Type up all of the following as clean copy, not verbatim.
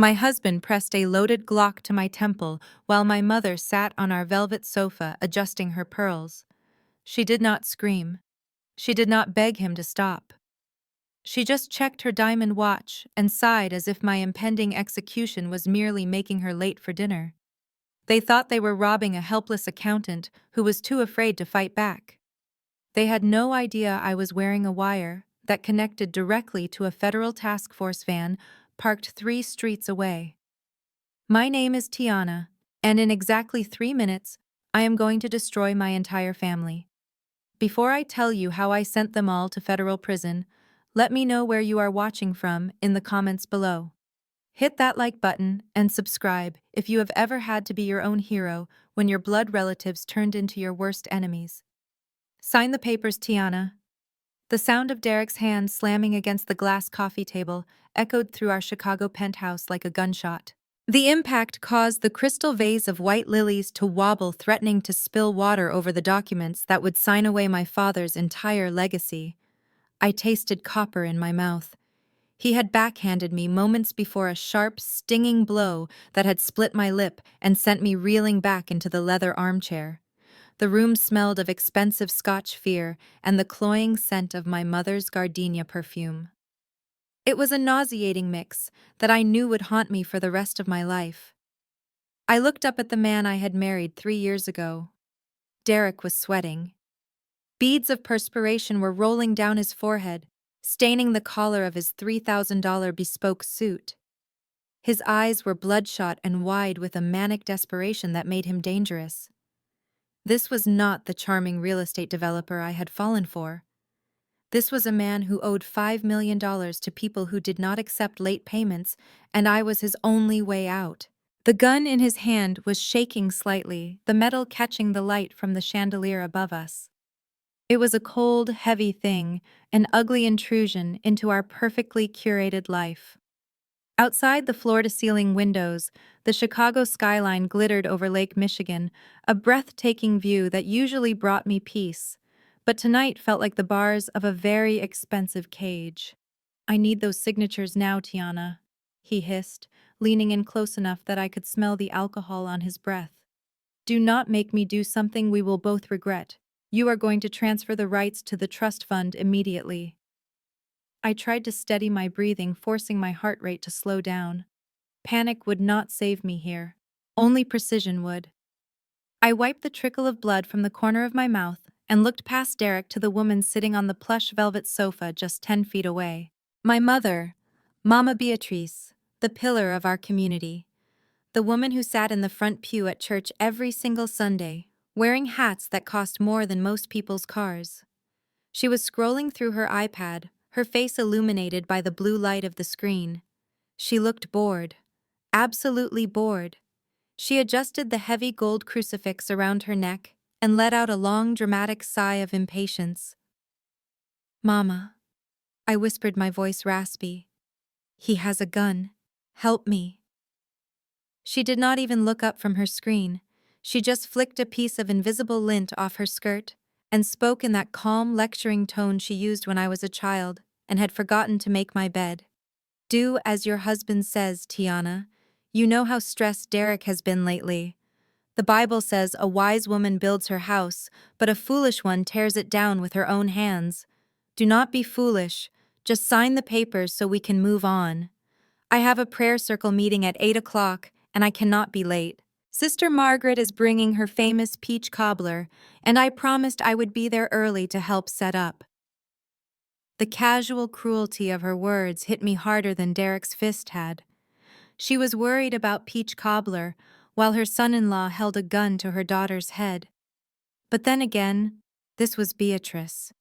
My husband pressed a loaded glock to my temple while my mother sat on our velvet sofa adjusting her pearls. She did not scream. She did not beg him to stop. She just checked her diamond watch and sighed as if my impending execution was merely making her late for dinner. They thought they were robbing a helpless accountant who was too afraid to fight back. They had no idea I was wearing a wire that connected directly to a federal task force van parked 3 streets away. My name is Tiana, and in exactly 3 minutes, I am going to destroy my entire family. Before I tell you how I sent them all to federal prison, let me know where you are watching from in the comments below. Hit that like button and subscribe if you have ever had to be your own hero when your blood relatives turned into your worst enemies. Sign the papers, Tiana. The sound of Derek's hand slamming against the glass coffee table echoed through our Chicago penthouse like a gunshot. The impact caused the crystal vase of white lilies to wobble, threatening to spill water over the documents that would sign away my father's entire legacy. I tasted copper in my mouth. He had backhanded me moments before a sharp, stinging blow that had split my lip and sent me reeling back into the leather armchair. The room smelled of expensive Scotch fear and the cloying scent of my mother's gardenia perfume. It was a nauseating mix that I knew would haunt me for the rest of my life. I looked up at the man I had married 3 years ago. Derek was sweating. Beads of perspiration were rolling down his forehead, staining the collar of his $3,000 bespoke suit. His eyes were bloodshot and wide with a manic desperation that made him dangerous. This was not the charming real estate developer I had fallen for. This was a man who owed $5 million to people who did not accept late payments, and I was his only way out. The gun in his hand was shaking slightly, the metal catching the light from the chandelier above us. It was a cold, heavy thing, an ugly intrusion into our perfectly curated life. Outside the floor-to-ceiling windows, the Chicago skyline glittered over Lake Michigan, a breathtaking view that usually brought me peace, but tonight felt like the bars of a very expensive cage. "I need those signatures now, Tiana," he hissed, leaning in close enough that I could smell the alcohol on his breath. "Do not make me do something we will both regret. You are going to transfer the rights to the trust fund immediately." I tried to steady my breathing, forcing my heart rate to slow down. Panic would not save me here. Only precision would. I wiped the trickle of blood from the corner of my mouth and looked past Derek to the woman sitting on the plush velvet sofa just 10 feet away. My mother, Mama Beatrice, the pillar of our community. The woman who sat in the front pew at church every single Sunday, wearing hats that cost more than most people's cars. She was scrolling through her iPad, her face illuminated by the blue light of the screen. She looked bored. Absolutely bored. She adjusted the heavy gold crucifix around her neck and let out a long, dramatic sigh of impatience. "Mama," I whispered, my voice raspy. "He has a gun. Help me." She did not even look up from her screen. She just flicked a piece of invisible lint off her skirt and spoke in that calm, lecturing tone she used when I was a child and had forgotten to make my bed. "Do as your husband says, Tiana. You know how stressed Derek has been lately. The Bible says a wise woman builds her house, but a foolish one tears it down with her own hands. Do not be foolish. Just sign the papers so we can move on. I have a prayer circle meeting at 8 o'clock, and I cannot be late. Sister Margaret is bringing her famous peach cobbler, and I promised I would be there early to help set up." The casual cruelty of her words hit me harder than Derek's fist had. She was worried about peach cobbler, while her son-in-law held a gun to her daughter's head. But then again, this was Beatrice.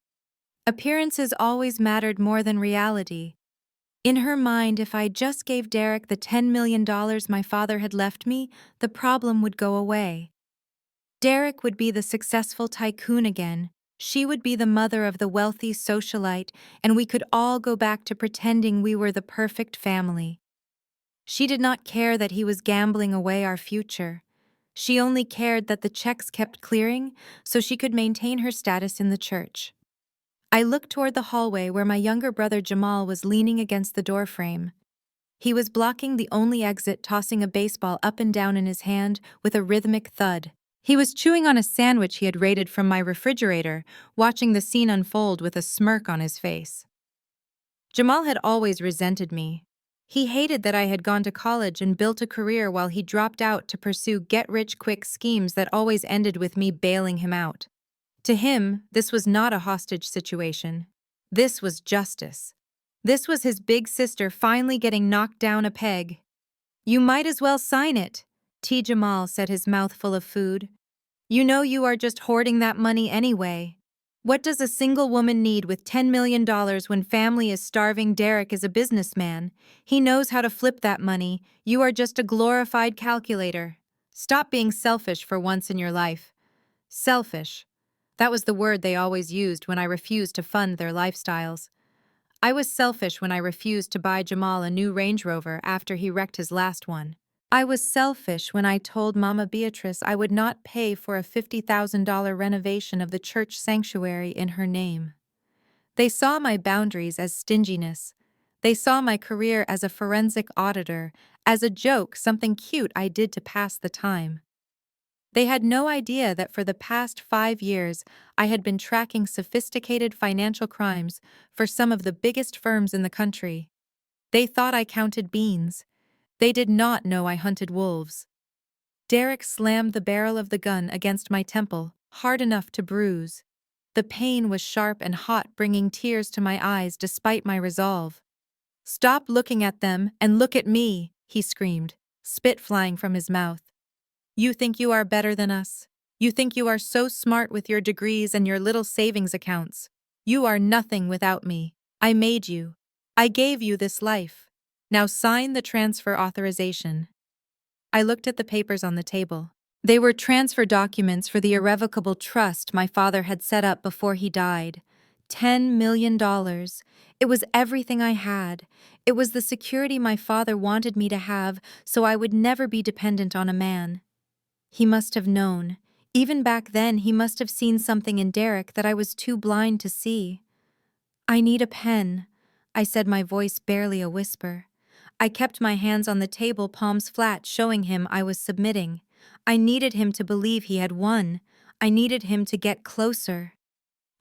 Appearances always mattered more than reality. In her mind, if I just gave Derek the $10 million my father had left me, the problem would go away. Derek would be the successful tycoon again, she would be the mother of the wealthy socialite, and we could all go back to pretending we were the perfect family. She did not care that he was gambling away our future. She only cared that the checks kept clearing so she could maintain her status in the church. I looked toward the hallway where my younger brother Jamal was leaning against the doorframe. He was blocking the only exit, tossing a baseball up and down in his hand with a rhythmic thud. He was chewing on a sandwich he had raided from my refrigerator, watching the scene unfold with a smirk on his face. Jamal had always resented me. He hated that I had gone to college and built a career while he dropped out to pursue get-rich-quick schemes that always ended with me bailing him out. To him, this was not a hostage situation. This was justice. This was his big sister finally getting knocked down a peg. "You might as well sign it," T. Jamal said, his mouth full of food. "You know you are just hoarding that money anyway. What does a single woman need with $10 million when family is starving? Derek is a businessman. He knows how to flip that money. You are just a glorified calculator. Stop being selfish for once in your life." Selfish. That was the word they always used when I refused to fund their lifestyles. I was selfish when I refused to buy Jamal a new Range Rover after he wrecked his last one. I was selfish when I told Mama Beatrice I would not pay for a $50,000 renovation of the church sanctuary in her name. They saw my boundaries as stinginess. They saw my career as a forensic auditor, as a joke, something cute I did to pass the time. They had no idea that for the past 5 years I had been tracking sophisticated financial crimes for some of the biggest firms in the country. They thought I counted beans. They did not know I hunted wolves. Derek slammed the barrel of the gun against my temple, hard enough to bruise. The pain was sharp and hot, bringing tears to my eyes despite my resolve. "Stop looking at them and look at me," he screamed, spit flying from his mouth. "You think you are better than us? You think you are so smart with your degrees and your little savings accounts? You are nothing without me. I made you. I gave you this life. Now sign the transfer authorization." I looked at the papers on the table. They were transfer documents for the irrevocable trust my father had set up before he died. $10 million. It was everything I had. It was the security my father wanted me to have so I would never be dependent on a man. He must have known. Even back then, he must have seen something in Derek that I was too blind to see. "I need a pen," I said, my voice barely a whisper. I kept my hands on the table, palms flat, showing him I was submitting. I needed him to believe he had won. I needed him to get closer.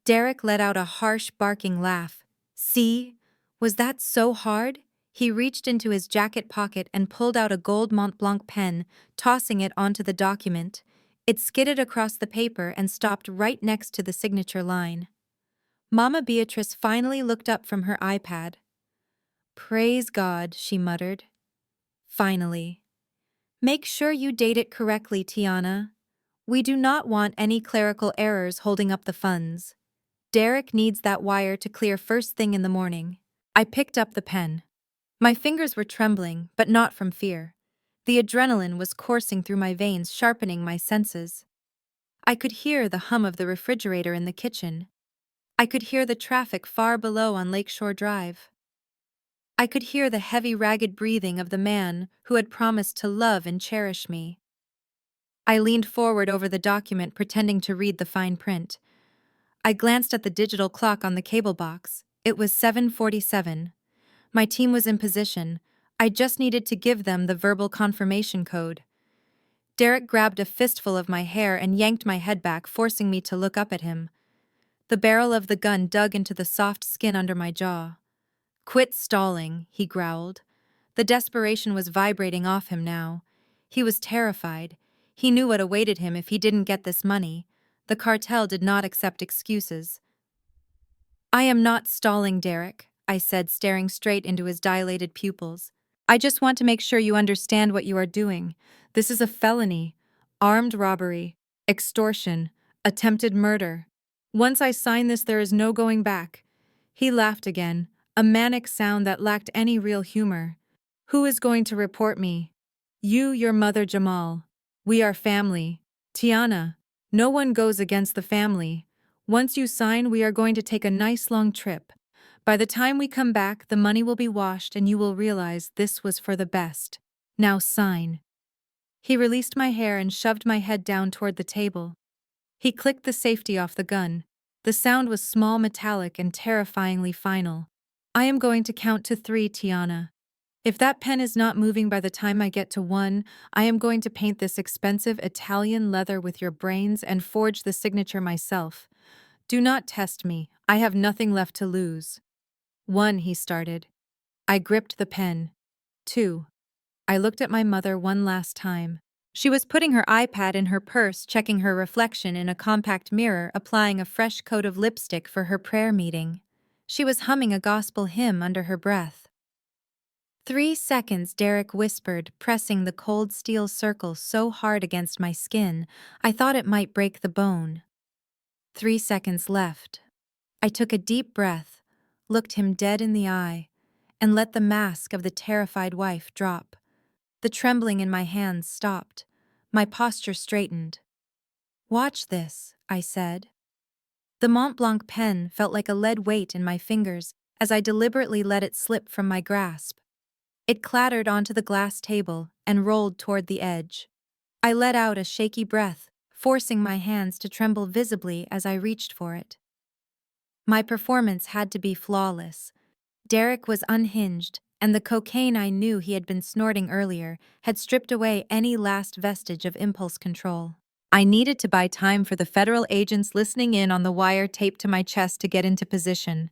Derek let out a harsh, barking laugh. "See? Was that so hard?" He reached into his jacket pocket and pulled out a gold Mont Blanc pen, tossing it onto the document. It skidded across the paper and stopped right next to the signature line. Mama Beatrice finally looked up from her iPad. "Praise God," she muttered. "Finally. Make sure you date it correctly, Tiana. We do not want any clerical errors holding up the funds. Derek needs that wire to clear first thing in the morning." I picked up the pen. My fingers were trembling, but not from fear. The adrenaline was coursing through my veins, sharpening my senses. I could hear the hum of the refrigerator in the kitchen. I could hear the traffic far below on Lakeshore Drive. I could hear the heavy, ragged breathing of the man who had promised to love and cherish me. I leaned forward over the document, pretending to read the fine print. I glanced at the digital clock on the cable box. It was 7:47. My team was in position. I just needed to give them the verbal confirmation code. Derek grabbed a fistful of my hair and yanked my head back, forcing me to look up at him. The barrel of the gun dug into the soft skin under my jaw. "Quit stalling," he growled. The desperation was vibrating off him now. He was terrified. He knew what awaited him if he didn't get this money. The cartel did not accept excuses. "I am not stalling, Derek," I said, staring straight into his dilated pupils. "I just want to make sure you understand what you are doing. This is a felony. Armed robbery, extortion, attempted murder. Once I sign this, there is no going back." He laughed again, a manic sound that lacked any real humor. "Who is going to report me?" "You, your mother, Jamal. We are family. Tiana, no one goes against the family. Once you sign, we are going to take a nice long trip. By the time we come back, the money will be washed and you will realize this was for the best. Now sign." He released my hair and shoved my head down toward the table. He clicked the safety off the gun. The sound was small, metallic, and terrifyingly final. "I am going to count to 3, Tiana. If that pen is not moving by the time I get to 1, I am going to paint this expensive Italian leather with your brains and forge the signature myself. Do not test me. I have nothing left to lose. 1, he started. I gripped the pen. 2. I looked at my mother one last time. She was putting her iPad in her purse, checking her reflection in a compact mirror, applying a fresh coat of lipstick for her prayer meeting. She was humming a gospel hymn under her breath. 3 seconds, Derek whispered, pressing the cold steel circle so hard against my skin, I thought it might break the bone. 3 seconds left. I took a deep breath, looked him dead in the eye, and let the mask of the terrified wife drop. The trembling in my hands stopped. My posture straightened. Watch this, I said. The Mont Blanc pen felt like a lead weight in my fingers as I deliberately let it slip from my grasp. It clattered onto the glass table and rolled toward the edge. I let out a shaky breath, forcing my hands to tremble visibly as I reached for it. My performance had to be flawless. Derek was unhinged, and the cocaine I knew he had been snorting earlier had stripped away any last vestige of impulse control. I needed to buy time for the federal agents listening in on the wire taped to my chest to get into position.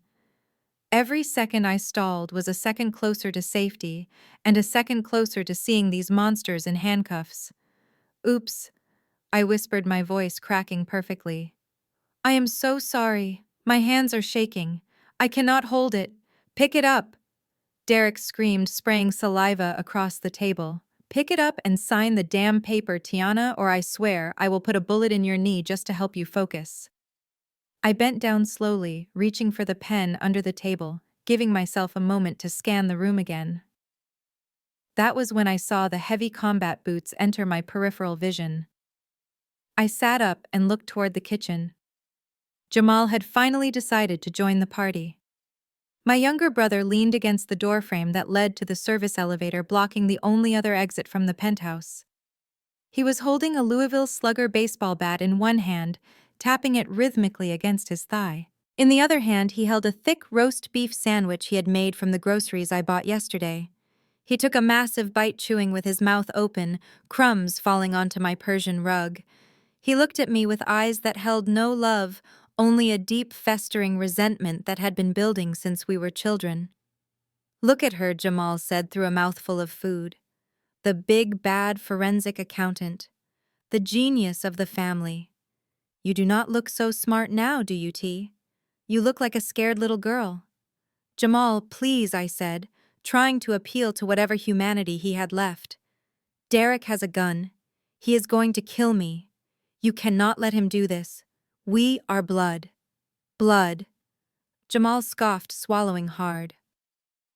Every second I stalled was a second closer to safety, and a second closer to seeing these monsters in handcuffs. Oops, I whispered, my voice cracking perfectly. I am so sorry. My hands are shaking. I cannot hold it. Pick it up. Derek screamed, spraying saliva across the table. Pick it up and sign the damn paper, Tiana, or I swear I will put a bullet in your knee just to help you focus. I bent down slowly, reaching for the pen under the table, giving myself a moment to scan the room again. That was when I saw the heavy combat boots enter my peripheral vision. I sat up and looked toward the kitchen. Jamal had finally decided to join the party. My younger brother leaned against the doorframe that led to the service elevator, blocking the only other exit from the penthouse. He was holding a Louisville Slugger baseball bat in one hand, tapping it rhythmically against his thigh. In the other hand, he held a thick roast beef sandwich he had made from the groceries I bought yesterday. He took a massive bite, chewing with his mouth open, crumbs falling onto my Persian rug. He looked at me with eyes that held no love, only a deep, festering resentment that had been building since we were children. Look at her, Jamal said through a mouthful of food. The big, bad forensic accountant. The genius of the family. You do not look so smart now, do you, T? You look like a scared little girl. Jamal, please, I said, trying to appeal to whatever humanity he had left. Derek has a gun. He is going to kill me. You cannot let him do this. We are blood. Blood. Jamal scoffed, swallowing hard.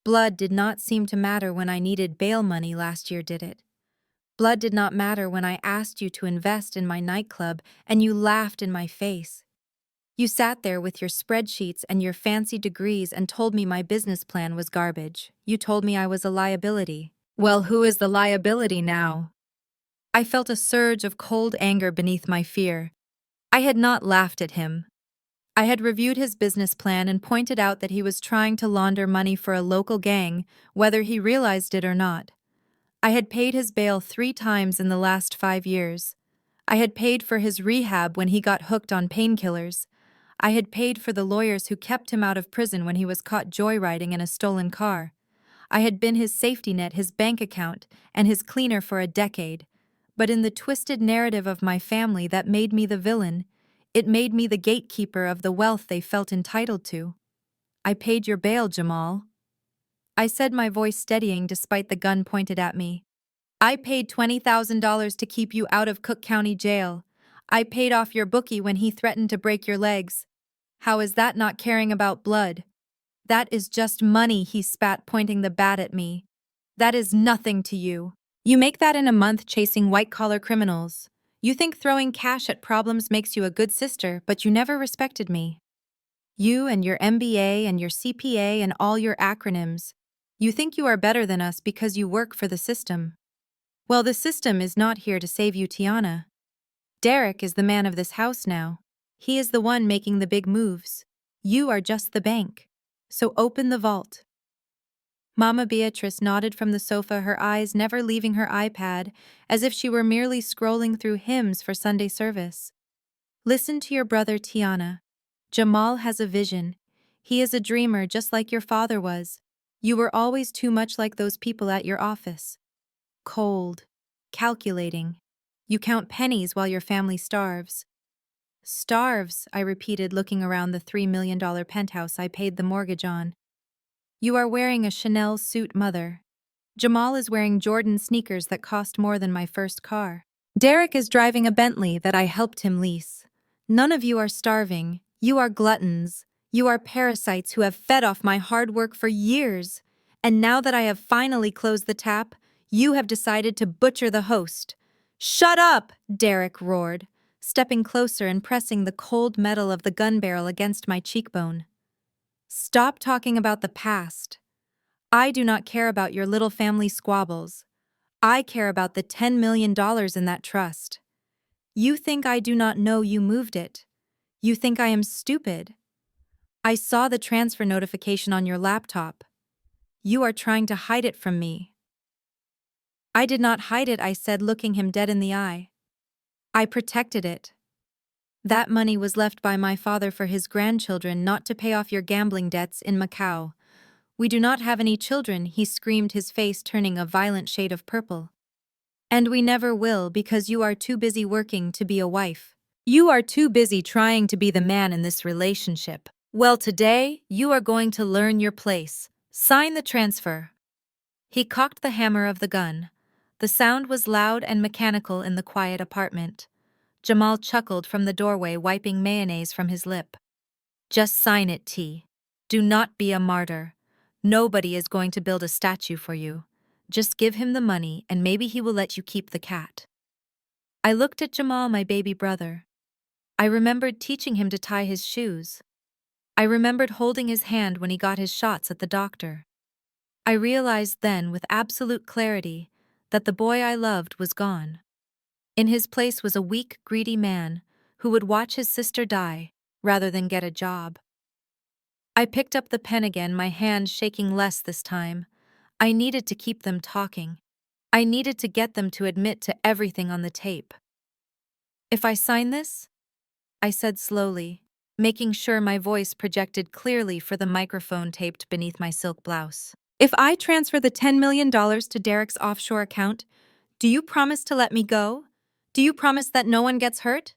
Blood did not seem to matter when I needed bail money last year, did it? Blood did not matter when I asked you to invest in my nightclub and you laughed in my face. You sat there with your spreadsheets and your fancy degrees and told me my business plan was garbage. You told me I was a liability. Well, who is the liability now? I felt a surge of cold anger beneath my fear. I had not laughed at him. I had reviewed his business plan and pointed out that he was trying to launder money for a local gang, whether he realized it or not. I had paid his bail 3 times in the last 5 years. I had paid for his rehab when he got hooked on painkillers. I had paid for the lawyers who kept him out of prison when he was caught joyriding in a stolen car. I had been his safety net, his bank account, and his cleaner for a decade. But in the twisted narrative of my family that made me the villain, it made me the gatekeeper of the wealth they felt entitled to. I paid your bail, Jamal. I said, my voice steadying despite the gun pointed at me. I paid $20,000 to keep you out of Cook County Jail. I paid off your bookie when he threatened to break your legs. How is that not caring about blood? That is just money, he spat, pointing the bat at me. That is nothing to you. You make that in a month chasing white-collar criminals. You think throwing cash at problems makes you a good sister, but you never respected me. You and your MBA and your CPA and all your acronyms. You think you are better than us because you work for the system. Well, the system is not here to save you, Tiana. Derek is the man of this house now. He is the one making the big moves. You are just the bank. So open the vault. Mama Beatrice nodded from the sofa, her eyes never leaving her iPad, as if she were merely scrolling through hymns for Sunday service. Listen to your brother Tiana. Jamal has a vision. He is a dreamer just like your father was. You were always too much like those people at your office. Cold. Calculating. You count pennies while your family starves. Starves, I repeated, looking around the $3 million penthouse I paid the mortgage on. You are wearing a Chanel suit, mother. Jamal is wearing Jordan sneakers that cost more than my first car. Derek is driving a Bentley that I helped him lease. None of you are starving. You are gluttons. You are parasites who have fed off my hard work for years. And now that I have finally closed the tap, you have decided to butcher the host. Shut up! Derek roared, stepping closer and pressing the cold metal of the gun barrel against my cheekbone. Stop talking about the past. I do not care about your little family squabbles. I care about the $10 million in that trust. You think I do not know you moved it. You think I am stupid. I saw the transfer notification on your laptop. You are trying to hide it from me. I did not hide it, I said, looking him dead in the eye. I protected it. That money was left by my father for his grandchildren, not to pay off your gambling debts in Macau. We do not have any children, he screamed, his face turning a violent shade of purple. And we never will, because you are too busy working to be a wife. You are too busy trying to be the man in this relationship. Well, today, you are going to learn your place. Sign the transfer. He cocked the hammer of the gun. The sound was loud and mechanical in the quiet apartment. Jamal chuckled from the doorway, wiping mayonnaise from his lip. Just sign it, T. Do not be a martyr. Nobody is going to build a statue for you. Just give him the money and maybe he will let you keep the cat. I looked at Jamal, my baby brother. I remembered teaching him to tie his shoes. I remembered holding his hand when he got his shots at the doctor. I realized then with absolute clarity that the boy I loved was gone. In his place was a weak, greedy man who would watch his sister die rather than get a job. I picked up the pen again, my hand shaking less this time. I needed to keep them talking. I needed to get them to admit to everything on the tape. If I sign this? I said slowly, making sure my voice projected clearly for the microphone taped beneath my silk blouse. If I transfer the $10 million to Derek's offshore account, do you promise to let me go? Do you promise that no one gets hurt?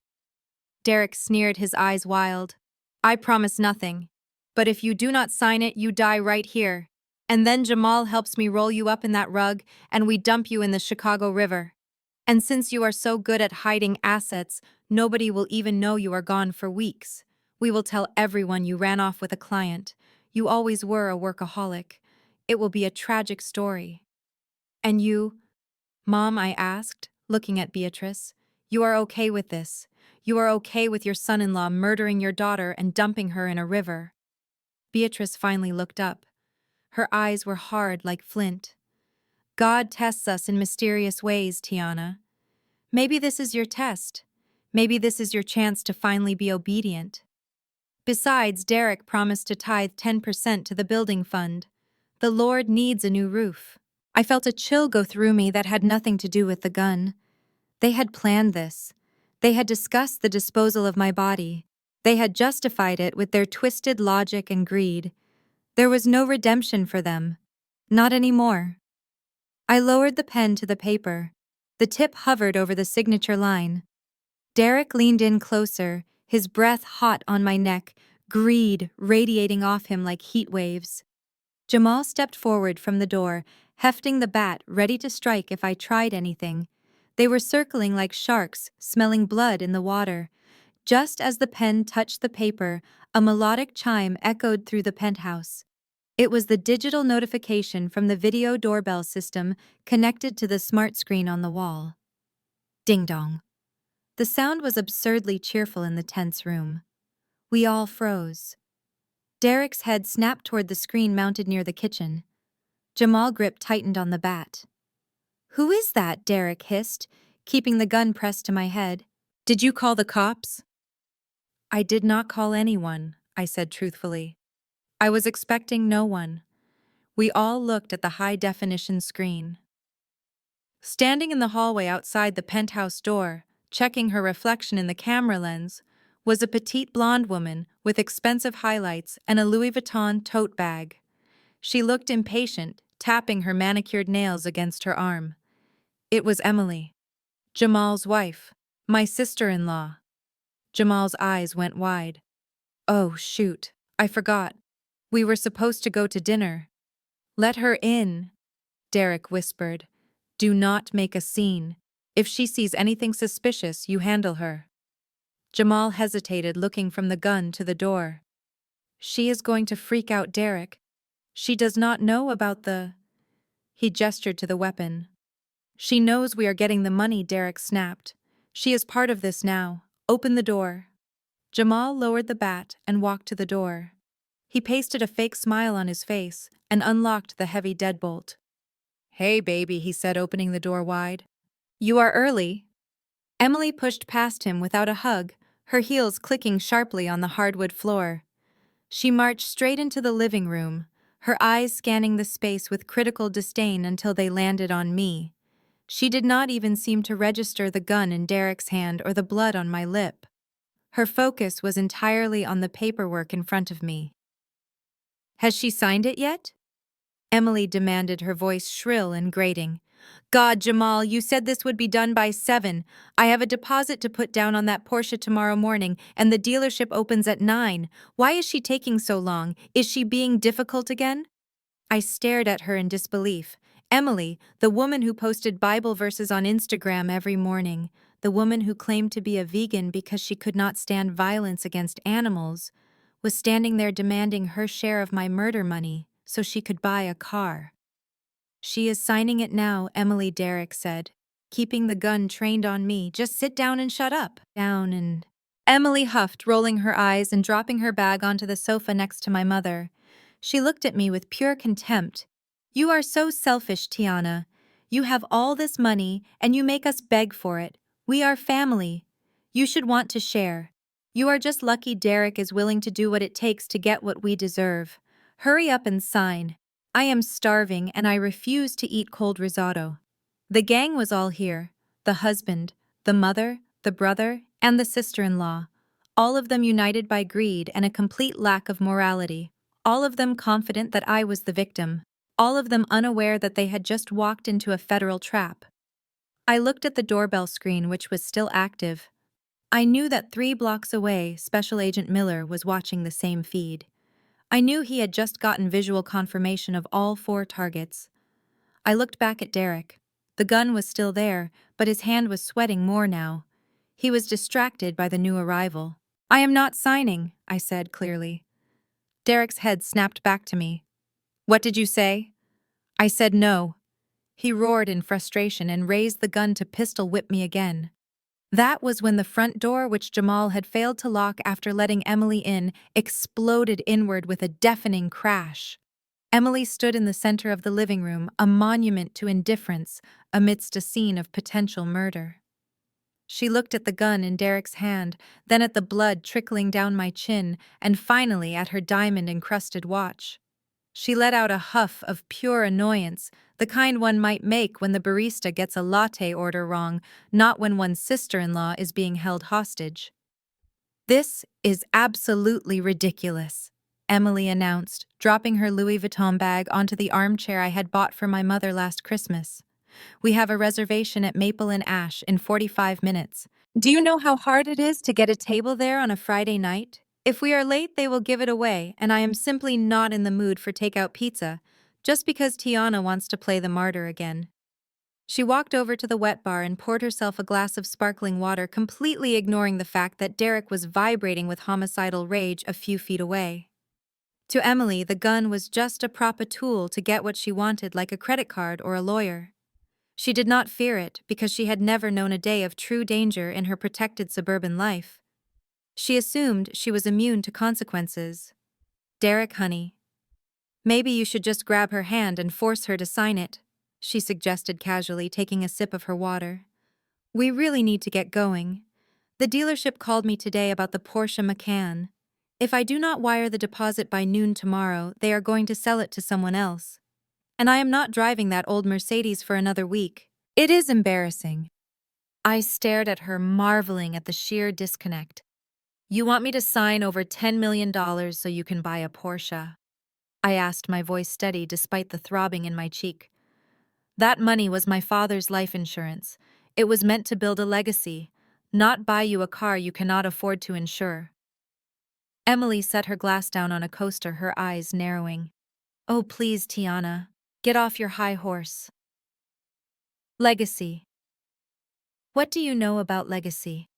Derek sneered, his eyes wild. I promise nothing. But if you do not sign it, you die right here. And then Jamal helps me roll you up in that rug and we dump you in the Chicago River. And since you are so good at hiding assets, nobody will even know you are gone for weeks. We will tell everyone you ran off with a client. You always were a workaholic. It will be a tragic story. And you, Mom, I asked, looking at Beatrice, you are okay with this? You are okay with your son-in-law murdering your daughter and dumping her in a river? Beatrice finally looked up. Her eyes were hard like flint. God tests us in mysterious ways, Tiana. Maybe this is your test. Maybe this is your chance to finally be obedient. Besides, Derek promised to tithe 10% to the building fund. The Lord needs a new roof. I felt a chill go through me that had nothing to do with the gun. They had planned this. They had discussed the disposal of my body. They had justified it with their twisted logic and greed. There was no redemption for them. Not anymore. I lowered the pen to the paper. The tip hovered over the signature line. Derek leaned in closer, his breath hot on my neck, greed radiating off him like heat waves. Jamal stepped forward from the door, hefting the bat, ready to strike if I tried anything. They were circling like sharks, smelling blood in the water. Just as the pen touched the paper, a melodic chime echoed through the penthouse. It was the digital notification from the video doorbell system connected to the smart screen on the wall. Ding-dong. The sound was absurdly cheerful in the tense room. We all froze. Derek's head snapped toward the screen mounted near the kitchen. Jamal's grip tightened on the bat. "Who is that?" Derek hissed, keeping the gun pressed to my head. "Did you call the cops?" "I did not call anyone," I said truthfully. "I was expecting no one. We all looked at the high-definition screen. Standing in the hallway outside the penthouse door, checking her reflection in the camera lens, was a petite blonde woman with expensive highlights and a Louis Vuitton tote bag. She looked impatient, tapping her manicured nails against her arm. It was Emily, Jamal's wife, my sister-in-law. Jamal's eyes went wide. Oh, shoot, I forgot. We were supposed to go to dinner. Let her in, Derek whispered. Do not make a scene. If she sees anything suspicious, you handle her. Jamal hesitated, looking from the gun to the door. She is going to freak out Derek. She does not know about the... He gestured to the weapon. She knows we are getting the money, Derek snapped. She is part of this now. Open the door. Jamal lowered the bat and walked to the door. He pasted a fake smile on his face and unlocked the heavy deadbolt. Hey, baby, he said, opening the door wide. You are early. Emily pushed past him without a hug, her heels clicking sharply on the hardwood floor. She marched straight into the living room, her eyes scanning the space with critical disdain until they landed on me. She did not even seem to register the gun in Derek's hand or the blood on my lip. Her focus was entirely on the paperwork in front of me. Has she signed it yet? Emily demanded, her voice shrill and grating. God, Jamal, you said this would be done by 7. I have a deposit to put down on that Porsche tomorrow morning, and the dealership opens at 9. Why is she taking so long? Is she being difficult again? I stared at her in disbelief. Emily, the woman who posted Bible verses on Instagram every morning, the woman who claimed to be a vegan because she could not stand violence against animals, was standing there demanding her share of my murder money so she could buy a car. She is signing it now, Emily, Derek said, keeping the gun trained on me. Just sit down and shut up. Down and... Emily huffed, rolling her eyes and dropping her bag onto the sofa next to my mother. She looked at me with pure contempt. You are so selfish, Tiana. You have all this money and you make us beg for it. We are family. You should want to share. You are just lucky Derek is willing to do what it takes to get what we deserve. Hurry up and sign. I am starving and I refuse to eat cold risotto. The gang was all here. The husband, the mother, the brother, and the sister-in-law. All of them united by greed and a complete lack of morality. All of them confident that I was the victim. All of them unaware that they had just walked into a federal trap. I looked at the doorbell screen, which was still active. I knew that 3 blocks away, Special Agent Miller was watching the same feed. I knew he had just gotten visual confirmation of all 4 targets. I looked back at Derek. The gun was still there, but his hand was sweating more now. He was distracted by the new arrival. I am not signing, I said clearly. Derek's head snapped back to me. What did you say? I said no. He roared in frustration and raised the gun to pistol whip me again. That was when the front door, which Jamal had failed to lock after letting Emily in, exploded inward with a deafening crash. Emily stood in the center of the living room, a monument to indifference amidst a scene of potential murder. She looked at the gun in Derek's hand, then at the blood trickling down my chin, and finally at her diamond-encrusted watch. She let out a huff of pure annoyance, the kind one might make when the barista gets a latte order wrong, not when one's sister-in-law is being held hostage. This is absolutely ridiculous, Emily announced, dropping her Louis Vuitton bag onto the armchair I had bought for my mother last Christmas. We have a reservation at Maple and Ash in 45 minutes. Do you know how hard it is to get a table there on a Friday night? If we are late, they will give it away, and I am simply not in the mood for takeout pizza, just because Tiana wants to play the martyr again. She walked over to the wet bar and poured herself a glass of sparkling water, completely ignoring the fact that Derek was vibrating with homicidal rage a few feet away. To Emily, the gun was just a proper tool to get what she wanted, like a credit card or a lawyer. She did not fear it because she had never known a day of true danger in her protected suburban life. She assumed she was immune to consequences. Derek, honey. Maybe you should just grab her hand and force her to sign it, she suggested casually, taking a sip of her water. We really need to get going. The dealership called me today about the Porsche Macan. If I do not wire the deposit by noon tomorrow, they are going to sell it to someone else. And I am not driving that old Mercedes for another week. It is embarrassing. I stared at her, marveling at the sheer disconnect. You want me to sign over $10 million so you can buy a Porsche? I asked, my voice steady despite the throbbing in my cheek. That money was my father's life insurance. It was meant to build a legacy, not buy you a car you cannot afford to insure. Emily set her glass down on a coaster, her eyes narrowing. Oh, please, Tiana. Get off your high horse. Legacy. What do you know about legacy?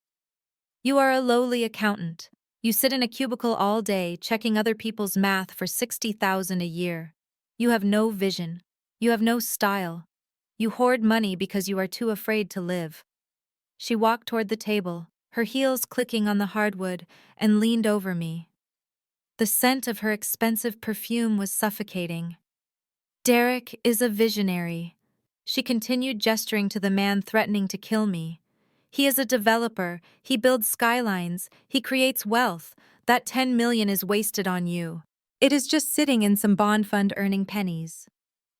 You are a lowly accountant. You sit in a cubicle all day checking other people's math for $60,000 a year. You have no vision. You have no style. You hoard money because you are too afraid to live. She walked toward the table, her heels clicking on the hardwood, and leaned over me. The scent of her expensive perfume was suffocating. Derek is a visionary. She continued, gesturing to the man threatening to kill me. He is a developer. He builds skylines. He creates wealth. That 10 million is wasted on you. It is just sitting in some bond fund earning pennies.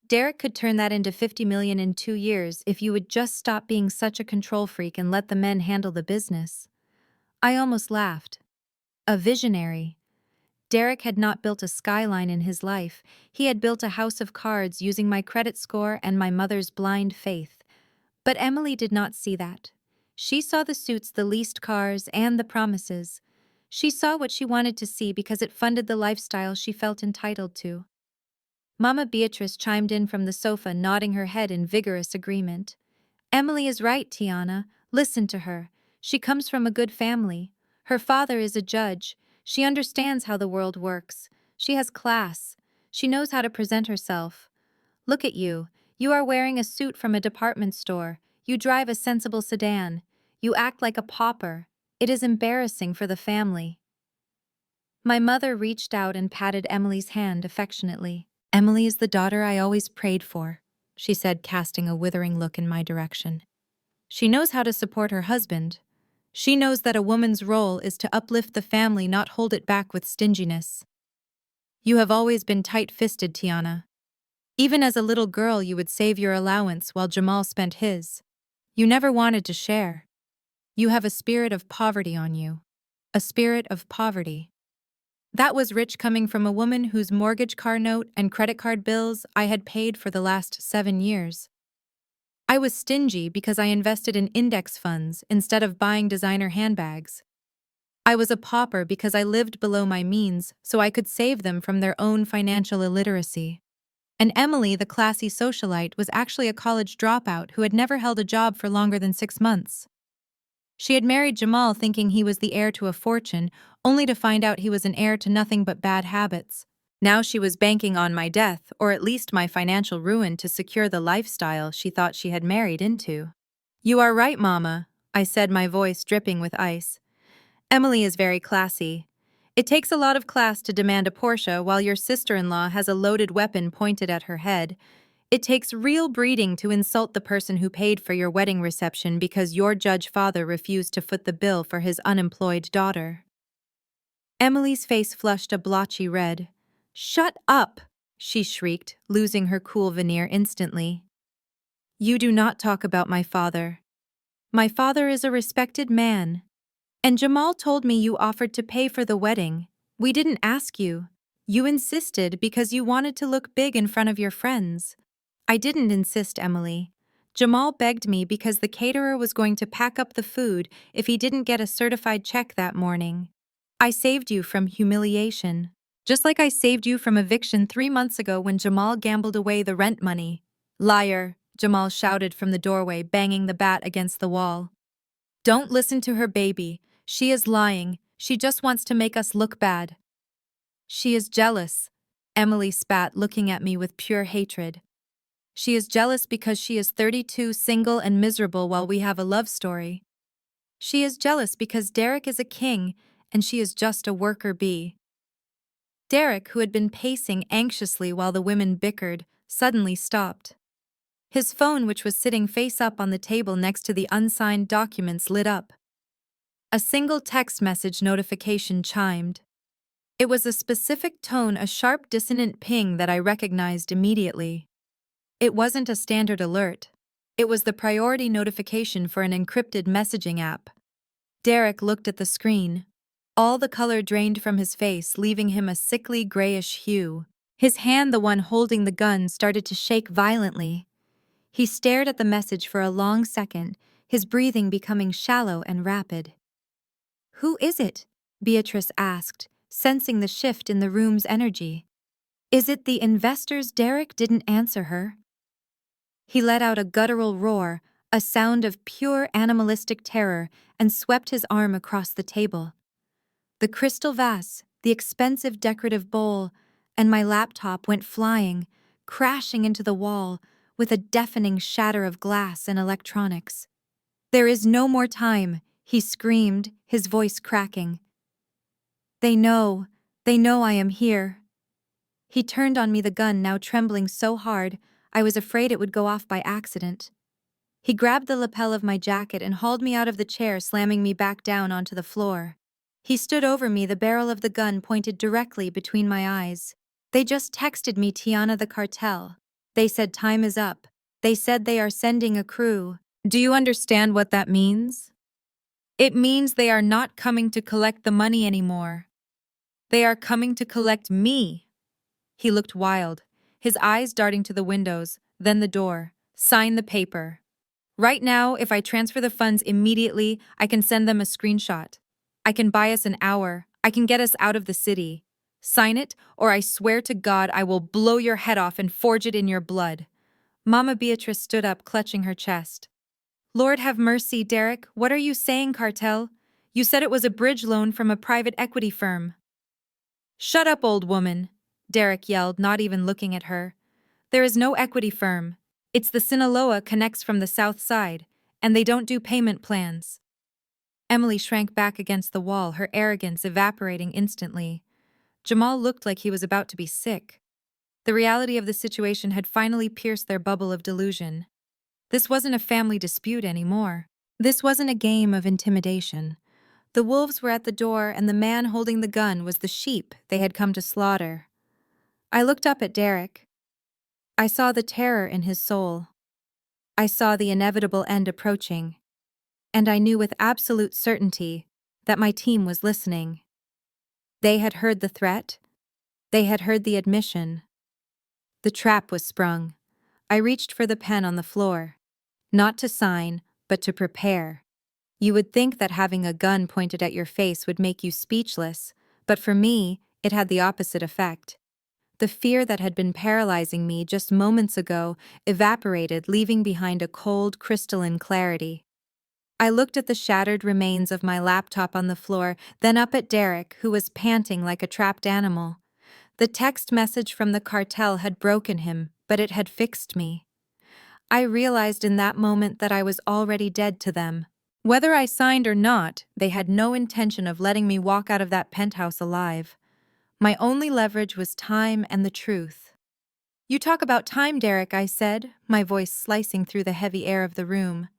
Derek could turn that into 50 million in 2 years if you would just stop being such a control freak and let the men handle the business. I almost laughed. A visionary. Derek had not built a skyline in his life. He had built a house of cards using my credit score and my mother's blind faith. But Emily did not see that. She saw the suits, the leased cars, and the promises. She saw what she wanted to see because it funded the lifestyle she felt entitled to. Mama Beatrice chimed in from the sofa, nodding her head in vigorous agreement. Emily is right, Tiana. Listen to her. She comes from a good family. Her father is a judge. She understands how the world works. She has class. She knows how to present herself. Look at you. You are wearing a suit from a department store. You drive a sensible sedan. You act like a pauper. It is embarrassing for the family. My mother reached out and patted Emily's hand affectionately. Emily is the daughter I always prayed for, she said, casting a withering look in my direction. She knows how to support her husband. She knows that a woman's role is to uplift the family, not hold it back with stinginess. You have always been tight-fisted, Tiana. Even as a little girl, you would save your allowance while Jamal spent his. You never wanted to share. You have a spirit of poverty on you. A spirit of poverty. That was rich coming from a woman whose mortgage, car note, and credit card bills I had paid for the last 7 years. I was stingy because I invested in index funds instead of buying designer handbags. I was a pauper because I lived below my means so I could save them from their own financial illiteracy. And Emily, the classy socialite, was actually a college dropout who had never held a job for longer than 6 months. She had married Jamal thinking he was the heir to a fortune, only to find out he was an heir to nothing but bad habits. Now she was banking on my death, or at least my financial ruin, to secure the lifestyle she thought she had married into. You are right, Mama, I said, my voice dripping with ice. Emily is very classy. It takes a lot of class to demand a Porsche while your sister-in-law has a loaded weapon pointed at her head. It takes real breeding to insult the person who paid for your wedding reception because your judge father refused to foot the bill for his unemployed daughter. Emily's face flushed a blotchy red. Shut up, she shrieked, losing her cool veneer instantly. You do not talk about my father. My father is a respected man. And Jamal told me you offered to pay for the wedding. We didn't ask you. You insisted because you wanted to look big in front of your friends. I didn't insist, Emily. Jamal begged me because the caterer was going to pack up the food if he didn't get a certified check that morning. I saved you from humiliation. Just like I saved you from eviction 3 months ago when Jamal gambled away the rent money. Liar, Jamal shouted from the doorway, banging the bat against the wall. Don't listen to her, baby. She is lying. She just wants to make us look bad. She is jealous, Emily spat, looking at me with pure hatred. She is jealous because she is 32, single and miserable while we have a love story. She is jealous because Derek is a king and she is just a worker bee. Derek, who had been pacing anxiously while the women bickered, suddenly stopped. His phone, which was sitting face up on the table next to the unsigned documents, lit up. A single text message notification chimed. It was a specific tone, a sharp, dissonant ping that I recognized immediately. It wasn't a standard alert. It was the priority notification for an encrypted messaging app. Derek looked at the screen. All the color drained from his face, leaving him a sickly grayish hue. His hand, the one holding the gun, started to shake violently. He stared at the message for a long second, his breathing becoming shallow and rapid. "Who is it?" Beatrice asked, sensing the shift in the room's energy. "Is it the investors?" Derek didn't answer her. He let out a guttural roar, a sound of pure animalistic terror, and swept his arm across the table. The crystal vase, the expensive decorative bowl, and my laptop went flying, crashing into the wall with a deafening shatter of glass and electronics. "There is no more time," he screamed, his voice cracking. They know I am here." He turned on me, the gun now trembling so hard I was afraid it would go off by accident. He grabbed the lapel of my jacket and hauled me out of the chair, slamming me back down onto the floor. He stood over me, the barrel of the gun pointed directly between my eyes. "They just texted me, Tiana, the cartel. They said time is up. They said they are sending a crew." "Do you understand what that means?" "It means they are not coming to collect the money anymore. They are coming to collect me." He looked wild, his eyes darting to the windows, then the door. "Sign the paper. Right now, if I transfer the funds immediately, I can send them a screenshot. I can buy us an hour. I can get us out of the city. Sign it, or I swear to God I will blow your head off and forge it in your blood." Mama Beatrice stood up, clutching her chest. "Lord have mercy, Derek, what are you saying, cartel? You said it was a bridge loan from a private equity firm." "Shut up, old woman," Derek yelled, not even looking at her. "There is no equity firm. It's the Sinaloa connects from the south side, and they don't do payment plans." Emily shrank back against the wall, her arrogance evaporating instantly. Jamal looked like he was about to be sick. The reality of the situation had finally pierced their bubble of delusion. This wasn't a family dispute anymore. This wasn't a game of intimidation. The wolves were at the door, and the man holding the gun was the sheep they had come to slaughter. I looked up at Derek. I saw the terror in his soul. I saw the inevitable end approaching. And I knew with absolute certainty that my team was listening. They had heard the threat. They had heard the admission. The trap was sprung. I reached for the pen on the floor. Not to sign, but to prepare. You would think that having a gun pointed at your face would make you speechless, but for me, it had the opposite effect. The fear that had been paralyzing me just moments ago evaporated, leaving behind a cold, crystalline clarity. I looked at the shattered remains of my laptop on the floor, then up at Derek, who was panting like a trapped animal. The text message from the cartel had broken him, but it had fixed me. I realized in that moment that I was already dead to them. Whether I signed or not, they had no intention of letting me walk out of that penthouse alive. My only leverage was time and the truth. "You talk about time, Derek," I said, my voice slicing through the heavy air of the room.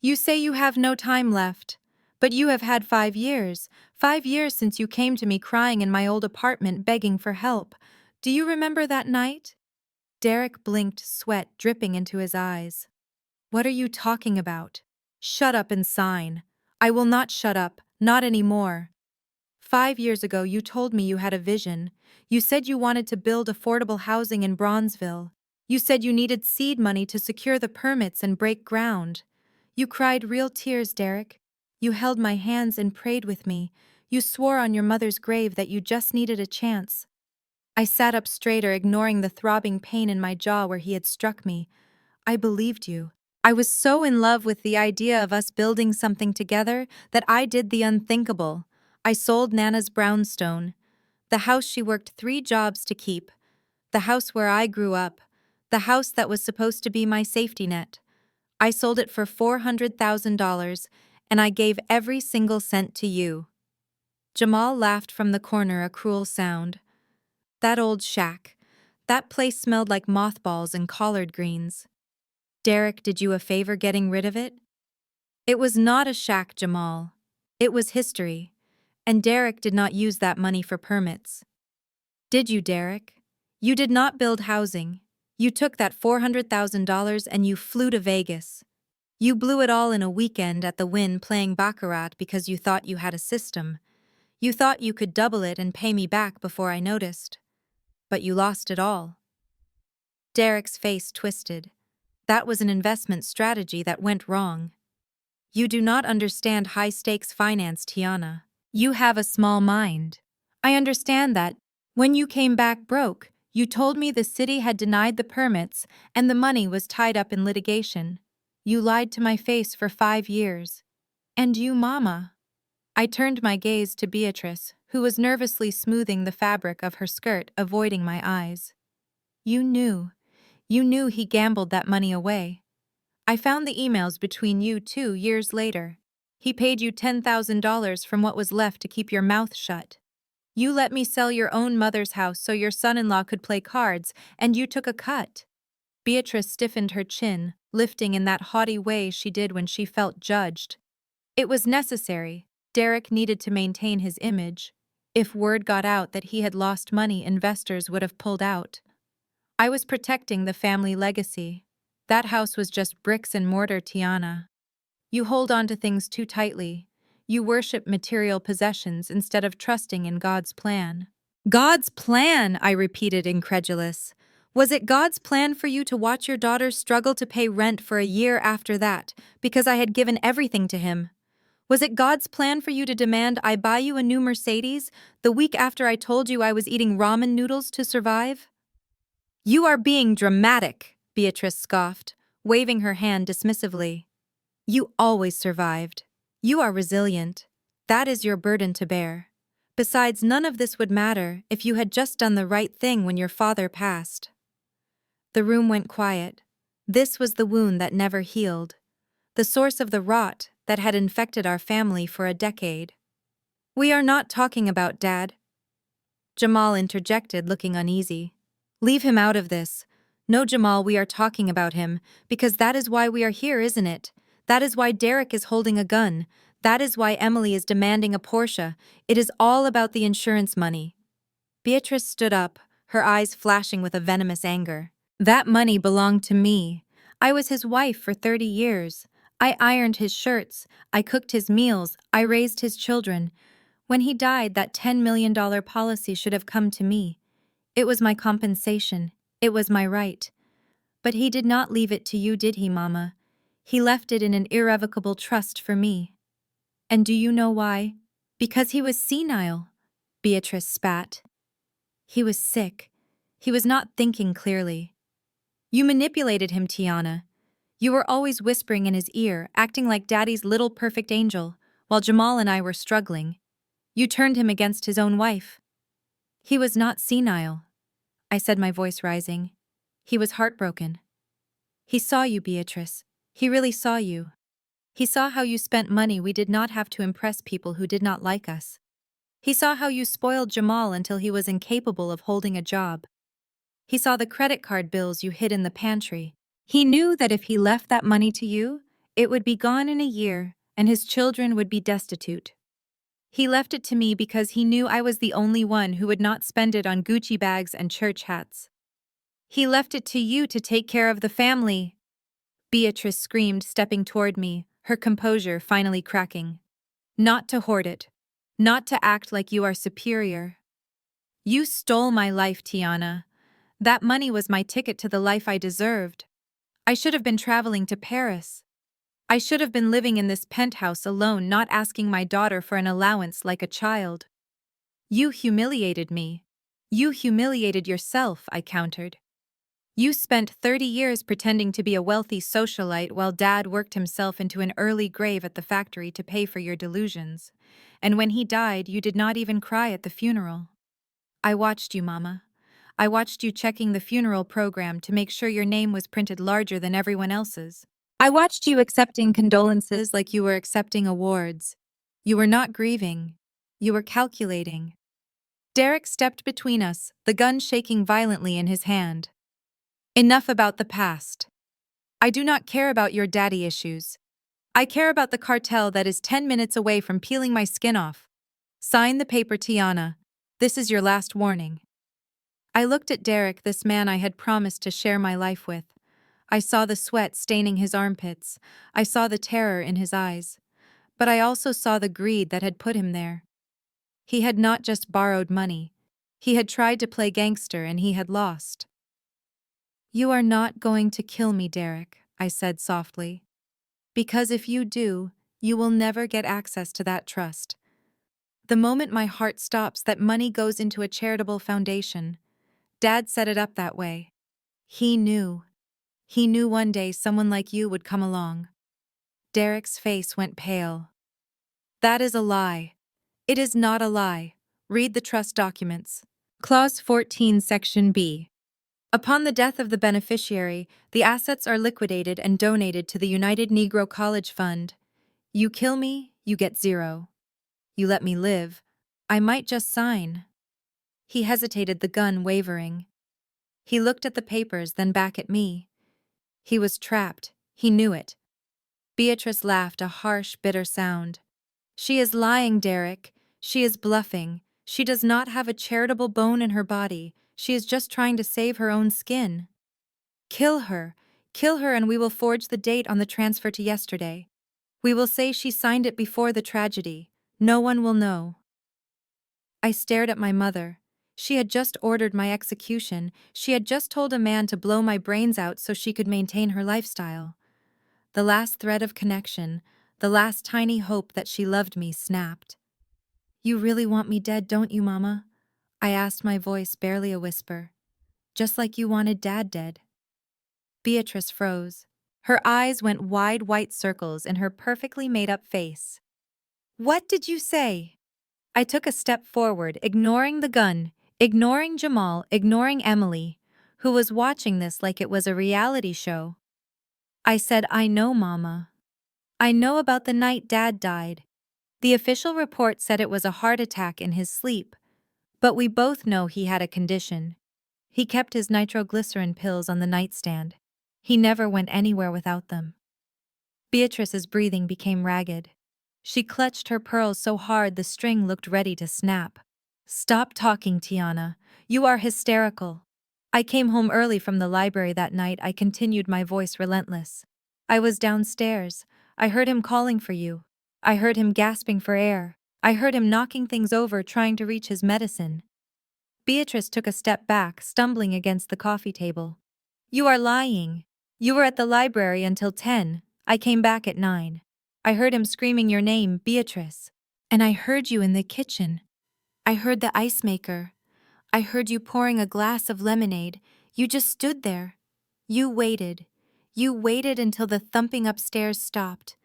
"You say you have no time left. But you have had 5 years. 5 years since you came to me crying in my old apartment begging for help. Do you remember that night?" Derek blinked, sweat dripping into his eyes. "What are you talking about? Shut up and sign." "I will not shut up, not anymore. 5 years ago you told me you had a vision. You said you wanted to build affordable housing in Bronzeville. You said you needed seed money to secure the permits and break ground. You cried real tears, Derek. You held my hands and prayed with me. You swore on your mother's grave that you just needed a chance." I sat up straighter, ignoring the throbbing pain in my jaw where he had struck me. "I believed you. I was so in love with the idea of us building something together that I did the unthinkable. I sold Nana's brownstone, the house she worked 3 jobs to keep, the house where I grew up, the house that was supposed to be my safety net. I sold it for $400,000, and I gave every single cent to you." Jamal laughed from the corner, a cruel sound. "That old shack. That place smelled like mothballs and collard greens. Derek did you a favor getting rid of it?" "It was not a shack, Jamal. It was history. And Derek did not use that money for permits." "Did you, Derek? You did not build housing. You took that $400,000 and you flew to Vegas. You blew it all in a weekend at the Wynn playing baccarat because you thought you had a system. You thought you could double it and pay me back before I noticed. But you lost it all. Derek's face twisted. That was an investment strategy that went wrong. You do not understand high-stakes finance, Tiana. You have a small mind. I understand that. When you came back broke, you told me the city had denied the permits and the money was tied up in litigation. You lied to my face for 5 years. And you, Mama. I turned my gaze to Beatrice, who was nervously smoothing the fabric of her skirt, avoiding my eyes. You knew. You knew he gambled that money away. I found the emails between you 2 years later. He paid you $10,000 from what was left to keep your mouth shut. You let me sell your own mother's house so your son-in-law could play cards, and you took a cut. Beatrice stiffened her chin, lifting in that haughty way she did when she felt judged. It was necessary. Derek needed to maintain his image. If word got out that he had lost money, investors would have pulled out. I was protecting the family legacy. That house was just bricks and mortar, Tiana. You hold on to things too tightly. You worship material possessions instead of trusting in God's plan. God's plan, I repeated, incredulous. Was it God's plan for you to watch your daughter struggle to pay rent for a year after that, because I had given everything to him? Was it God's plan for you to demand I buy you a new Mercedes the week after I told you I was eating ramen noodles to survive? You are being dramatic, Beatrice scoffed, waving her hand dismissively. You always survived. You are resilient. That is your burden to bear. Besides, none of this would matter if you had just done the right thing when your father passed. The room went quiet. This was the wound that never healed, the source of the rot that had infected our family for a decade. We are not talking about Dad, Jamal interjected, looking uneasy. Leave him out of this. No, Jamal, we are talking about him, because that is why we are here, isn't it? That is why Derek is holding a gun. That is why Emily is demanding a Porsche. It is all about the insurance money. Beatrice stood up, her eyes flashing with a venomous anger. That money belonged to me. I was his wife for 30 years. I ironed his shirts. I cooked his meals. I raised his children. When he died, that $10 million policy should have come to me. It was my compensation. It was my right. But he did not leave it to you, did he, Mama? He left it in an irrevocable trust for me. And do you know why? Because he was senile, Beatrice spat. He was sick. He was not thinking clearly. You manipulated him, Tiana. You were always whispering in his ear, acting like Daddy's little perfect angel, while Jamal and I were struggling. You turned him against his own wife. He was not senile, I said, my voice rising. He was heartbroken. He saw you, Beatrice. He really saw you. He saw how you spent money we did not have to impress people who did not like us. He saw how you spoiled Jamal until he was incapable of holding a job. He saw the credit card bills you hid in the pantry. He knew that if he left that money to you, it would be gone in a year and his children would be destitute. He left it to me because he knew I was the only one who would not spend it on Gucci bags and church hats. He left it to you to take care of the family. Beatrice screamed, stepping toward me, her composure finally cracking. Not to hoard it. Not to act like you are superior. You stole my life, Tiana. That money was my ticket to the life I deserved. I should have been traveling to Paris. I should have been living in this penthouse alone, not asking my daughter for an allowance like a child. You humiliated me. You humiliated yourself, I countered. You spent 30 years pretending to be a wealthy socialite while Dad worked himself into an early grave at the factory to pay for your delusions. And when he died, you did not even cry at the funeral. I watched you, Mama. I watched you checking the funeral program to make sure your name was printed larger than everyone else's. I watched you accepting condolences like you were accepting awards. You were not grieving. You were calculating. Derek stepped between us, the gun shaking violently in his hand. Enough about the past. I do not care about your daddy issues. I care about the cartel that is 10 minutes away from peeling my skin off. Sign the paper, Tiana. This is your last warning. I looked at Derek, this man I had promised to share my life with. I saw the sweat staining his armpits. I saw the terror in his eyes. But I also saw the greed that had put him there. He had not just borrowed money. He had tried to play gangster and he had lost. "You are not going to kill me, Derek," I said softly. "Because if you do, you will never get access to that trust. The moment my heart stops, that money goes into a charitable foundation. Dad set it up that way. He knew. He knew one day someone like you would come along." Derek's face went pale. "That is a lie. It is not a lie. Read the trust documents." Clause 14, Section B. Upon the death of the beneficiary, the assets are liquidated and donated to the United Negro College Fund. You kill me, you get zero. You let me live, I might just sign. He hesitated, the gun wavering. He looked at the papers, then back at me. He was trapped. He knew it. Beatrice laughed, a harsh, bitter sound. "She is lying, Derek. She is bluffing. She does not have a charitable bone in her body. She is just trying to save her own skin. Kill her. Kill her, and we will forge the date on the transfer to yesterday. We will say she signed it before the tragedy. No one will know." I stared at my mother. She had just ordered my execution. She had just told a man to blow my brains out so she could maintain her lifestyle. The last thread of connection, the last tiny hope that she loved me, snapped. "You really want me dead, don't you, Mama?" I asked, my voice barely a whisper. "Just like you wanted Dad dead." Beatrice froze. Her eyes went wide white circles in her perfectly made-up face. "What did you say?" I took a step forward, ignoring the gun, ignoring Jamal, ignoring Emily, who was watching this like it was a reality show. I said, "I know, Mama. I know about the night Dad died. The official report said it was a heart attack in his sleep, but we both know he had a condition. He kept his nitroglycerin pills on the nightstand. He never went anywhere without them." Beatrice's breathing became ragged. She clutched her pearls so hard the string looked ready to snap. "Stop talking, Tiana. You are hysterical." I came home early from the library that night. I continued, my voice relentless. "I was downstairs. I heard him calling for you. I heard him gasping for air. I heard him knocking things over trying to reach his medicine." Beatrice took a step back, stumbling against the coffee table. "You are lying. You were at the library until 10. I came back at 9. I heard him screaming your name, Beatrice. And I heard you in the kitchen. I heard the ice maker. I heard you pouring a glass of lemonade. You just stood there. You waited. You waited until the thumping upstairs stopped.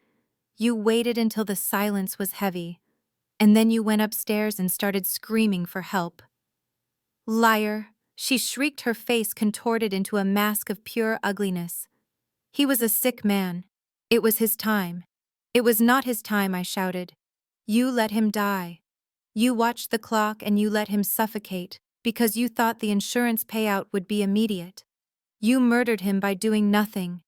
You waited until the silence was heavy. And then you went upstairs and started screaming for help." "Liar!" She shrieked, her face contorted into a mask of pure ugliness. "He was a sick man. It was his time." "It was not his time," I shouted. "You let him die. You watched the clock and you let him suffocate because you thought the insurance payout would be immediate. You murdered him by doing nothing.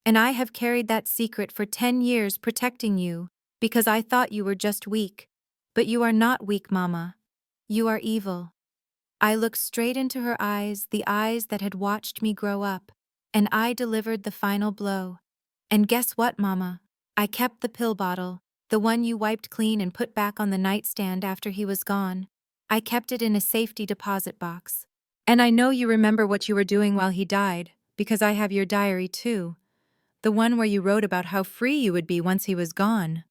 And I have carried that secret for 10 years, protecting you because I thought you were just weak. But you are not weak, Mama. You are evil." I looked straight into her eyes, the eyes that had watched me grow up, and I delivered the final blow. "And guess what, Mama? I kept the pill bottle, the one you wiped clean and put back on the nightstand after he was gone. I kept it in a safety deposit box. And I know you remember what you were doing while he died, because I have your diary too. The one where you wrote about how free you would be once he was gone."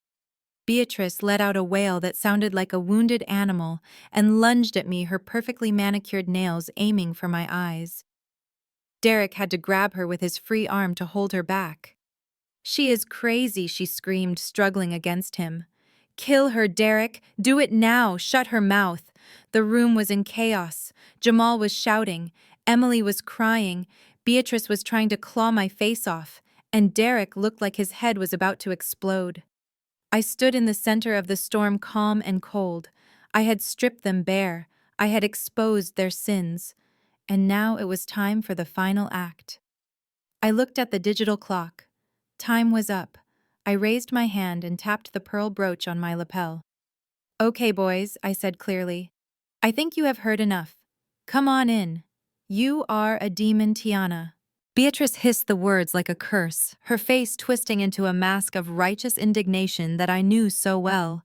Beatrice let out a wail that sounded like a wounded animal and lunged at me, her perfectly manicured nails aiming for my eyes. Derek had to grab her with his free arm to hold her back. "She is crazy," she screamed, struggling against him. "Kill her, Derek! Do it now! Shut her mouth!" The room was in chaos. Jamal was shouting. Emily was crying. Beatrice was trying to claw my face off, and Derek looked like his head was about to explode. I stood in the center of the storm, calm and cold. I had stripped them bare. I had exposed their sins. And now it was time for the final act. I looked at the digital clock. Time was up. I raised my hand and tapped the pearl brooch on my lapel. "Okay, boys," I said clearly. "I think you have heard enough. Come on in. You are a demon, Tiana. Beatrice hissed the words like a curse, her face twisting into a mask of righteous indignation that I knew so well.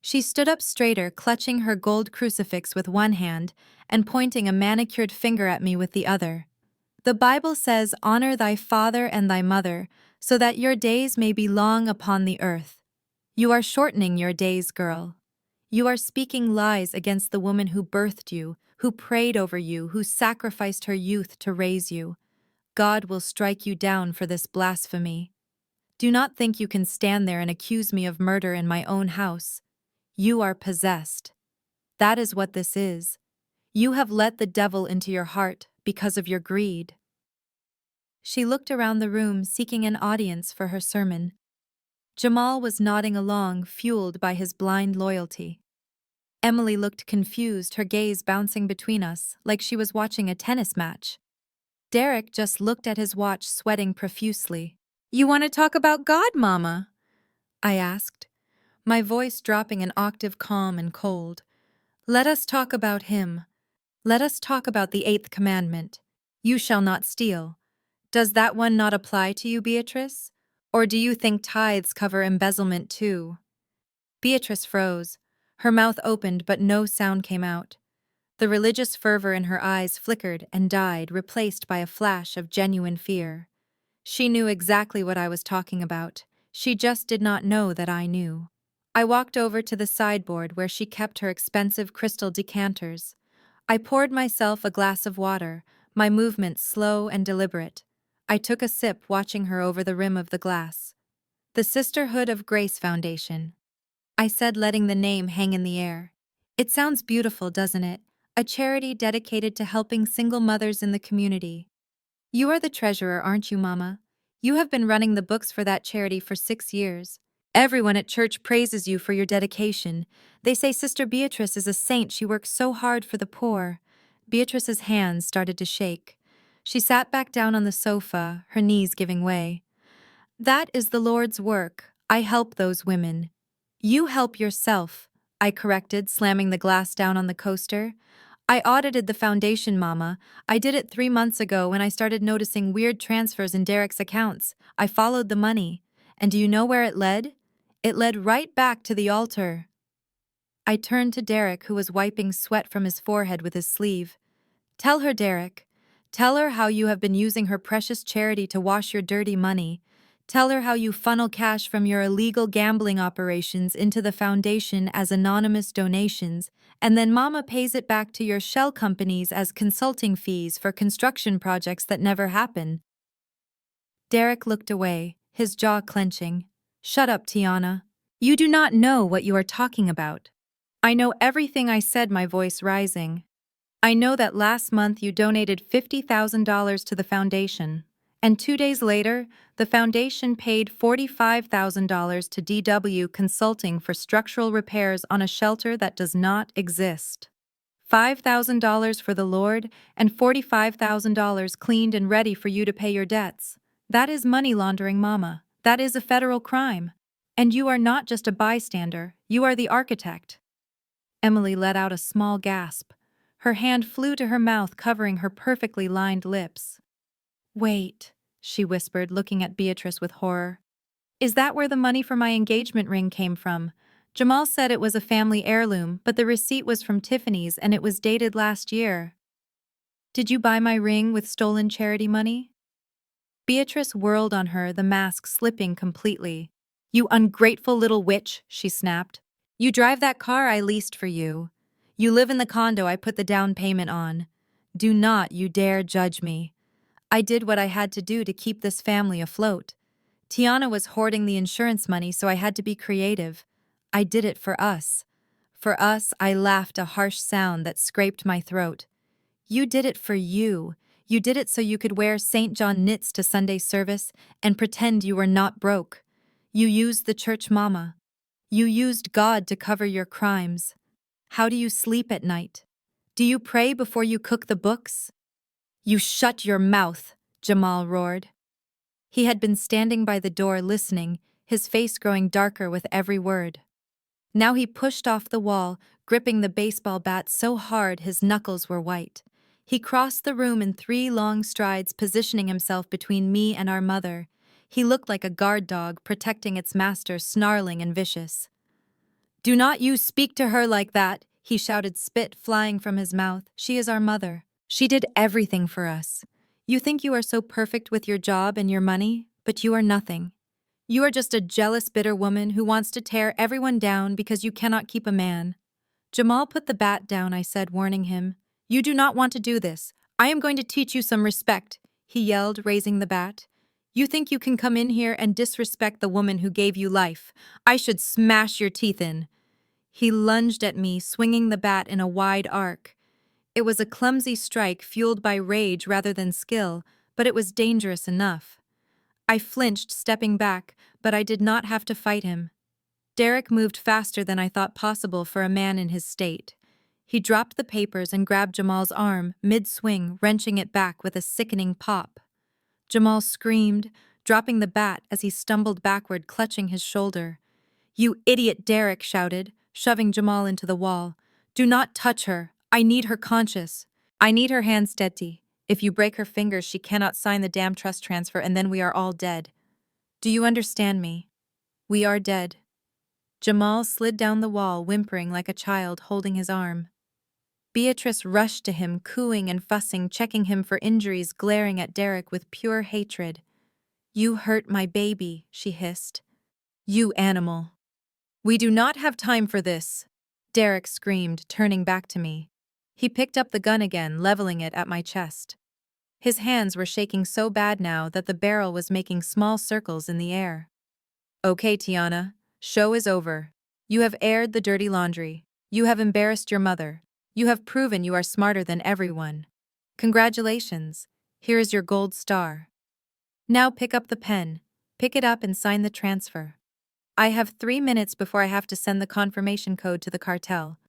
She stood up straighter, clutching her gold crucifix with one hand and pointing a manicured finger at me with the other. The Bible says, "Honor thy father and thy mother, so that your days may be long upon the earth." You are shortening your days, girl. You are speaking lies against the woman who birthed you, who prayed over you, who sacrificed her youth to raise you. God will strike you down for this blasphemy. Do not think you can stand there and accuse me of murder in my own house. You are possessed. That is what this is. You have let the devil into your heart because of your greed. She looked around the room, seeking an audience for her sermon. Jamal was nodding along, fueled by his blind loyalty. Emily looked confused, her gaze bouncing between us, like she was watching a tennis match. Derek just looked at his watch, sweating profusely. "You want to talk about God, Mama?" I asked, my voice dropping an octave, calm and cold. "Let us talk about Him. Let us talk about the 8th commandment. You shall not steal. Does that one not apply to you, Beatrice? Or do you think tithes cover embezzlement too?" Beatrice froze. Her mouth opened, but no sound came out. The religious fervor in her eyes flickered and died, replaced by a flash of genuine fear. She knew exactly what I was talking about. She just did not know that I knew. I walked over to the sideboard where she kept her expensive crystal decanters. I poured myself a glass of water, my movements slow and deliberate. I took a sip, watching her over the rim of the glass. "The Sisterhood of Grace Foundation," I said, letting the name hang in the air. "It sounds beautiful, doesn't it? A charity dedicated to helping single mothers in the community." "You are the treasurer, aren't you, Mama? You have been running the books for that charity for 6 years. Everyone at church praises you for your dedication. They say Sister Beatrice is a saint. She works so hard for the poor." Beatrice's hands started to shake. She sat back down on the sofa, her knees giving way. "That is the Lord's work. I help those women." "You help yourself," I corrected, slamming the glass down on the coaster. "I audited the foundation, Mama. I did it 3 months ago when I started noticing weird transfers in Derek's accounts. I followed the money. And do you know where it led? It led right back to the altar." I turned to Derek, who was wiping sweat from his forehead with his sleeve. "Tell her, Derek. Tell her how you have been using her precious charity to wash your dirty money. Tell her how you funnel cash from your illegal gambling operations into the foundation as anonymous donations, and then Mama pays it back to your shell companies as consulting fees for construction projects that never happen." Derek looked away, his jaw clenching. "Shut up, Tiana. You do not know what you are talking about." "I know everything," I said, my voice rising. "I know that last month you donated $50,000 to the foundation, and 2 days later, the foundation paid $45,000 to DW Consulting for structural repairs on a shelter that does not exist. $5,000 for the Lord and $45,000 cleaned and ready for you to pay your debts. That is money laundering, Mama. That is a federal crime. And you are not just a bystander, you are the architect." Emily let out a small gasp. Her hand flew to her mouth, covering her perfectly lined lips. "Wait," she whispered, looking at Beatrice with horror. "Is that where the money for my engagement ring came from? Jamal said it was a family heirloom, but the receipt was from Tiffany's and it was dated last year. Did you buy my ring with stolen charity money?" Beatrice whirled on her, the mask slipping completely. "You ungrateful little witch," she snapped. "You drive that car I leased for you. You live in the condo I put the down payment on. Do not you dare judge me. I did what I had to do to keep this family afloat. Tiana was hoarding the insurance money, so I had to be creative. I did it for us. For us," I laughed, a harsh sound that scraped my throat. "You did it for you. You did it so you could wear St. John knits to Sunday service and pretend you were not broke. You used the church, Mama. You used God to cover your crimes. How do you sleep at night? Do you pray before you cook the books?" "You shut your mouth," Jamal roared. He had been standing by the door listening, his face growing darker with every word. Now he pushed off the wall, gripping the baseball bat so hard his knuckles were white. He crossed the room in 3 long strides, positioning himself between me and our mother. He looked like a guard dog protecting its master, snarling and vicious. "Do not you speak to her like that," he shouted, spit flying from his mouth. "She is our mother. She did everything for us. You think you are so perfect with your job and your money, but you are nothing. You are just a jealous, bitter woman who wants to tear everyone down because you cannot keep a man." "Jamal, put the bat down," I said, warning him. "You do not want to do this. I am going to teach you some respect," he yelled, raising the bat. "You think you can come in here and disrespect the woman who gave you life? I should smash your teeth in." He lunged at me, swinging the bat in a wide arc. It was a clumsy strike fueled by rage rather than skill, but it was dangerous enough. I flinched, stepping back, but I did not have to fight him. Derek moved faster than I thought possible for a man in his state. He dropped the papers and grabbed Jamal's arm, mid-swing, wrenching it back with a sickening pop. Jamal screamed, dropping the bat as he stumbled backward, clutching his shoulder. "You idiot," Derek shouted, shoving Jamal into the wall. "Do not touch her. I need her conscious. I need her hand steady. If you break her fingers, she cannot sign the damn trust transfer, and then we are all dead. Do you understand me? We are dead." Jamal slid down the wall, whimpering like a child, holding his arm. Beatrice rushed to him, cooing and fussing, checking him for injuries, glaring at Derek with pure hatred. "You hurt my baby," she hissed. "You animal." "We do not have time for this," Derek screamed, turning back to me. He picked up the gun again, leveling it at my chest. His hands were shaking so bad now that the barrel was making small circles in the air. "Okay, Tiana, show is over. You have aired the dirty laundry. You have embarrassed your mother. You have proven you are smarter than everyone. Congratulations. Here is your gold star. Now pick up the pen. Pick it up and sign the transfer. I have 3 minutes before I have to send the confirmation code to the cartel.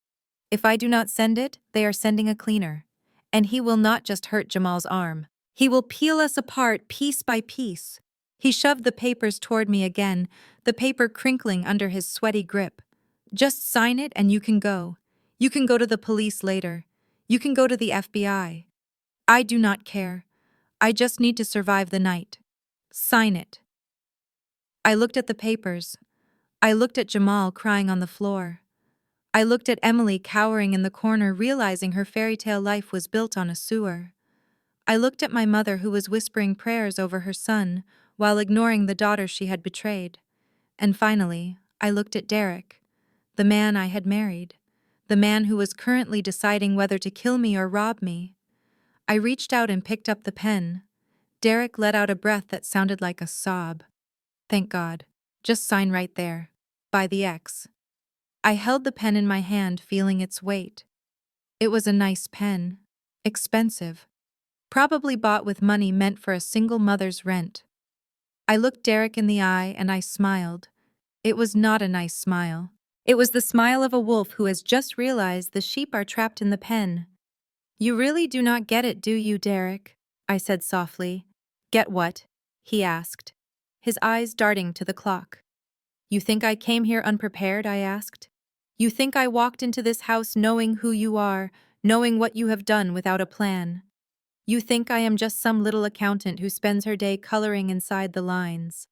If I do not send it, they are sending a cleaner. And he will not just hurt Jamal's arm. He will peel us apart piece by piece." He shoved the papers toward me again, the paper crinkling under his sweaty grip. "Just sign it and you can go. You can go to the police later. You can go to the FBI. I do not care. I just need to survive the night. Sign it." I looked at the papers. I looked at Jamal crying on the floor. I looked at Emily cowering in the corner, realizing her fairy tale life was built on a sewer. I looked at my mother, who was whispering prayers over her son while ignoring the daughter she had betrayed. And finally, I looked at Derek, the man I had married, the man who was currently deciding whether to kill me or rob me. I reached out and picked up the pen. Derek let out a breath that sounded like a sob. "Thank God. Just sign right there. By the X." I held the pen in my hand, feeling its weight. It was a nice pen. Expensive. Probably bought with money meant for a single mother's rent. I looked Derek in the eye and I smiled. It was not a nice smile. It was the smile of a wolf who has just realized the sheep are trapped in the pen. "You really do not get it, do you, Derek?" I said softly. "Get what?" he asked, his eyes darting to the clock. "You think I came here unprepared?" I asked. "You think I walked into this house knowing who you are, knowing what you have done without a plan? You think I am just some little accountant who spends her day coloring inside the lines?"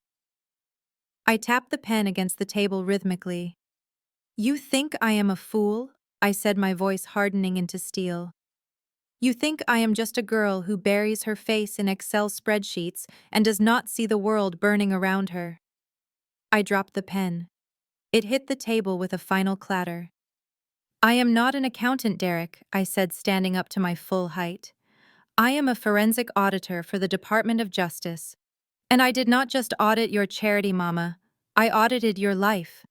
I tapped the pen against the table rhythmically. "You think I am a fool?" I said, my voice hardening into steel. "You think I am just a girl who buries her face in Excel spreadsheets and does not see the world burning around her?" I dropped the pen. It hit the table with a final clatter. "I am not an accountant, Derek," I said, standing up to my full height. "I am a forensic auditor for the Department of Justice. And I did not just audit your charity, Mama. I audited your life."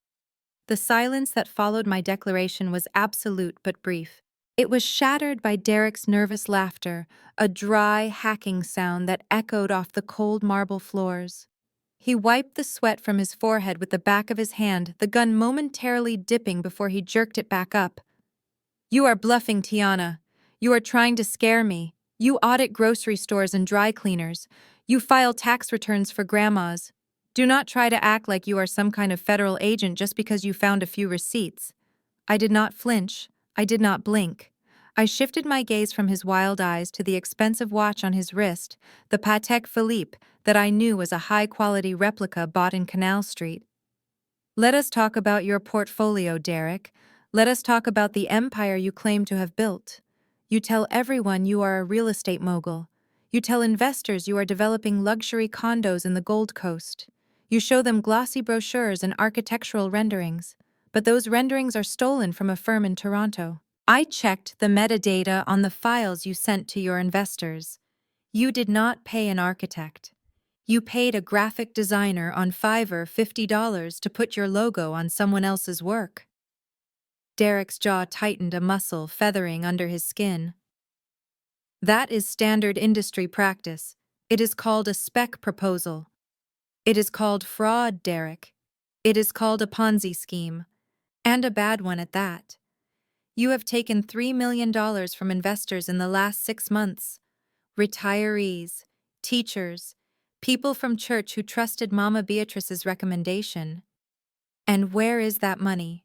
The silence that followed my declaration was absolute but brief. It was shattered by Derek's nervous laughter, a dry, hacking sound that echoed off the cold marble floors. He wiped the sweat from his forehead with the back of his hand, the gun momentarily dipping before he jerked it back up. "You are bluffing, Tiana. You are trying to scare me. You audit grocery stores and dry cleaners. You file tax returns for grandmas. Do not try to act like you are some kind of federal agent just because you found a few receipts." I did not flinch. I did not blink. I shifted my gaze from his wild eyes to the expensive watch on his wrist, the Patek Philippe that I knew was a high-quality replica bought in Canal Street. Let us talk about your portfolio, Derek. Let us talk about the empire you claim to have built. You tell everyone you are a real estate mogul. You tell investors you are developing luxury condos in the Gold Coast. You show them glossy brochures and architectural renderings, but those renderings are stolen from a firm in Toronto. I checked the metadata on the files you sent to your investors. You did not pay an architect. You paid a graphic designer on Fiverr $50 to put your logo on someone else's work. Derek's jaw tightened, a muscle feathering under his skin. That is standard industry practice. It is called a spec proposal. It is called fraud, Derek. It is called a Ponzi scheme. And a bad one at that. You have taken $3 million from investors in the last 6 months. Retirees, teachers, people from church who trusted Mama Beatrice's recommendation. And where is that money?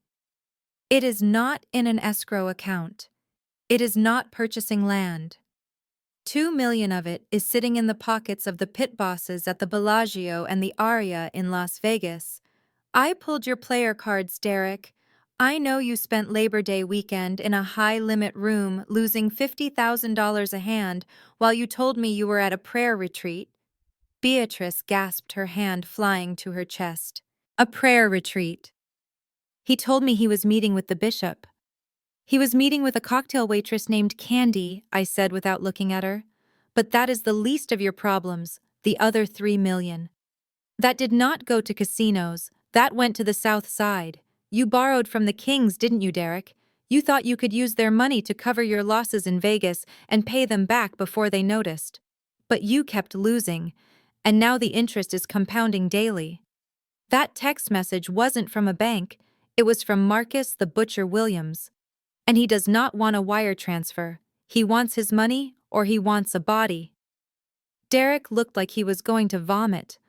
It is not in an escrow account. It is not purchasing land. 2 million of it is sitting in the pockets of the pit bosses at the Bellagio and the Aria in Las Vegas. I pulled your player cards, Derek. I know you spent Labor Day weekend in a high-limit room losing $50,000 a hand while you told me you were at a prayer retreat. Beatrice gasped, her hand flying to her chest. A prayer retreat. He told me he was meeting with the bishop. He was meeting with a cocktail waitress named Candy, I said without looking at her. But that is the least of your problems, the other 3 million. That did not go to casinos, that went to the South Side. You borrowed from the Kings, didn't you, Derek? You thought you could use their money to cover your losses in Vegas and pay them back before they noticed. But you kept losing, and now the interest is compounding daily. That text message wasn't from a bank, it was from Marcus the Butcher Williams. And he does not want a wire transfer. He wants his money, or he wants a body. Derek looked like he was going to vomit.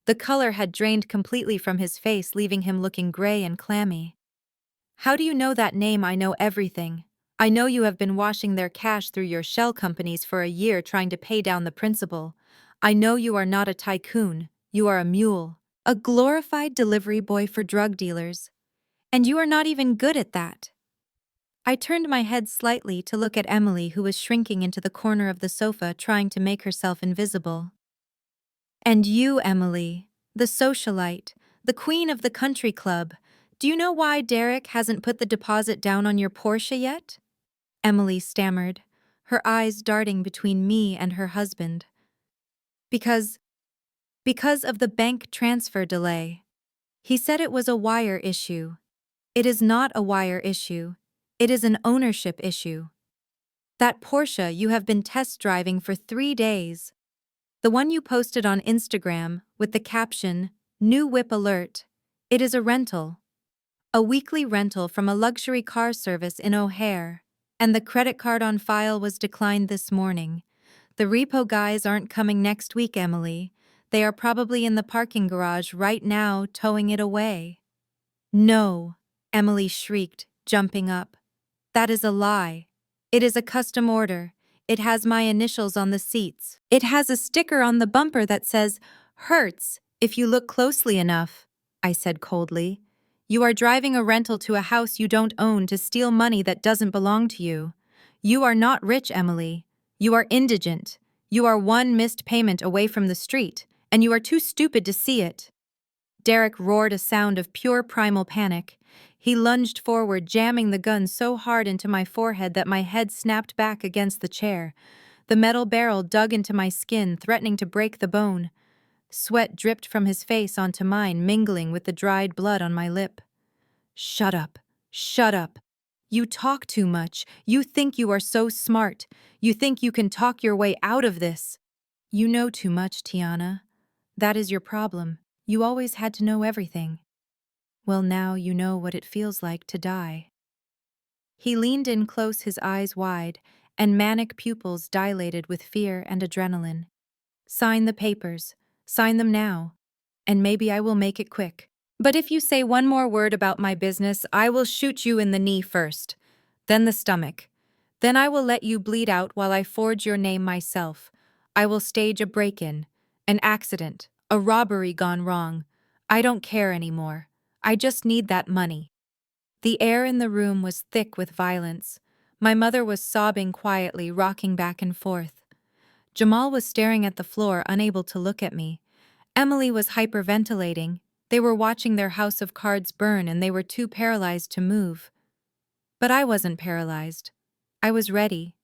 The color had drained completely from his face, leaving him looking gray and clammy. How do you know that name? I know everything. I know you have been washing their cash through your shell companies for a year trying to pay down the principal. I know you are not a tycoon, you are a mule, a glorified delivery boy for drug dealers. And you are not even good at that. I turned my head slightly to look at Emily, who was shrinking into the corner of the sofa trying to make herself invisible. And you, Emily, the socialite, the queen of the country club, do you know why Derek hasn't put the deposit down on your Porsche yet? Emily stammered, her eyes darting between me and her husband. Because of the bank transfer delay. He said it was a wire issue. It is not a wire issue. It is an ownership issue. That Porsche you have been test driving for 3 days. The one you posted on Instagram with the caption, "New whip alert." It is a rental. A weekly rental from a luxury car service in O'Hare. And the credit card on file was declined this morning. The repo guys aren't coming next week, Emily. They are probably in the parking garage right now, towing it away. No, Emily shrieked, jumping up. That is a lie. It is a custom order. It has my initials on the seats. It has a sticker on the bumper that says, "Hurts, if you look closely enough," I said coldly. You are driving a rental to a house you don't own to steal money that doesn't belong to you. You are not rich, Emily. You are indigent. You are one missed payment away from the street, and you are too stupid to see it. Derek roared, a sound of pure primal panic. He lunged forward, jamming the gun so hard into my forehead that my head snapped back against the chair. The metal barrel dug into my skin, threatening to break the bone. Sweat dripped from his face onto mine, mingling with the dried blood on my lip. Shut up. Shut up. You talk too much. You think you are so smart. You think you can talk your way out of this. You know too much, Tiana. That is your problem. You always had to know everything. Well, now you know what it feels like to die. He leaned in close, his eyes wide, and manic pupils dilated with fear and adrenaline. Sign the papers. Sign them now. And maybe I will make it quick. But if you say one more word about my business, I will shoot you in the knee first, then the stomach, Then I will let you bleed out while I forge your name myself. I will stage a break-in, an accident, a robbery gone wrong. I don't care anymore. I just need that money." The air in the room was thick with violence. My mother was sobbing quietly, rocking back and forth. Jamal was staring at the floor, unable to look at me. Emily was hyperventilating. They were watching their house of cards burn and they were too paralyzed to move. But I wasn't paralyzed. I was ready.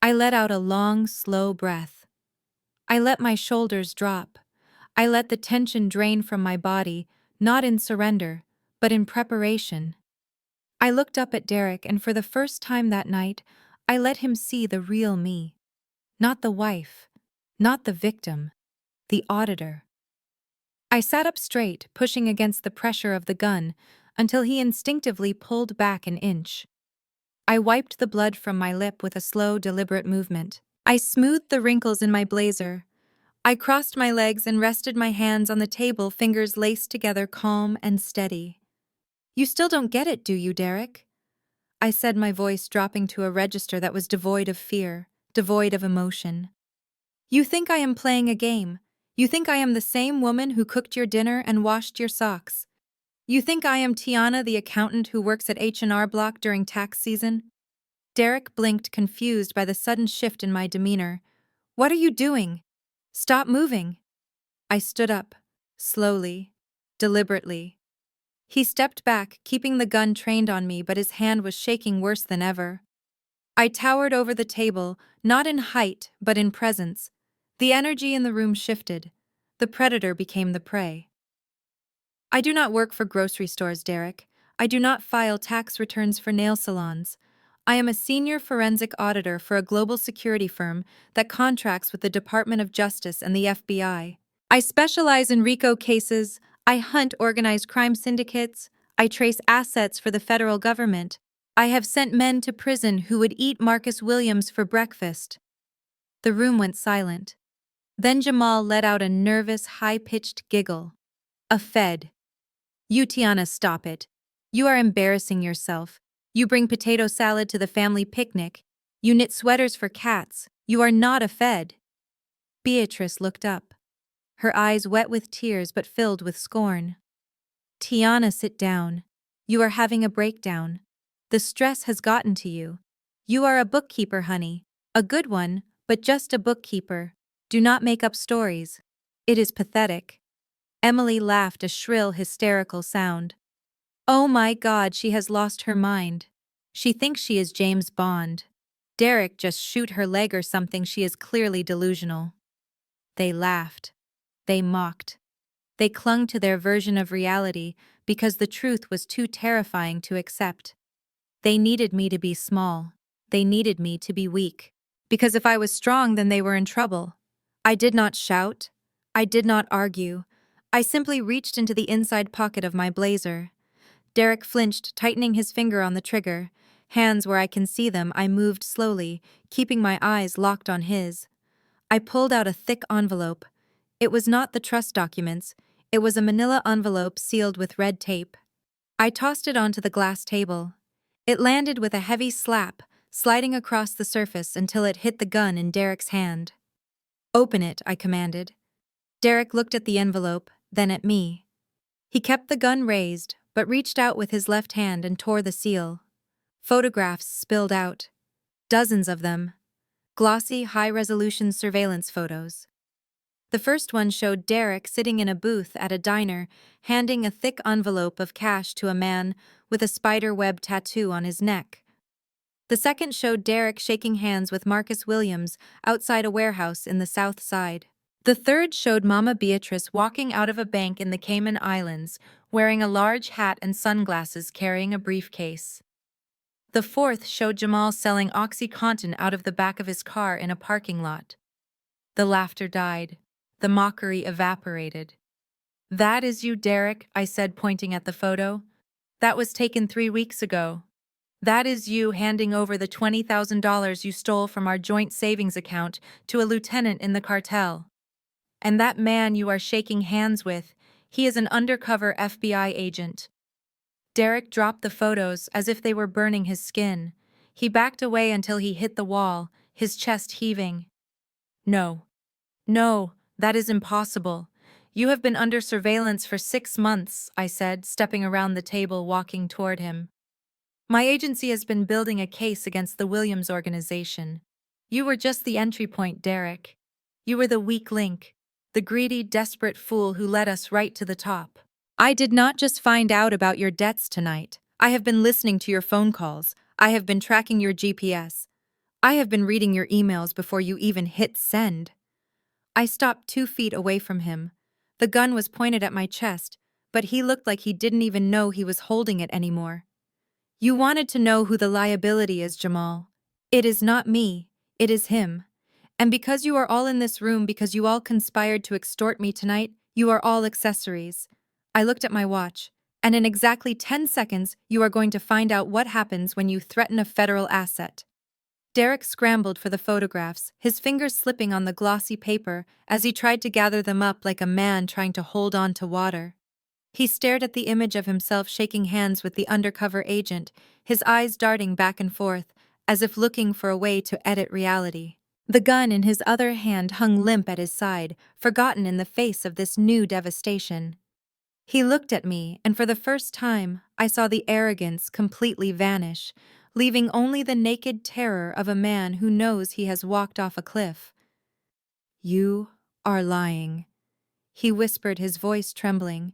I let out a long, slow breath. I let my shoulders drop. I let the tension drain from my body, not in surrender, but in preparation. I looked up at Derek, and for the first time that night, I let him see the real me. Not the wife, not the victim, the auditor. I sat up straight, pushing against the pressure of the gun, until he instinctively pulled back an inch. I wiped the blood from my lip with a slow, deliberate movement. I smoothed the wrinkles in my blazer. I crossed my legs and rested my hands on the table, fingers laced together, calm and steady. "You still don't get it, do you, Derek?" I said, my voice dropping to a register that was devoid of fear, devoid of emotion. "You think I am playing a game. You think I am the same woman who cooked your dinner and washed your socks. You think I am Tiana, the accountant who works at H&R Block during tax season?" Derek blinked, confused by the sudden shift in my demeanor. "What are you doing? Stop moving." I stood up, slowly, deliberately. He stepped back, keeping the gun trained on me, but his hand was shaking worse than ever. I towered over the table, not in height, but in presence. The energy in the room shifted. The predator became the prey. "I do not work for grocery stores, Derek. I do not file tax returns for nail salons. I am a senior forensic auditor for a global security firm that contracts with the Department of Justice and the FBI. I specialize in RICO cases. I hunt organized crime syndicates. I trace assets for the federal government. I have sent men to prison who would eat Marcus Williams for breakfast." The room went silent. Then Jamal let out a nervous, high-pitched giggle. "A Fed. You, Tiana, stop it. You are embarrassing yourself. You bring potato salad to the family picnic. You knit sweaters for cats. You are not a Fed." Beatrice looked up, her eyes wet with tears but filled with scorn. "Tiana, sit down. You are having a breakdown. The stress has gotten to you. You are a bookkeeper, honey. A good one, but just a bookkeeper. Do not make up stories. It is pathetic." Emily laughed, a shrill, hysterical sound. "Oh my God, she has lost her mind. She thinks she is James Bond. Derek, just shoot her leg or something, she is clearly delusional." They laughed. They mocked. They clung to their version of reality because the truth was too terrifying to accept. They needed me to be small. They needed me to be weak. Because if I was strong, then they were in trouble. I did not shout. I did not argue. I simply reached into the inside pocket of my blazer. Derek flinched, tightening his finger on the trigger. Hands where I can see them, I moved slowly, keeping my eyes locked on his. I pulled out a thick envelope. It was not the trust documents. It was a manila envelope sealed with red tape. I tossed it onto the glass table. It landed with a heavy slap, sliding across the surface until it hit the gun in Derek's hand. "Open it," I commanded. Derek looked at the envelope, then at me. He kept the gun raised, but reached out with his left hand and tore the seal. Photographs spilled out. Dozens of them. Glossy, high-resolution surveillance photos. The first one showed Derek sitting in a booth at a diner, handing a thick envelope of cash to a man with a spider web tattoo on his neck. The second showed Derek shaking hands with Marcus Williams outside a warehouse in the South Side. The third showed Mama Beatrice walking out of a bank in the Cayman Islands, wearing a large hat and sunglasses, carrying a briefcase. The fourth showed Jamal selling OxyContin out of the back of his car in a parking lot. The laughter died. The mockery evaporated. "That is you, Derek," I said, pointing at the photo. "That was taken 3 weeks ago. That is you handing over the $20,000 you stole from our joint savings account to a lieutenant in the cartel. And that man you are shaking hands with, he is an undercover FBI agent." Derek dropped the photos as if they were burning his skin. He backed away until he hit the wall, his chest heaving. No. No, that is impossible. You have been under surveillance for 6 months, I said, stepping around the table, walking toward him. My agency has been building a case against the Williams organization. You were just the entry point, Derek. You were the weak link, the greedy, desperate fool who led us right to the top. I did not just find out about your debts tonight. I have been listening to your phone calls. I have been tracking your GPS. I have been reading your emails before you even hit send. I stopped 2 feet away from him. The gun was pointed at my chest, but he looked like he didn't even know he was holding it anymore. You wanted to know who the liability is, Jamal. It is not me, it is him. And because you are all in this room because you all conspired to extort me tonight, you are all accessories. I looked at my watch, and in exactly 10 seconds, you are going to find out what happens when you threaten a federal asset. Derek scrambled for the photographs, his fingers slipping on the glossy paper as he tried to gather them up like a man trying to hold on to water. He stared at the image of himself shaking hands with the undercover agent, his eyes darting back and forth, as if looking for a way to edit reality. The gun in his other hand hung limp at his side, forgotten in the face of this new devastation. He looked at me, and for the first time, I saw the arrogance completely vanish, leaving only the naked terror of a man who knows he has walked off a cliff. You are lying, he whispered, his voice trembling.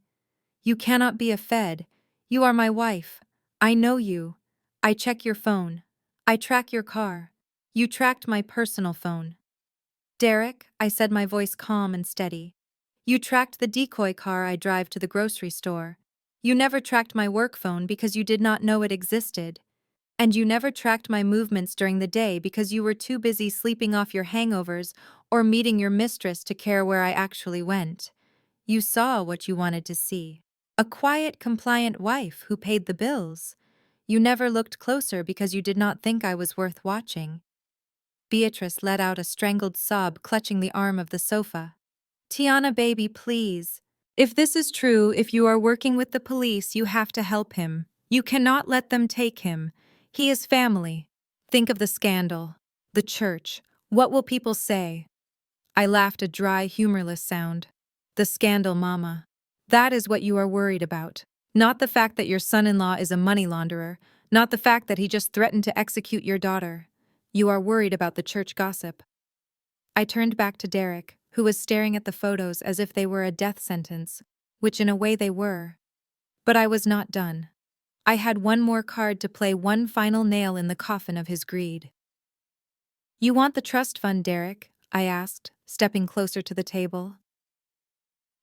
You cannot be a Fed. You are my wife. I know you. I check your phone. I track your car. You tracked my personal phone. Derek, I said, my voice calm and steady. You tracked the decoy car I drive to the grocery store. You never tracked my work phone because you did not know it existed. And you never tracked my movements during the day because you were too busy sleeping off your hangovers or meeting your mistress to care where I actually went. You saw what you wanted to see. A quiet, compliant wife who paid the bills. You never looked closer because you did not think I was worth watching. Beatrice let out a strangled sob, clutching the arm of the sofa. Tiana, baby, please. If this is true, if you are working with the police, you have to help him. You cannot let them take him. He is family. Think of the scandal. The church. What will people say? I laughed, a dry, humorless sound. The scandal, Mama. That is what you are worried about. Not the fact that your son-in-law is a money launderer, not the fact that he just threatened to execute your daughter. You are worried about the church gossip. I turned back to Derek, who was staring at the photos as if they were a death sentence, which in a way they were. But I was not done. I had one more card to play, one final nail in the coffin of his greed. You want the trust fund, Derek? I asked, stepping closer to the table.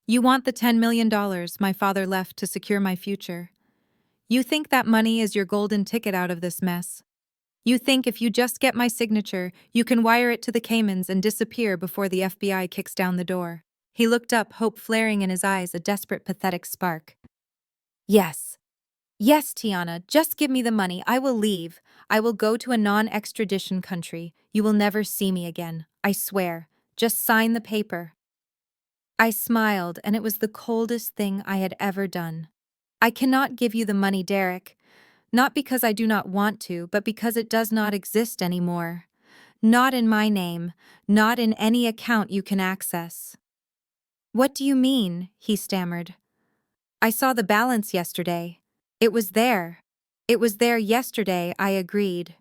You want the $10 million my father left to secure my future. You think that money is your golden ticket out of this mess. You think if you just get my signature, you can wire it to the Caymans and disappear before the FBI kicks down the door. He looked up, hope flaring in his eyes, a desperate, pathetic spark. Yes. Yes, Tiana, just give me the money. I will leave. I will go to a non-extradition country. You will never see me again. I swear. Just sign the paper. I smiled, and it was the coldest thing I had ever done. I cannot give you the money, Derek. Not because I do not want to, but because it does not exist anymore. Not in my name, not in any account you can access. What do you mean? He stammered. I saw the balance yesterday. It was there. It was there yesterday, I agreed.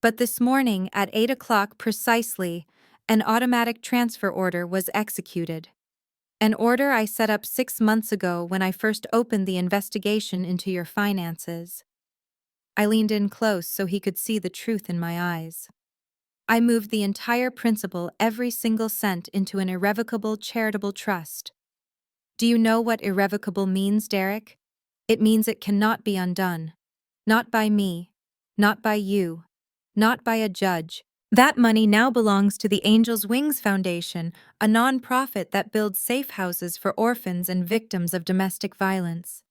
But this morning at 8 o'clock precisely, an automatic transfer order was executed. An order I set up 6 months ago when I first opened the investigation into your finances. I leaned in close so he could see the truth in my eyes. I moved the entire principal, every single cent, into an irrevocable charitable trust. Do you know what irrevocable means, Derek? It means it cannot be undone. Not by me. Not by you. Not by a judge. That money now belongs to the Angel's Wings Foundation, a non-profit that builds safe houses for orphans and victims of domestic violence.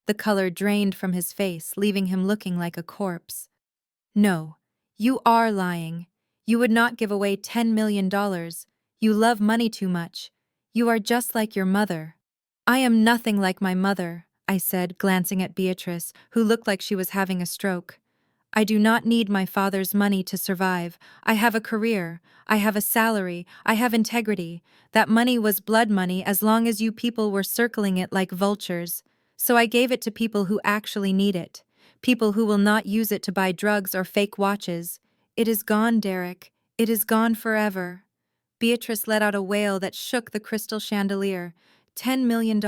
The color drained from his face, leaving him looking like a corpse. No, you are lying. You would not give away $10 million. You love money too much. You are just like your mother. I am nothing like my mother, I said, glancing at Beatrice, who looked like she was having a stroke. I do not need my father's money to survive. I have a career. I have a salary. I have integrity. That money was blood money as long as you people were circling it like vultures. So I gave it to people who actually need it. People who will not use it to buy drugs or fake watches. It is gone, Derek. It is gone forever. Beatrice let out a wail that shook the crystal chandelier. $10 million.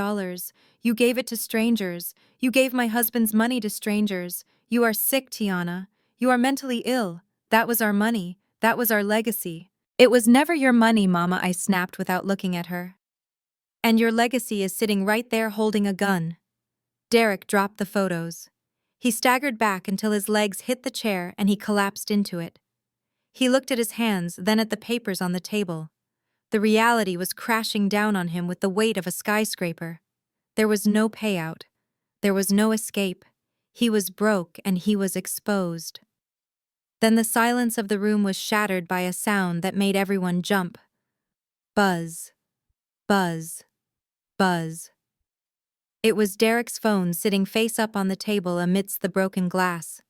You gave it to strangers. You gave my husband's money to strangers. You are sick, Tiana. You are mentally ill. That was our money. That was our legacy. It was never your money, Mama, I snapped without looking at her. And your legacy is sitting right there holding a gun. Derek dropped the photos. He staggered back until his legs hit the chair and he collapsed into it. He looked at his hands, then at the papers on the table. The reality was crashing down on him with the weight of a skyscraper. There was no payout. There was no escape. He was broke and he was exposed. Then the silence of the room was shattered by a sound that made everyone jump. Buzz. Buzz. Buzz. It was Derek's phone sitting face up on the table amidst the broken glass.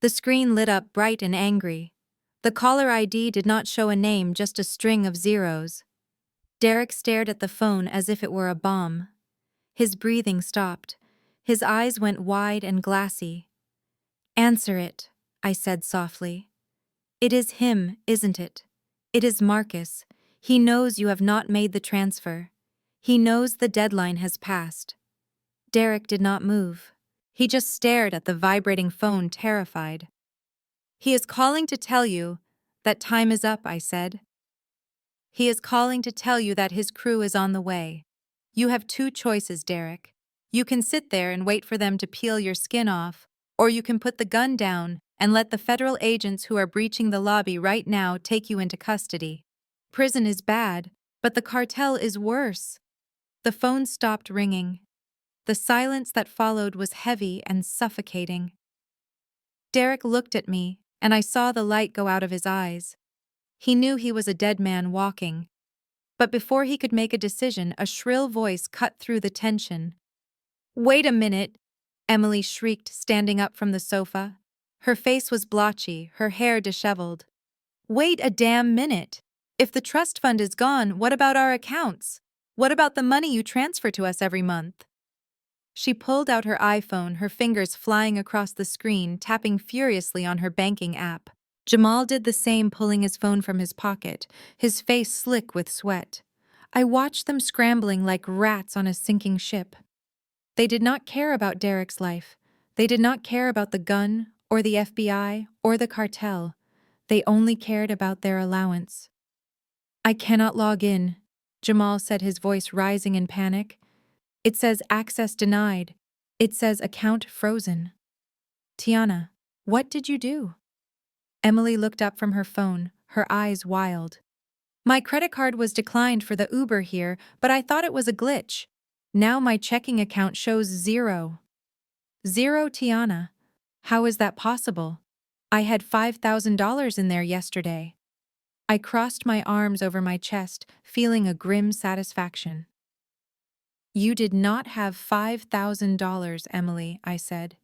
The screen lit up bright and angry. The caller ID did not show a name, just a string of zeros. Derek stared at the phone as if it were a bomb. His breathing stopped. His eyes went wide and glassy. "Answer it," I said softly. "It is him, isn't it? It is Marcus. He knows you have not made the transfer. He knows the deadline has passed." Derek did not move. He just stared at the vibrating phone, terrified. "He is calling to tell you that time is up," I said. "He is calling to tell you that his crew is on the way. You have two choices, Derek. You can sit there and wait for them to peel your skin off, or you can put the gun down and let the federal agents who are breaching the lobby right now take you into custody. Prison is bad, but the cartel is worse." The phone stopped ringing. The silence that followed was heavy and suffocating. Derek looked at me, and I saw the light go out of his eyes. He knew he was a dead man walking. But before he could make a decision, a shrill voice cut through the tension. "Wait a minute," Emily shrieked, standing up from the sofa. Her face was blotchy, her hair disheveled. "Wait a damn minute. If the trust fund is gone, what about our accounts? What about the money you transfer to us every month?" She pulled out her iPhone, her fingers flying across the screen, tapping furiously on her banking app. Jamal did the same, pulling his phone from his pocket, his face slick with sweat. I watched them scrambling like rats on a sinking ship. They did not care about Derek's life. They did not care about the gun, or the FBI, or the cartel. They only cared about their allowance. "I cannot log in," Jamal said, his voice rising in panic. "It says access denied. It says account frozen." "Tiana, what did you do?" Emily looked up from her phone, her eyes wild. "My credit card was declined for the Uber here, but I thought it was a glitch. Now my checking account shows zero." "Zero, Tiana? How is that possible? I had $5,000 in there yesterday." I crossed my arms over my chest, feeling a grim satisfaction. "You did not have $5,000, Emily," I said.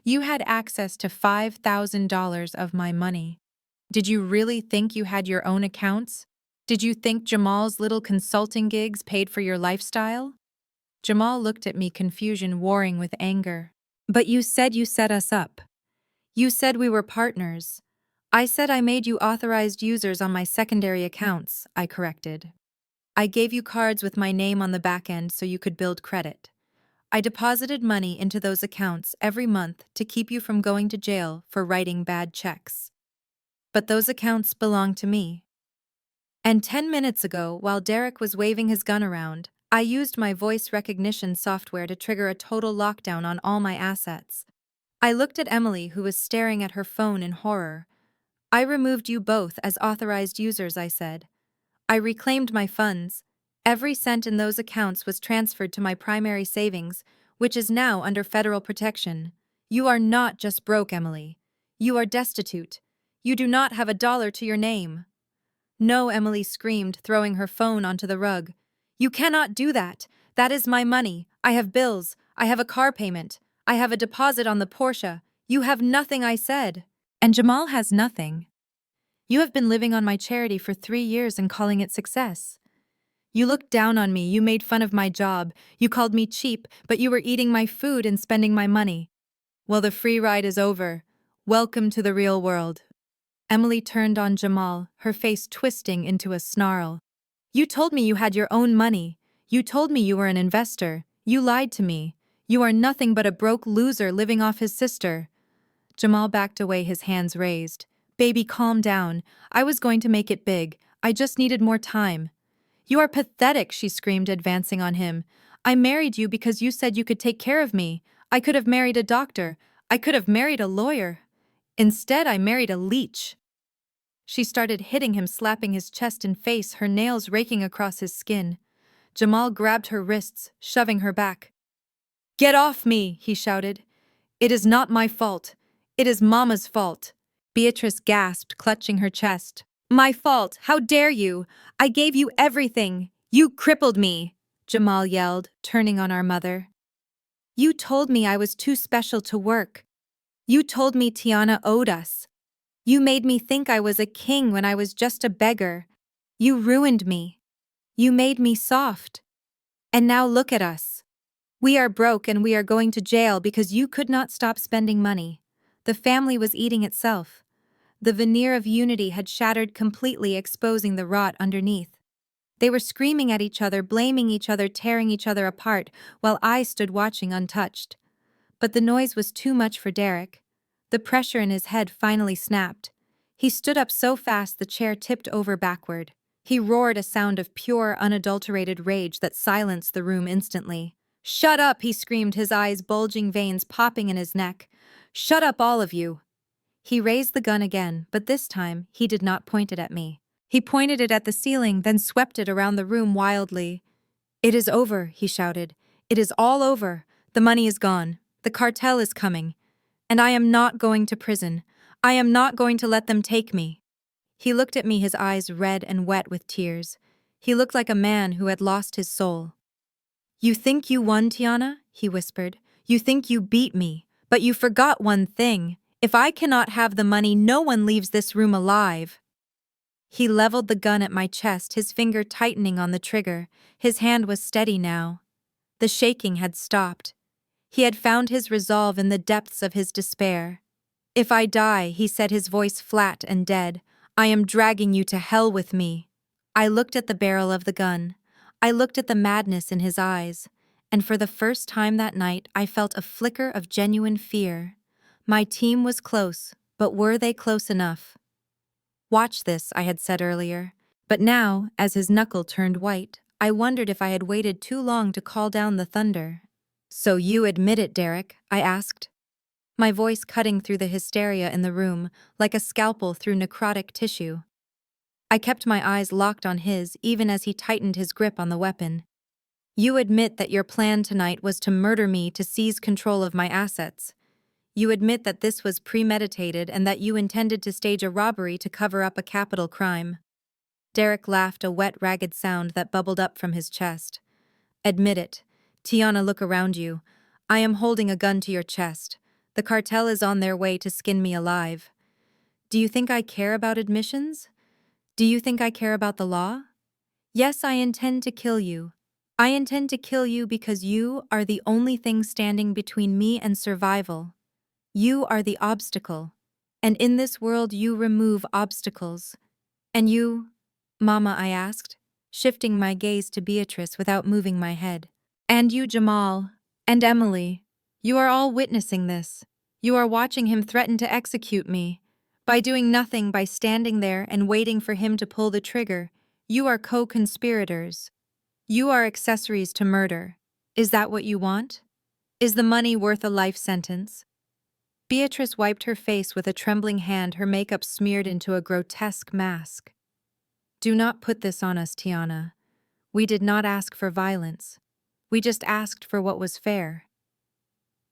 "You had access to $5,000 of my money. Did you really think you had your own accounts? Did you think Jamal's little consulting gigs paid for your lifestyle?" Jamal looked at me, confusion warring with anger. "But you said you set us up. You said we were partners." "I said I made you authorized users on my secondary accounts," I corrected. "I gave you cards with my name on the back end so you could build credit. I deposited money into those accounts every month to keep you from going to jail for writing bad checks. But those accounts belong to me." And 10 minutes ago, while Derek was waving his gun around, I used my voice recognition software to trigger a total lockdown on all my assets. I looked at Emily, who was staring at her phone in horror. "I removed you both as authorized users," I said. "I reclaimed my funds. Every cent in those accounts was transferred to my primary savings, which is now under federal protection. You are not just broke, Emily. You are destitute. You do not have a dollar to your name." "No," Emily screamed, throwing her phone onto the rug. "You cannot do that. That is my money. I have bills. I have a car payment. I have a deposit on the Porsche. You have nothing," I said. And Jamal has nothing. You have been living on my charity for 3 years and calling it success. You looked down on me, you made fun of my job, you called me cheap, but you were eating my food and spending my money. Well, the free ride is over. Welcome to the real world. Emily turned on Jamal, her face twisting into a snarl. You told me you had your own money. You told me you were an investor. You lied to me. You are nothing but a broke loser living off his sister. Jamal backed away, his hands raised. Baby, calm down. I was going to make it big. I just needed more time. You are pathetic, she screamed, advancing on him. I married you because you said you could take care of me. I could have married a doctor. I could have married a lawyer. Instead, I married a leech. She started hitting him, slapping his chest and face, her nails raking across his skin. Jamal grabbed her wrists, shoving her back. Get off me, he shouted. It is not my fault. It is Mama's fault. Beatrice gasped, clutching her chest. My fault, how dare you? I gave you everything. You crippled me, Jamal yelled, turning on our mother. You told me I was too special to work. You told me Tiana owed us. You made me think I was a king when I was just a beggar. You ruined me. You made me soft. And now look at us. We are broke and we are going to jail because you could not stop spending money. The family was eating itself. The veneer of unity had shattered completely, exposing the rot underneath. They were screaming at each other, blaming each other, tearing each other apart, while I stood watching untouched. But the noise was too much for Derek. The pressure in his head finally snapped. He stood up so fast the chair tipped over backward. He roared, a sound of pure, unadulterated rage that silenced the room instantly. Shut up, he screamed, his eyes bulging, veins popping in his neck. Shut up, all of you. He raised the gun again, but this time he did not point it at me. He pointed it at the ceiling, then swept it around the room wildly. It is over, he shouted. It is all over. The money is gone. The cartel is coming. And I am not going to prison. I am not going to let them take me. He looked at me, his eyes red and wet with tears. He looked like a man who had lost his soul. You think you won, Tiana? He whispered. You think you beat me, but you forgot one thing. If I cannot have the money, no one leaves this room alive. He leveled the gun at my chest, his finger tightening on the trigger. His hand was steady now. The shaking had stopped. He had found his resolve in the depths of his despair. If I die, he said, his voice flat and dead, I am dragging you to hell with me. I looked at the barrel of the gun. I looked at the madness in his eyes. And for the first time that night, I felt a flicker of genuine fear. My team was close, but were they close enough? Watch this, I had said earlier. But now, as his knuckle turned white, I wondered if I had waited too long to call down the thunder. So you admit it, Derek? I asked. My voice cutting through the hysteria in the room, like a scalpel through necrotic tissue. I kept my eyes locked on his, even as he tightened his grip on the weapon. You admit that your plan tonight was to murder me to seize control of my assets. You admit that this was premeditated and that you intended to stage a robbery to cover up a capital crime. Derek laughed, a wet, ragged sound that bubbled up from his chest. Admit it. Tiana, look around you. I am holding a gun to your chest. The cartel is on their way to skin me alive. Do you think I care about admissions? Do you think I care about the law? Yes, I intend to kill you. I intend to kill you because you are the only thing standing between me and survival. You are the obstacle. And in this world you remove obstacles. And you, Mama, I asked, shifting my gaze to Beatrice without moving my head. And you, Jamal, and Emily, you are all witnessing this. You are watching him threaten to execute me. By doing nothing, by standing there and waiting for him to pull the trigger, you are co-conspirators. You are accessories to murder. Is that what you want? Is the money worth a life sentence? Beatrice wiped her face with a trembling hand, her makeup smeared into a grotesque mask. Do not put this on us, Tiana. We did not ask for violence. We just asked for what was fair.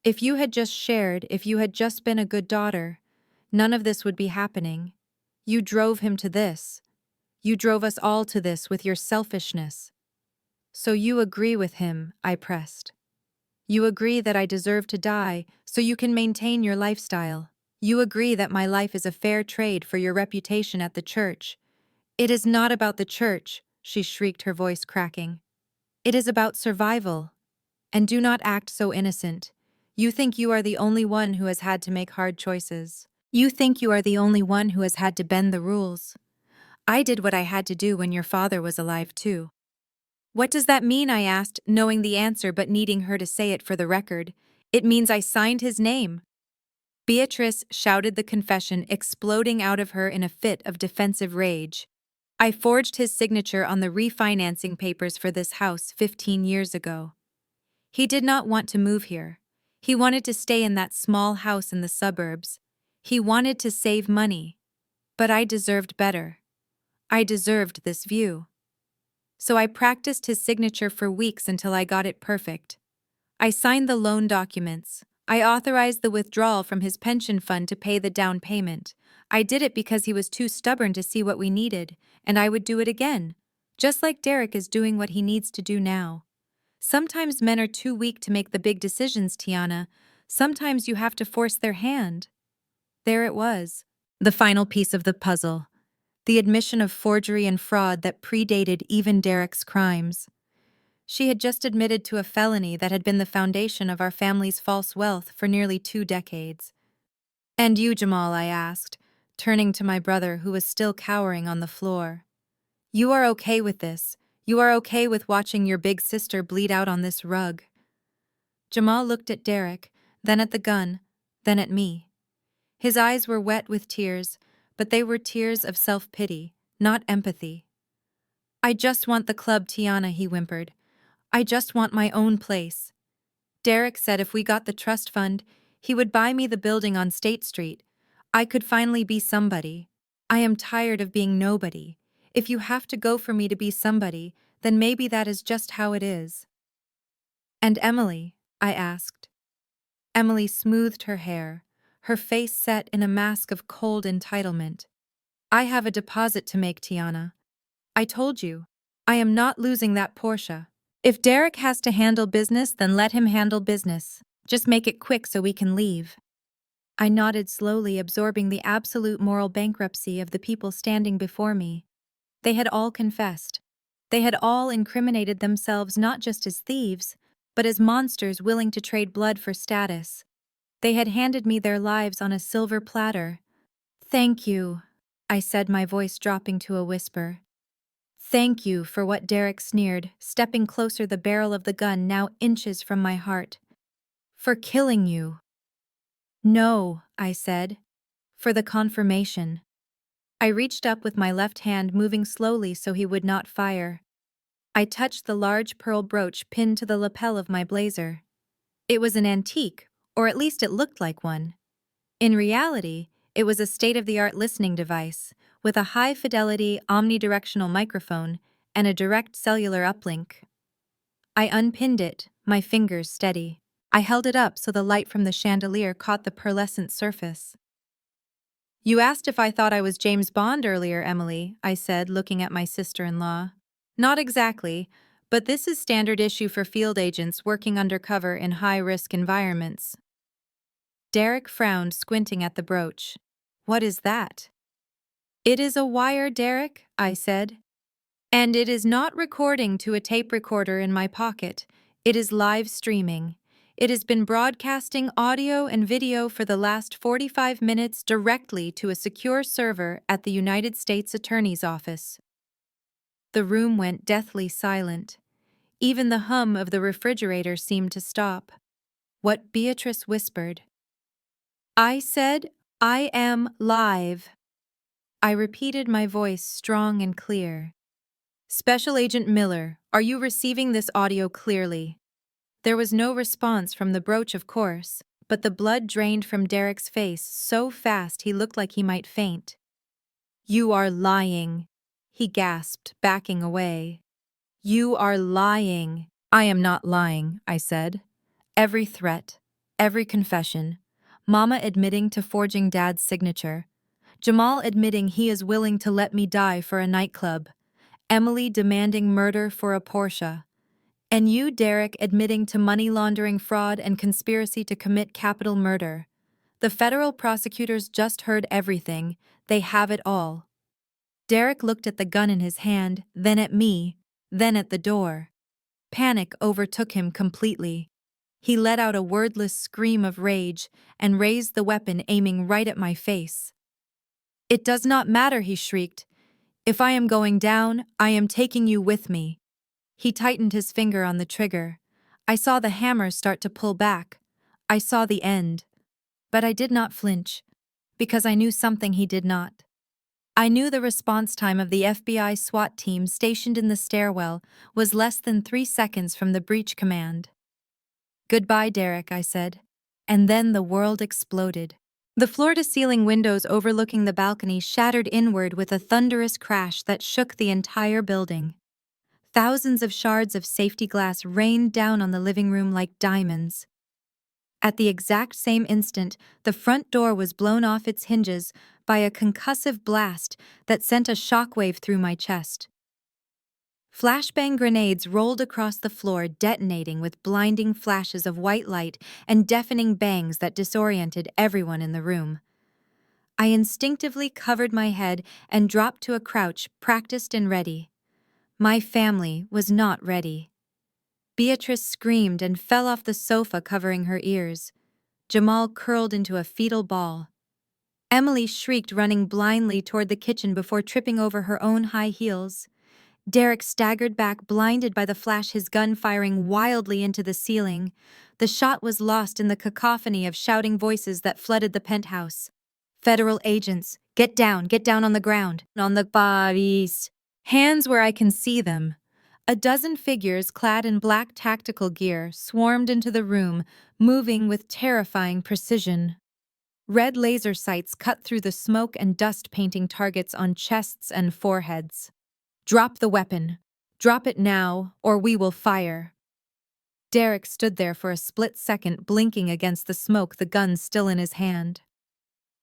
If you had just shared, if you had just been a good daughter, none of this would be happening. You drove him to this. You drove us all to this with your selfishness. So you agree with him, I pressed. You agree that I deserve to die so you can maintain your lifestyle. You agree that my life is a fair trade for your reputation at the church. It is not about the church, she shrieked, her voice cracking. It is about survival. And do not act so innocent. You think you are the only one who has had to make hard choices. You think you are the only one who has had to bend the rules. I did what I had to do when your father was alive too. What does that mean? I asked, knowing the answer but needing her to say it for the record. It means I signed his name. Beatrice shouted the confession, exploding out of her in a fit of defensive rage. I forged his signature on the refinancing papers for this house 15 years ago. He did not want to move here. He wanted to stay in that small house in the suburbs. He wanted to save money. But I deserved better. I deserved this view. So I practiced his signature for weeks until I got it perfect. I signed the loan documents. I authorized the withdrawal from his pension fund to pay the down payment. I did it because he was too stubborn to see what we needed, and I would do it again. Just like Derek is doing what he needs to do now. Sometimes men are too weak to make the big decisions, Tiana. Sometimes you have to force their hand. There it was. The final piece of the puzzle. The admission of forgery and fraud that predated even Derek's crimes. She had just admitted to a felony that had been the foundation of our family's false wealth for nearly 2 decades. And you, Jamal, I asked, turning to my brother who was still cowering on the floor. You are okay with this? You are okay with watching your big sister bleed out on this rug? Jamal looked at Derek, then at the gun, then at me. His eyes were wet with tears, but they were tears of self-pity, not empathy. I just want the club, Tiana, he whimpered. I just want my own place. Derek said if we got the trust fund, he would buy me the building on State Street. I could finally be somebody. I am tired of being nobody. If you have to go for me to be somebody, then maybe that is just how it is. And Emily? I asked. Emily smoothed her hair, her face set in a mask of cold entitlement. I have a deposit to make, Tiana. I told you. I am not losing that Porsche. If Derek has to handle business, then let him handle business. Just make it quick so we can leave. I nodded slowly, absorbing the absolute moral bankruptcy of the people standing before me. They had all confessed. They had all incriminated themselves not just as thieves, but as monsters willing to trade blood for status. They had handed me their lives on a silver platter. Thank you, I said, my voice dropping to a whisper. Thank you for what Derek sneered, stepping closer, the barrel of the gun now inches from my heart. For killing you. No, I said. For the confirmation. I reached up with my left hand, moving slowly so he would not fire. I touched the large pearl brooch pinned to the lapel of my blazer. It was an antique, or at least it looked like one. In reality, it was a state-of-the-art listening device, with a high-fidelity omnidirectional microphone and a direct cellular uplink. I unpinned it, my fingers steady. I held it up so the light from the chandelier caught the pearlescent surface. You asked if I thought I was James Bond earlier, Emily, I said, looking at my sister-in-law. Not exactly, but this is standard issue for field agents working undercover in high-risk environments. Derek frowned, squinting at the brooch. What is that? It is a wire, Derek, I said. And it is not recording to a tape recorder in my pocket. It is live streaming. It has been broadcasting audio and video for the last 45 minutes directly to a secure server at the United States Attorney's Office. The room went deathly silent. Even the hum of the refrigerator seemed to stop. What Beatrice whispered. I said, I am live. I repeated, my voice strong and clear. Special Agent Miller, are you receiving this audio clearly? There was no response from the brooch, of course, but the blood drained from Derek's face so fast he looked like he might faint. You are lying, he gasped, backing away. You are lying. I am not lying, I said. Every threat, every confession, Mama admitting to forging Dad's signature, Jamal admitting he is willing to let me die for a nightclub, Emily demanding murder for a Porsche, and you, Derek, admitting to money laundering, fraud, and conspiracy to commit capital murder. The federal prosecutors just heard everything. They have it all. Derek looked at the gun in his hand, then at me, then at the door. Panic overtook him completely. He let out a wordless scream of rage and raised the weapon, aiming right at my face. "It does not matter," he shrieked. "If I am going down, I am taking you with me." He tightened his finger on the trigger. I saw the hammer start to pull back. I saw the end. But I did not flinch, because I knew something he did not. I knew the response time of the FBI SWAT team stationed in the stairwell was less than 3 seconds from the breach command. "Goodbye, Derek," I said. And then the world exploded. The floor-to-ceiling windows overlooking the balcony shattered inward with a thunderous crash that shook the entire building. Thousands of shards of safety glass rained down on the living room like diamonds. At the exact same instant, the front door was blown off its hinges by a concussive blast that sent a shockwave through my chest. Flashbang grenades rolled across the floor, detonating with blinding flashes of white light and deafening bangs that disoriented everyone in the room. I instinctively covered my head and dropped to a crouch, practiced and ready. My family was not ready. Beatrice screamed and fell off the sofa, covering her ears. Jamal curled into a fetal ball. Emily shrieked, running blindly toward the kitchen before tripping over her own high heels. Derek staggered back, blinded by the flash, his gun firing wildly into the ceiling. The shot was lost in the cacophony of shouting voices that flooded the penthouse. "Federal agents, get down on the ground, on the bodies." Hands where I can see them. A dozen figures clad in black tactical gear swarmed into the room, moving with terrifying precision. Red laser sights cut through the smoke and dust, painting targets on chests and foreheads. "Drop the weapon. Drop it now, or we will fire." Derek stood there for a split second, blinking against the smoke, the gun still in his hand.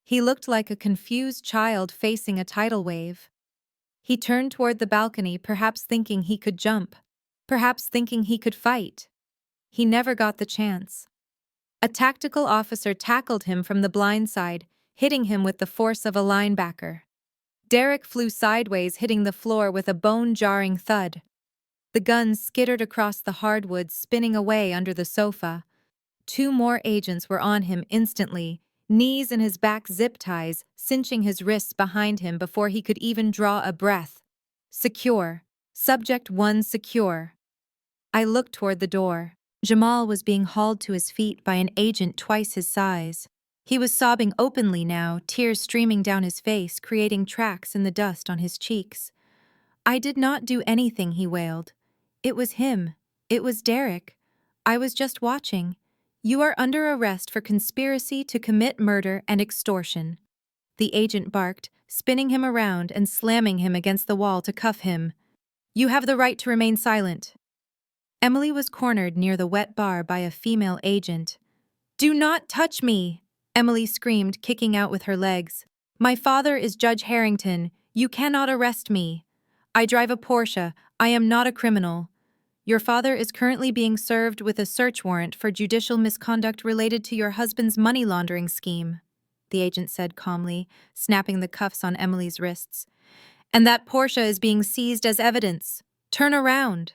He looked like a confused child facing a tidal wave. He turned toward the balcony, perhaps thinking he could jump, perhaps thinking he could fight. He never got the chance. A tactical officer tackled him from the blind side, hitting him with the force of a linebacker. Derek flew sideways, hitting the floor with a bone-jarring thud. The gun skittered across the hardwood, spinning away under the sofa. 2 more agents were on him instantly, knees in his back zip ties, cinching his wrists behind him before he could even draw a breath. "Secure. Subject 1 secure." I looked toward the door. Jamal was being hauled to his feet by an agent twice his size. He was sobbing openly now, tears streaming down his face, creating tracks in the dust on his cheeks. "I did not do anything," he wailed. "It was him. It was Derek. I was just watching. You are under arrest for conspiracy to commit murder and extortion." The agent barked, spinning him around and slamming him against the wall to cuff him. "You have the right to remain silent." Emily was cornered near the wet bar by a female agent. "Do not touch me!" Emily screamed, kicking out with her legs. "My father is Judge Harrington. You cannot arrest me. I drive a Porsche. I am not a criminal. Your father is currently being served with a search warrant for judicial misconduct related to your husband's money laundering scheme," the agent said calmly, snapping the cuffs on Emily's wrists. "And that Porsche is being seized as evidence. Turn around."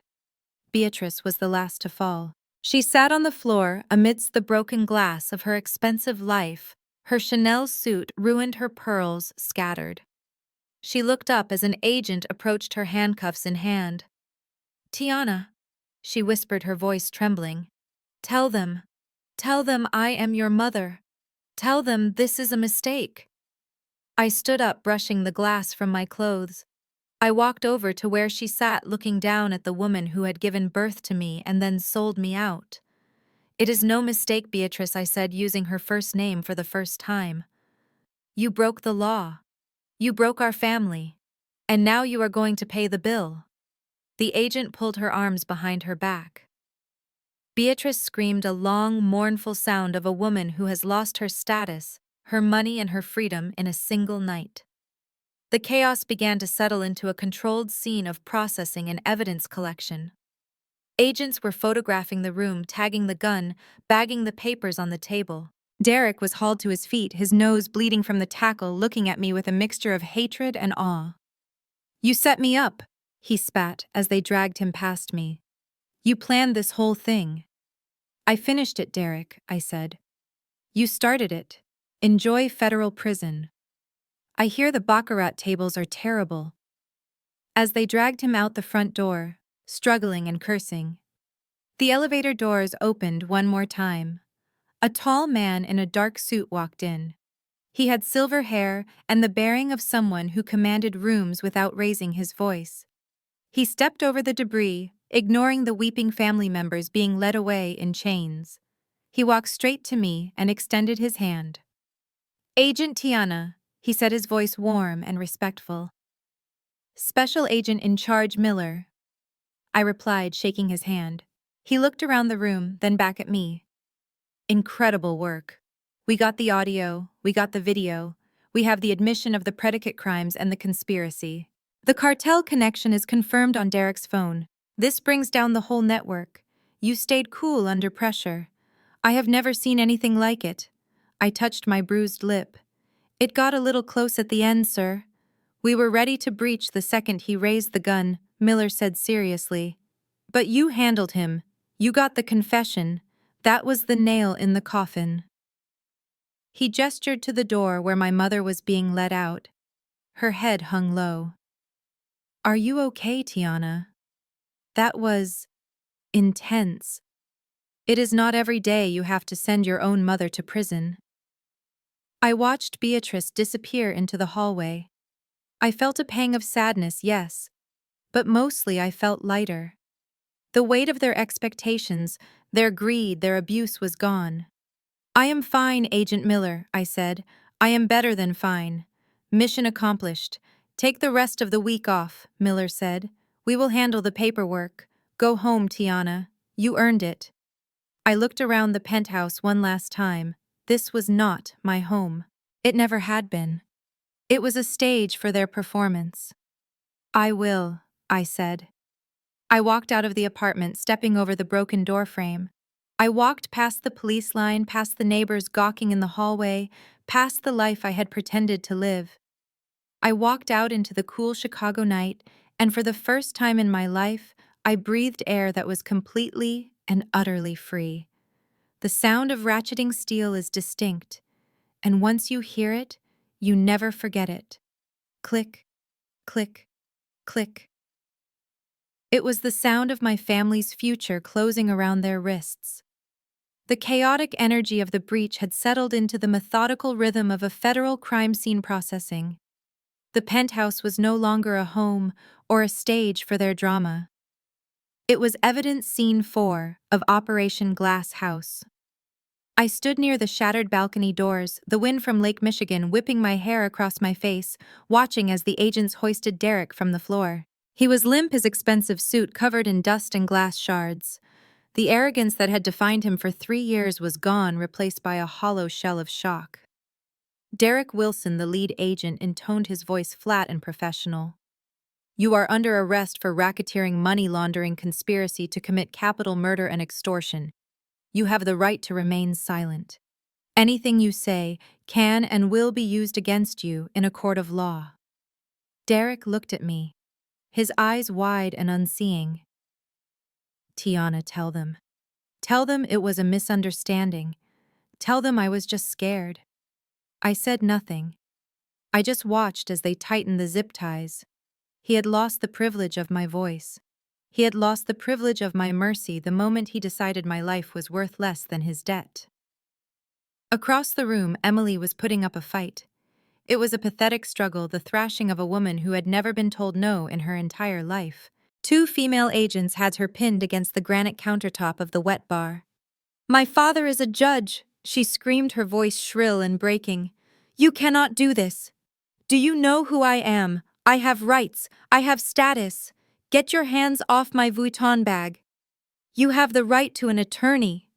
Beatrice was the last to fall. She sat on the floor amidst the broken glass of her expensive life, her Chanel suit ruined, her pearls scattered. She looked up as an agent approached her, handcuffs in hand. "Tiana," she whispered, her voice trembling. Tell them I am your mother. Tell them this is a mistake." I stood up, brushing the glass from my clothes. I walked over to where she sat, looking down at the woman who had given birth to me and then sold me out. "It is no mistake, Beatrice," I said, using her first name for the first time. "You broke the law. You broke our family. And now you are going to pay the bill." The agent pulled her arms behind her back. Beatrice screamed, a long, mournful sound of a woman who has lost her status, her money and her freedom in a single night. The chaos began to settle into a controlled scene of processing and evidence collection. Agents were photographing the room, tagging the gun, bagging the papers on the table. Derek was hauled to his feet, his nose bleeding from the tackle, looking at me with a mixture of hatred and awe. "You set me up," he spat as they dragged him past me. "You planned this whole thing." "I finished it, Derek," I said. "You started it. Enjoy federal prison." "I hear the baccarat tables are terrible." As they dragged him out the front door, struggling and cursing, the elevator doors opened one more time. A tall man in a dark suit walked in. He had silver hair and the bearing of someone who commanded rooms without raising his voice. He stepped over the debris, ignoring the weeping family members being led away in chains. He walked straight to me and extended his hand. "Agent Tiana," he said, his voice warm and respectful. "Special Agent in Charge Miller," I replied, shaking his hand. He looked around the room, then back at me. "Incredible work. We got the audio, we got the video, we have the admission of the predicate crimes and the conspiracy. The cartel connection is confirmed on Derek's phone. This brings down the whole network. You stayed cool under pressure. I have never seen anything like it." I touched my bruised lip. "It got a little close at the end, sir. We were ready to breach the second he raised the gun," Miller said seriously. "But you handled him. You got the confession. That was the nail in the coffin." He gestured to the door where my mother was being led out. Her head hung low. "Are you okay, Tiana? That was intense. It is not every day you have to send your own mother to prison." I watched Beatrice disappear into the hallway. I felt a pang of sadness, yes, but mostly I felt lighter. The weight of their expectations, their greed, their abuse was gone. "I am fine, Agent Miller," I said. "I am better than fine. Mission accomplished. Take the rest of the week off," Miller said. "We will handle the paperwork. Go home, Tiana. You earned it." I looked around the penthouse one last time. This was not my home. It never had been. It was a stage for their performance. "I will," I said. I walked out of the apartment, stepping over the broken doorframe. I walked past the police line, past the neighbors gawking in the hallway, past the life I had pretended to live. I walked out into the cool Chicago night, and for the first time in my life, I breathed air that was completely and utterly free. The sound of ratcheting steel is distinct, and once you hear it, you never forget it. Click, click, click. It was the sound of my family's future closing around their wrists. The chaotic energy of the breach had settled into the methodical rhythm of a federal crime scene processing. The penthouse was no longer a home or a stage for their drama. It was evidence scene 4 of Operation Glass House. I stood near the shattered balcony doors, the wind from Lake Michigan whipping my hair across my face, watching as the agents hoisted Derek from the floor. He was limp, his expensive suit covered in dust and glass shards. The arrogance that had defined him for 3 years was gone, replaced by a hollow shell of shock. Derek Wilson, the lead agent, intoned his voice flat and professional. "You are under arrest for racketeering, money laundering, conspiracy to commit capital murder and extortion. You have the right to remain silent. Anything you say can and will be used against you in a court of law." Derek looked at me, his eyes wide and unseeing. "Tiana, tell them. Tell them it was a misunderstanding. Tell them I was just scared." I said nothing. I just watched as they tightened the zip ties. He had lost the privilege of my voice. He had lost the privilege of my mercy the moment he decided my life was worth less than his debt. Across the room, Emily was putting up a fight. It was a pathetic struggle, the thrashing of a woman who had never been told no in her entire life. 2 female agents had her pinned against the granite countertop of the wet bar. "My father is a judge," she screamed, her voice shrill and breaking. "You cannot do this. Do you know who I am? I have rights. I have status. Get your hands off my Vuitton bag." "You have the right to an attorney,"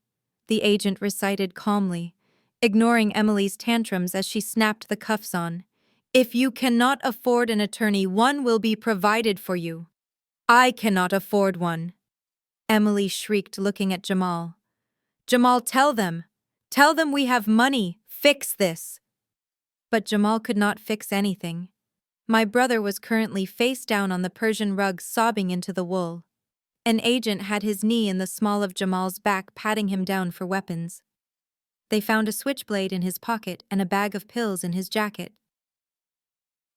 the agent recited calmly, ignoring Emily's tantrums as she snapped the cuffs on. "If you cannot afford an attorney, one will be provided for you." "I cannot afford one," Emily shrieked, looking at Jamal. "Jamal, tell them. Tell them we have money. Fix this. But Jamal could not fix anything. My brother was currently face down on the Persian rug, sobbing into the wool. An agent had his knee in the small of Jamal's back, patting him down for weapons. They found a switchblade in his pocket and a bag of pills in his jacket.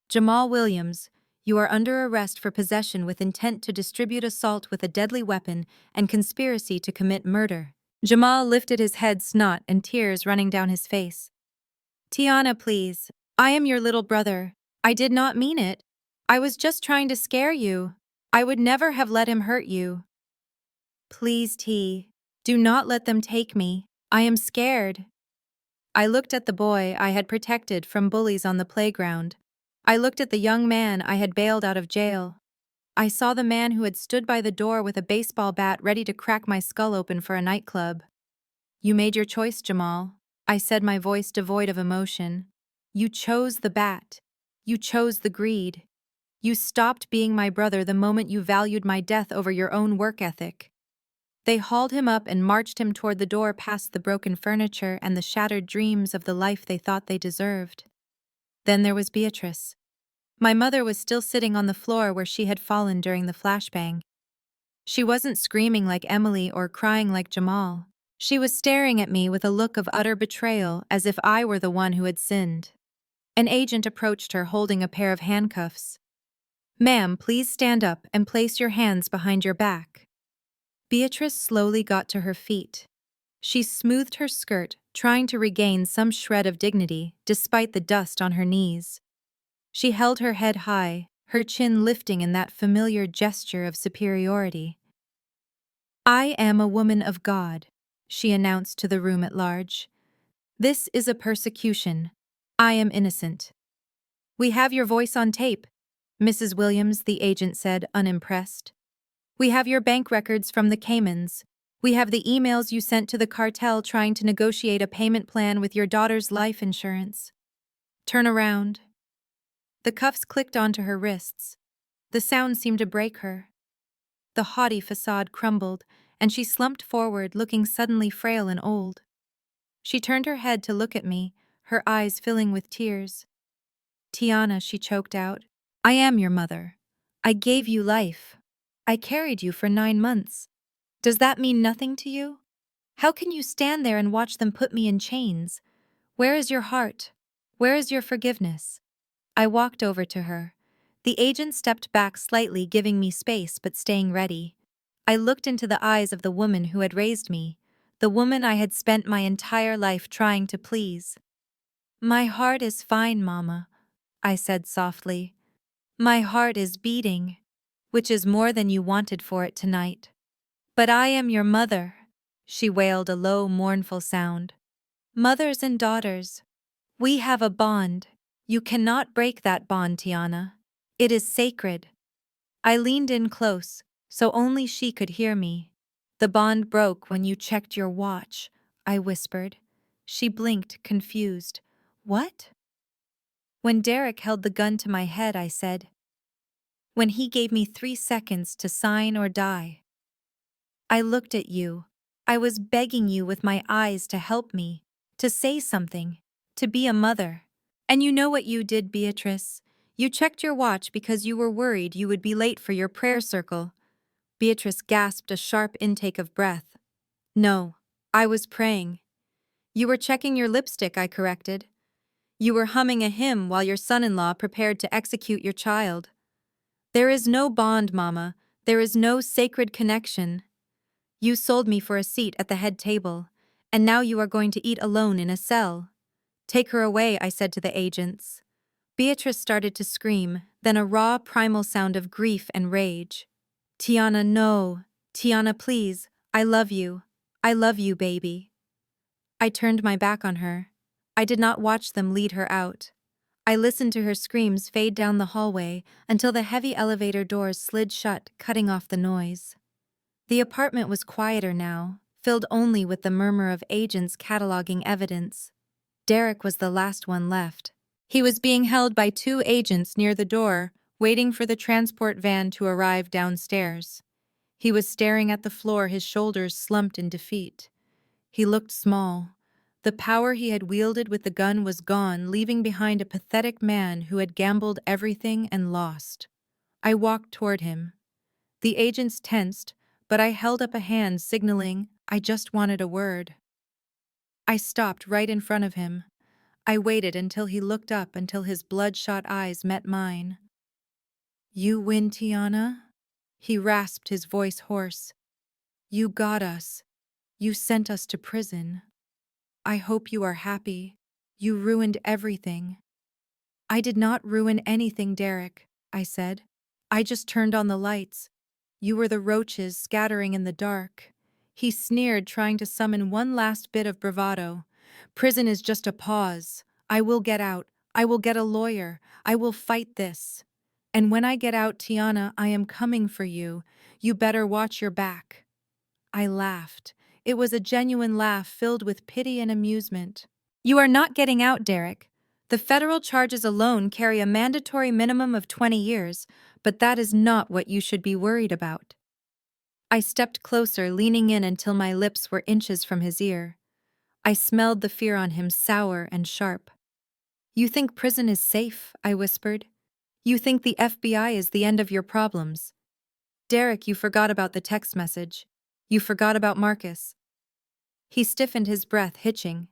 Jamal Williams, you are under arrest for possession with intent to distribute assault with a deadly weapon and conspiracy to commit murder. Jamal lifted his head, snot and tears running down his face. Tiana, please. I am your little brother. I did not mean it. I was just trying to scare you. I would never have let him hurt you. Please, T. Do not let them take me. I am scared. I looked at the boy I had protected from bullies on the playground. I looked at the young man I had bailed out of jail. I saw the man who had stood by the door with a baseball bat ready to crack my skull open for a nightclub. You made your choice, Jamal, I said, my voice devoid of emotion. You chose the bat. You chose the greed. You stopped being my brother the moment you valued my death over your own work ethic. They hauled him up and marched him toward the door, past the broken furniture and the shattered dreams of the life they thought they deserved. Then there was Beatrice. My mother was still sitting on the floor where she had fallen during the flashbang. She wasn't screaming like Emily or crying like Jamal. She was staring at me with a look of utter betrayal, as if I were the one who had sinned. An agent approached her holding a pair of handcuffs. Ma'am, please stand up and place your hands behind your back. Beatrice slowly got to her feet. She smoothed her skirt, trying to regain some shred of dignity despite the dust on her knees. She held her head high, her chin lifting in that familiar gesture of superiority. I am a woman of God, she announced to the room at large. This is a persecution. I am innocent. We have your voice on tape, Mrs. Williams, the agent said, unimpressed. We have your bank records from the Caymans. We have the emails you sent to the cartel trying to negotiate a payment plan with your daughter's life insurance. Turn around. The cuffs clicked onto her wrists. The sound seemed to break her. The haughty facade crumbled, and she slumped forward, looking suddenly frail and old. She turned her head to look at me, her eyes filling with tears. Tiana, she choked out, I am your mother. I gave you life. I carried you for 9 months. Does that mean nothing to you? How can you stand there and watch them put me in chains? Where is your heart? Where is your forgiveness? I walked over to her. The agent stepped back slightly, giving me space but staying ready. I looked into the eyes of the woman who had raised me, the woman I had spent my entire life trying to please. My heart is fine, Mama, I said softly. My heart is beating, which is more than you wanted for it tonight. But I am your mother, she wailed, a low, mournful sound. Mothers and daughters, we have a bond. You cannot break that bond, Tiana. It is sacred. I leaned in close, so only she could hear me. The bond broke when you checked your watch, I whispered. She blinked, confused. What? When Derek held the gun to my head, I said. When he gave me 3 seconds to sign or die. I looked at you. I was begging you with my eyes to help me, to say something, to be a mother. And you know what you did, Beatrice? You checked your watch because you were worried you would be late for your prayer circle. Beatrice gasped a sharp intake of breath. No, I was praying. You were checking your lipstick, I corrected. You were humming a hymn while your son-in-law prepared to execute your child. There is no bond, Mama. There is no sacred connection. You sold me for a seat at the head table, and now you are going to eat alone in a cell. Take her away, I said to the agents. Beatrice started to scream, then a raw, primal sound of grief and rage. Tiana, no. Tiana, please. I love you. I love you, baby. I turned my back on her. I did not watch them lead her out. I listened to her screams fade down the hallway until the heavy elevator doors slid shut, cutting off the noise. The apartment was quieter now, filled only with the murmur of agents cataloging evidence. Derek was the last one left. He was being held by 2 agents near the door, waiting for the transport van to arrive downstairs. He was staring at the floor, his shoulders slumped in defeat. He looked small, The power he had wielded with the gun was gone, leaving behind a pathetic man who had gambled everything and lost. I walked toward him. The agents tensed, but I held up a hand signaling I just wanted a word. I stopped right in front of him. I waited until he looked up until his bloodshot eyes met mine. "You win, Tiana?" He rasped, his voice hoarse. "You got us. You sent us to prison. I hope you are happy. You ruined everything." "I did not ruin anything, Derek," I said. "I just turned on the lights. You were the roaches scattering in the dark." He sneered, trying to summon one last bit of bravado. "Prison is just a pause. I will get out. I will get a lawyer. I will fight this. And when I get out, Tiana, I am coming for you. You better watch your back." I laughed. It was a genuine laugh filled with pity and amusement. "You are not getting out, Derek. The federal charges alone carry a mandatory minimum of 20 years, but that is not what you should be worried about." I stepped closer, leaning in until my lips were inches from his ear. I smelled the fear on him, sour and sharp. "You think prison is safe," I whispered. "You think the FBI is the end of your problems. Derek, you forgot about the text message. You forgot about Marcus." He stiffened, his breath hitching.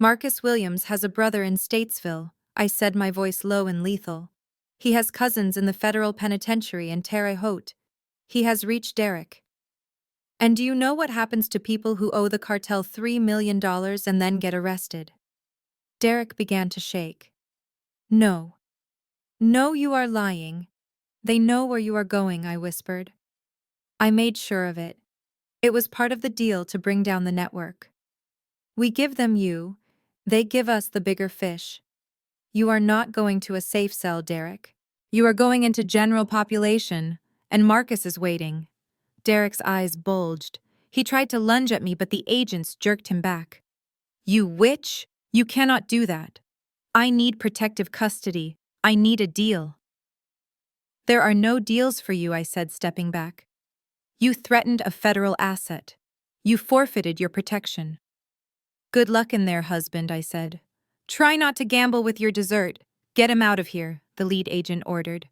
"Marcus Williams has a brother in Statesville," I said, my voice low and lethal. "He has cousins in the federal penitentiary in Terre Haute. He has reached Derek. And do you know what happens to people who owe the cartel $3 million and then get arrested?" Derek began to shake. "No. No, you are lying. They know where you are going," I whispered. "I made sure of it. It was part of the deal to bring down the network. We give them you, they give us the bigger fish. You are not going to a safe cell, Derek. You are going into general population, and Marcus is waiting." Derek's eyes bulged. He tried to lunge at me, but the agents jerked him back. "You witch! You cannot do that. I need protective custody. I need a deal." "There are no deals for you," I said, stepping back. "You threatened a federal asset. You forfeited your protection." "Good luck in there, husband," I said. "Try not to gamble with your dessert. Get him out of here," the lead agent ordered.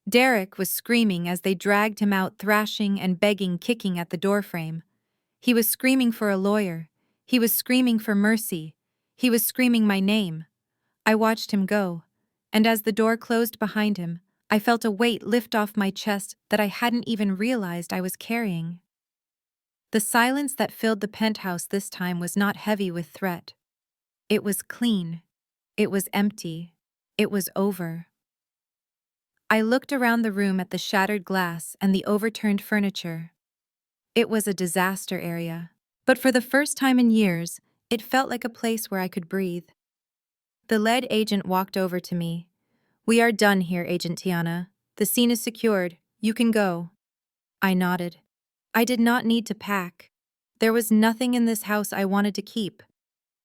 Derek was screaming as they dragged him out, thrashing and begging, kicking at the doorframe. He was screaming for a lawyer. He was screaming for mercy. He was screaming my name. I watched him go, and as the door closed behind him, I felt a weight lift off my chest that I hadn't even realized I was carrying. The silence that filled the penthouse this time was not heavy with threat. It was clean. It was empty. It was over. I looked around the room at the shattered glass and the overturned furniture. It was a disaster area, but for the first time in years, it felt like a place where I could breathe. The lead agent walked over to me. "We are done here, Agent Tiana. The scene is secured. You can go." I nodded. I did not need to pack. There was nothing in this house I wanted to keep.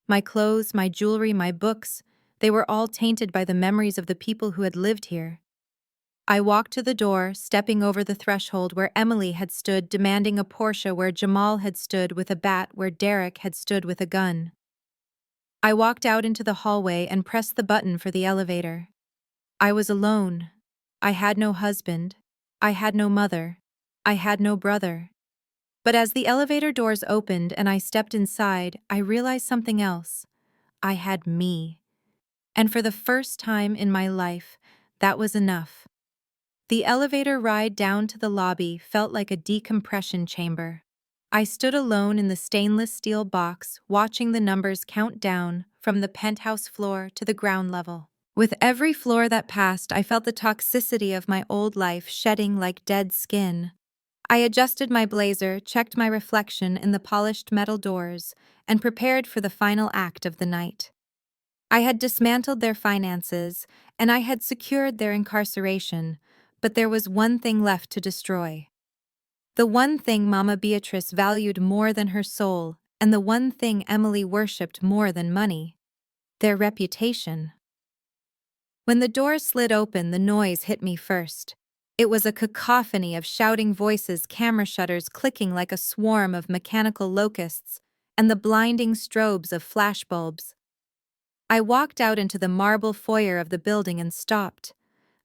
My clothes, my jewelry, my books, they were all tainted by the memories of the people who had lived here. I walked to the door, stepping over the threshold where Emily had stood demanding a Porsche, where Jamal had stood with a bat, where Derek had stood with a gun. I walked out into the hallway and pressed the button for the elevator. I was alone. I had no husband. I had no mother. I had no brother. But as the elevator doors opened and I stepped inside, I realized something else. I had me. And for the first time in my life, that was enough. The elevator ride down to the lobby felt like a decompression chamber. I stood alone in the stainless steel box, watching the numbers count down from the penthouse floor to the ground level. With every floor that passed, I felt the toxicity of my old life shedding like dead skin. I adjusted my blazer, checked my reflection in the polished metal doors, and prepared for the final act of the night. I had dismantled their finances, and I had secured their incarceration, but there was one thing left to destroy. The one thing Mama Beatrice valued more than her soul, and the one thing Emily worshipped more than money: their reputation. When the door slid open, the noise hit me first. It was a cacophony of shouting voices, camera shutters clicking like a swarm of mechanical locusts, and the blinding strobes of flashbulbs. I walked out into the marble foyer of the building and stopped.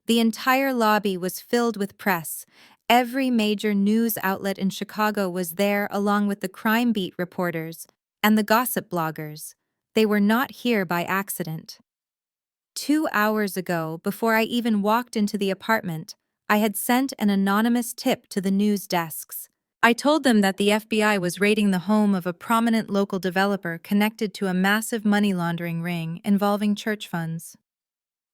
The entire lobby was filled with press. Every major news outlet in Chicago was there, along with the crime beat reporters and the gossip bloggers. They were not here by accident. 2 hours ago, before I even walked into the apartment, I had sent an anonymous tip to the news desks. I told them that the FBI was raiding the home of a prominent local developer connected to a massive money laundering ring involving church funds.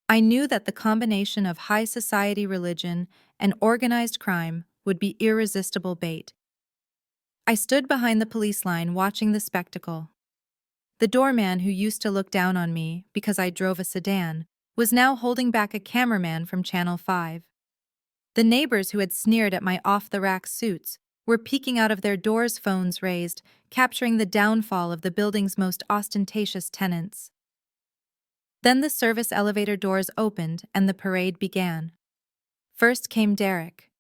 I knew that the combination of high society religion and organized crime would be irresistible bait. I stood behind the police line watching the spectacle. The doorman who used to look down on me because I drove a sedan was now holding back a cameraman from Channel 5. The neighbors who had sneered at my off-the-rack suits were peeking out of their doors, phones raised, capturing the downfall of the building's most ostentatious tenants. Then the service elevator doors opened and the parade began. First came Derek.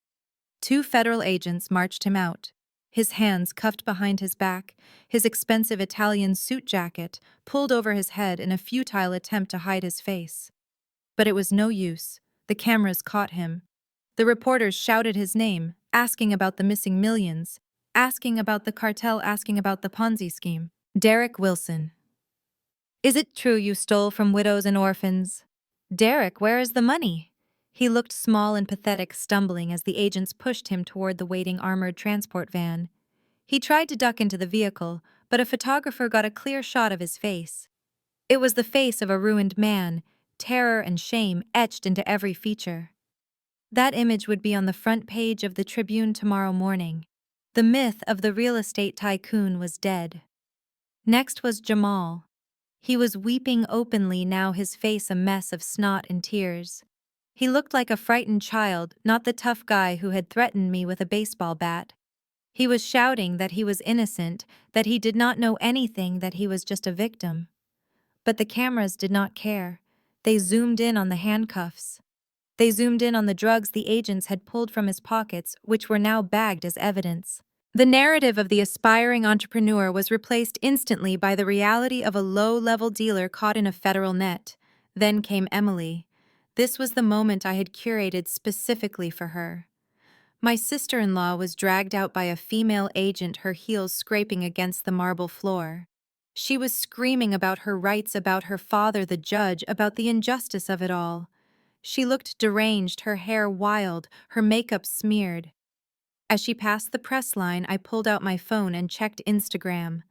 2 federal agents marched him out, his hands cuffed behind his back, his expensive Italian suit jacket pulled over his head in a futile attempt to hide his face. But it was no use. The cameras caught him. The reporters shouted his name, asking about the missing millions, asking about the cartel, asking about the Ponzi scheme. Derek Wilson. Is it true you stole from widows and orphans? Derek, where is the money? He looked small and pathetic, stumbling as the agents pushed him toward the waiting armored transport van. He tried to duck into the vehicle, but a photographer got a clear shot of his face. It was the face of a ruined man, terror and shame etched into every feature. That image would be on the front page of the Tribune tomorrow morning. The myth of the real estate tycoon was dead. Next was Jamal. He was weeping openly now, his face a mess of snot and tears. He looked like a frightened child, not the tough guy who had threatened me with a baseball bat. He was shouting that he was innocent, that he did not know anything, that he was just a victim. But the cameras did not care. They zoomed in on the handcuffs. They zoomed in on the drugs the agents had pulled from his pockets, which were now bagged as evidence. The narrative of the aspiring entrepreneur was replaced instantly by the reality of a low-level dealer caught in a federal net. Then came Emily. This was the moment I had curated specifically for her. My sister-in-law was dragged out by a female agent, her heels scraping against the marble floor. She was screaming about her rights, about her father, the judge, about the injustice of it all. She looked deranged, her hair wild, her makeup smeared. As she passed the press line, I pulled out my phone and checked Instagram.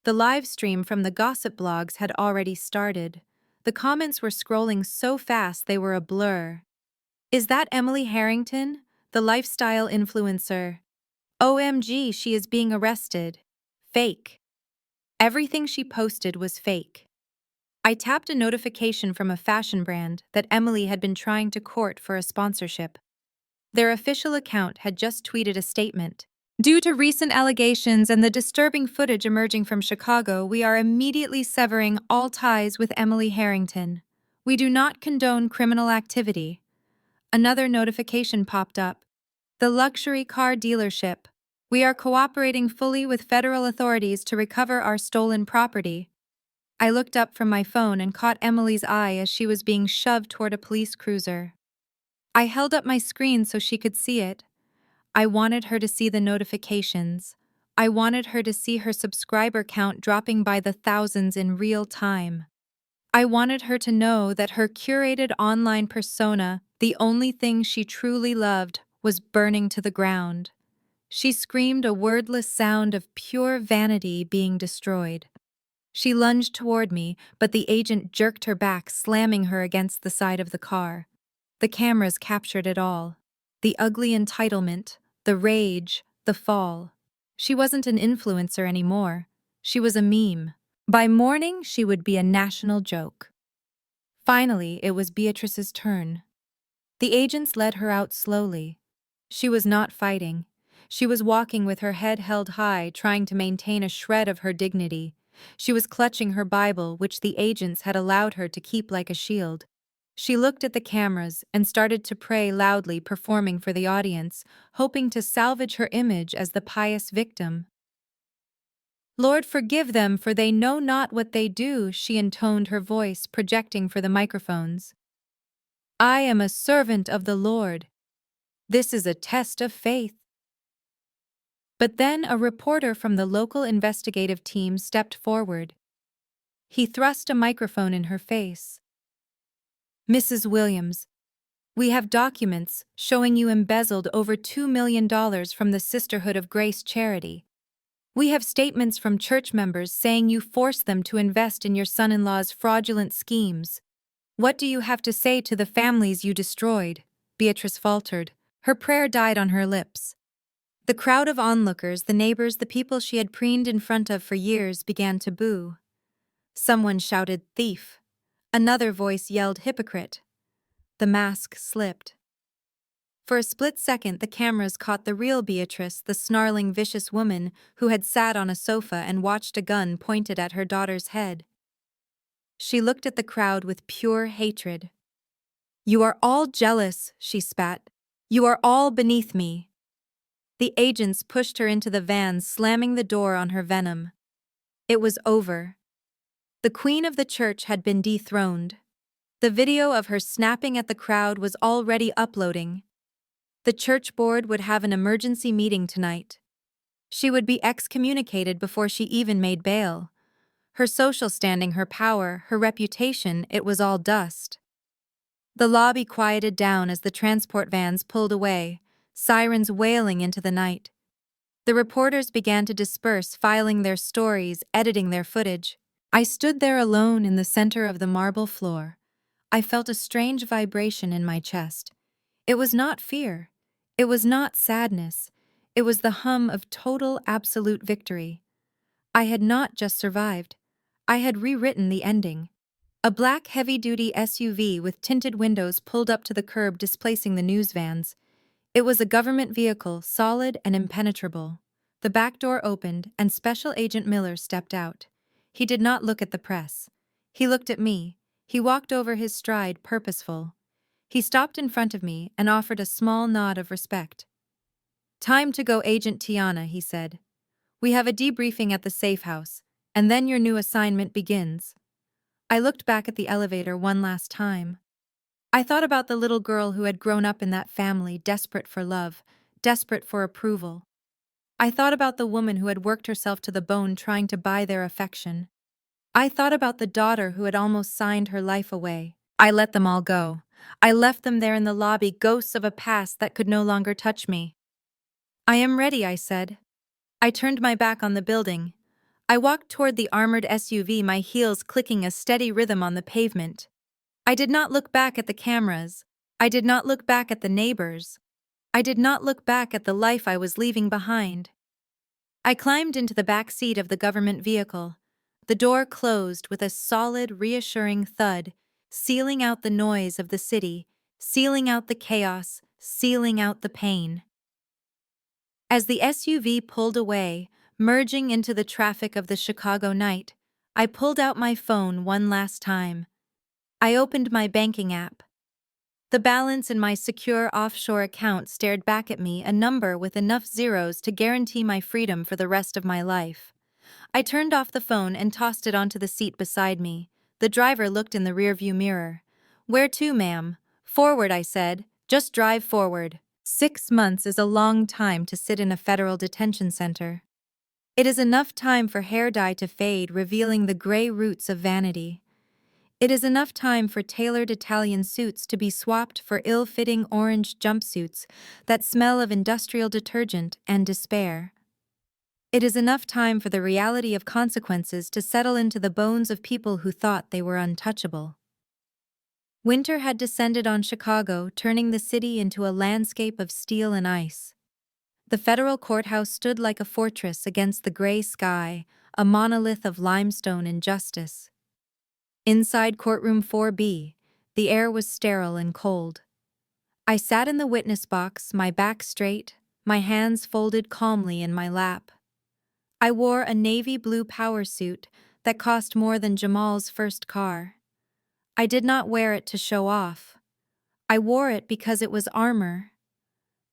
The live stream from the gossip blogs had already started. The comments were scrolling so fast they were a blur. Is that Emily Harrington, the lifestyle influencer? OMG, she is being arrested. Fake. Everything she posted was fake. I tapped a notification from a fashion brand that Emily had been trying to court for a sponsorship. Their official account had just tweeted a statement. Due to recent allegations and the disturbing footage emerging from Chicago, we are immediately severing all ties with Emily Harrington. We do not condone criminal activity. Another notification popped up. The luxury car dealership. We are cooperating fully with federal authorities to recover our stolen property. I looked up from my phone and caught Emily's eye as she was being shoved toward a police cruiser. I held up my screen so she could see it. I wanted her to see the notifications. I wanted her to see her subscriber count dropping by the thousands in real time. I wanted her to know that her curated online persona, the only thing she truly loved, was burning to the ground. She screamed a wordless sound of pure vanity being destroyed. She lunged toward me, but the agent jerked her back, slamming her against the side of the car. The cameras captured it all. The ugly entitlement, the rage, the fall. She wasn't an influencer anymore. She was a meme. By morning, she would be a national joke. Finally, it was Beatrice's turn. The agents led her out slowly. She was not fighting. She was walking with her head held high, trying to maintain a shred of her dignity. She was clutching her Bible, which the agents had allowed her to keep like a shield. She looked at the cameras and started to pray loudly, performing for the audience, hoping to salvage her image as the pious victim. Lord, forgive them, for they know not what they do, she intoned, her voice projecting for the microphones. I am a servant of the Lord. This is a test of faith. But then a reporter from the local investigative team stepped forward. He thrust a microphone in her face. Mrs. Williams, we have documents showing you embezzled over $2 million from the Sisterhood of Grace charity. We have statements from church members saying you forced them to invest in your son-in-law's fraudulent schemes. What do you have to say to the families you destroyed? Beatrice faltered. Her prayer died on her lips. The crowd of onlookers, the neighbors, the people she had preened in front of for years, began to boo. Someone shouted, thief. Another voice yelled, hypocrite. The mask slipped. For a split second, the cameras caught the real Beatrice, the snarling, vicious woman who had sat on a sofa and watched a gun pointed at her daughter's head. She looked at the crowd with pure hatred. You are all jealous, she spat. You are all beneath me. The agents pushed her into the van, slamming the door on her venom. It was over. The queen of the church had been dethroned. The video of her snapping at the crowd was already uploading. The church board would have an emergency meeting tonight. She would be excommunicated before she even made bail. Her social standing, her power, her reputation, it was all dust. The lobby quieted down as the transport vans pulled away, sirens wailing into the night. The reporters began to disperse, filing their stories, editing their footage. I stood there alone in the center of the marble floor. I felt a strange vibration in my chest. It was not fear. It was not sadness. It was the hum of total, absolute victory. I had not just survived. I had rewritten the ending. A black heavy-duty SUV with tinted windows pulled up to the curb, displacing the news vans. It was a government vehicle, solid and impenetrable. The back door opened, and Special Agent Miller stepped out. He did not look at the press. He looked at me. He walked over, his stride purposeful. He stopped in front of me and offered a small nod of respect. Time to go, Agent Tiana, he said. We have a debriefing at the safe house, and then your new assignment begins. I looked back at the elevator one last time. I thought about the little girl who had grown up in that family, desperate for love, desperate for approval. I thought about the woman who had worked herself to the bone trying to buy their affection. I thought about the daughter who had almost signed her life away. I let them all go. I left them there in the lobby, ghosts of a past that could no longer touch me. I am ready, I said. I turned my back on the building. I walked toward the armored SUV, my heels clicking a steady rhythm on the pavement. I did not look back at the cameras. I did not look back at the neighbors. I did not look back at the life I was leaving behind. I climbed into the back seat of the government vehicle. The door closed with a solid, reassuring thud, sealing out the noise of the city, sealing out the chaos, sealing out the pain. As the SUV pulled away, merging into the traffic of the Chicago night, I pulled out my phone one last time. I opened my banking app. The balance in my secure offshore account stared back at me, a number with enough zeros to guarantee my freedom for the rest of my life. I turned off the phone and tossed it onto the seat beside me. The driver looked in the rearview mirror. Where to, ma'am? Forward, I said. Just drive forward. 6 months is a long time to sit in a federal detention center. It is enough time for hair dye to fade, revealing the gray roots of vanity. It is enough time for tailored Italian suits to be swapped for ill-fitting orange jumpsuits that smell of industrial detergent and despair. It is enough time for the reality of consequences to settle into the bones of people who thought they were untouchable. Winter had descended on Chicago, turning the city into a landscape of steel and ice. The federal courthouse stood like a fortress against the gray sky, a monolith of limestone and justice. Inside courtroom 4B, the air was sterile and cold. I sat in the witness box, my back straight, my hands folded calmly in my lap. I wore a navy blue power suit that cost more than Jamal's first car. I did not wear it to show off. I wore it because it was armor.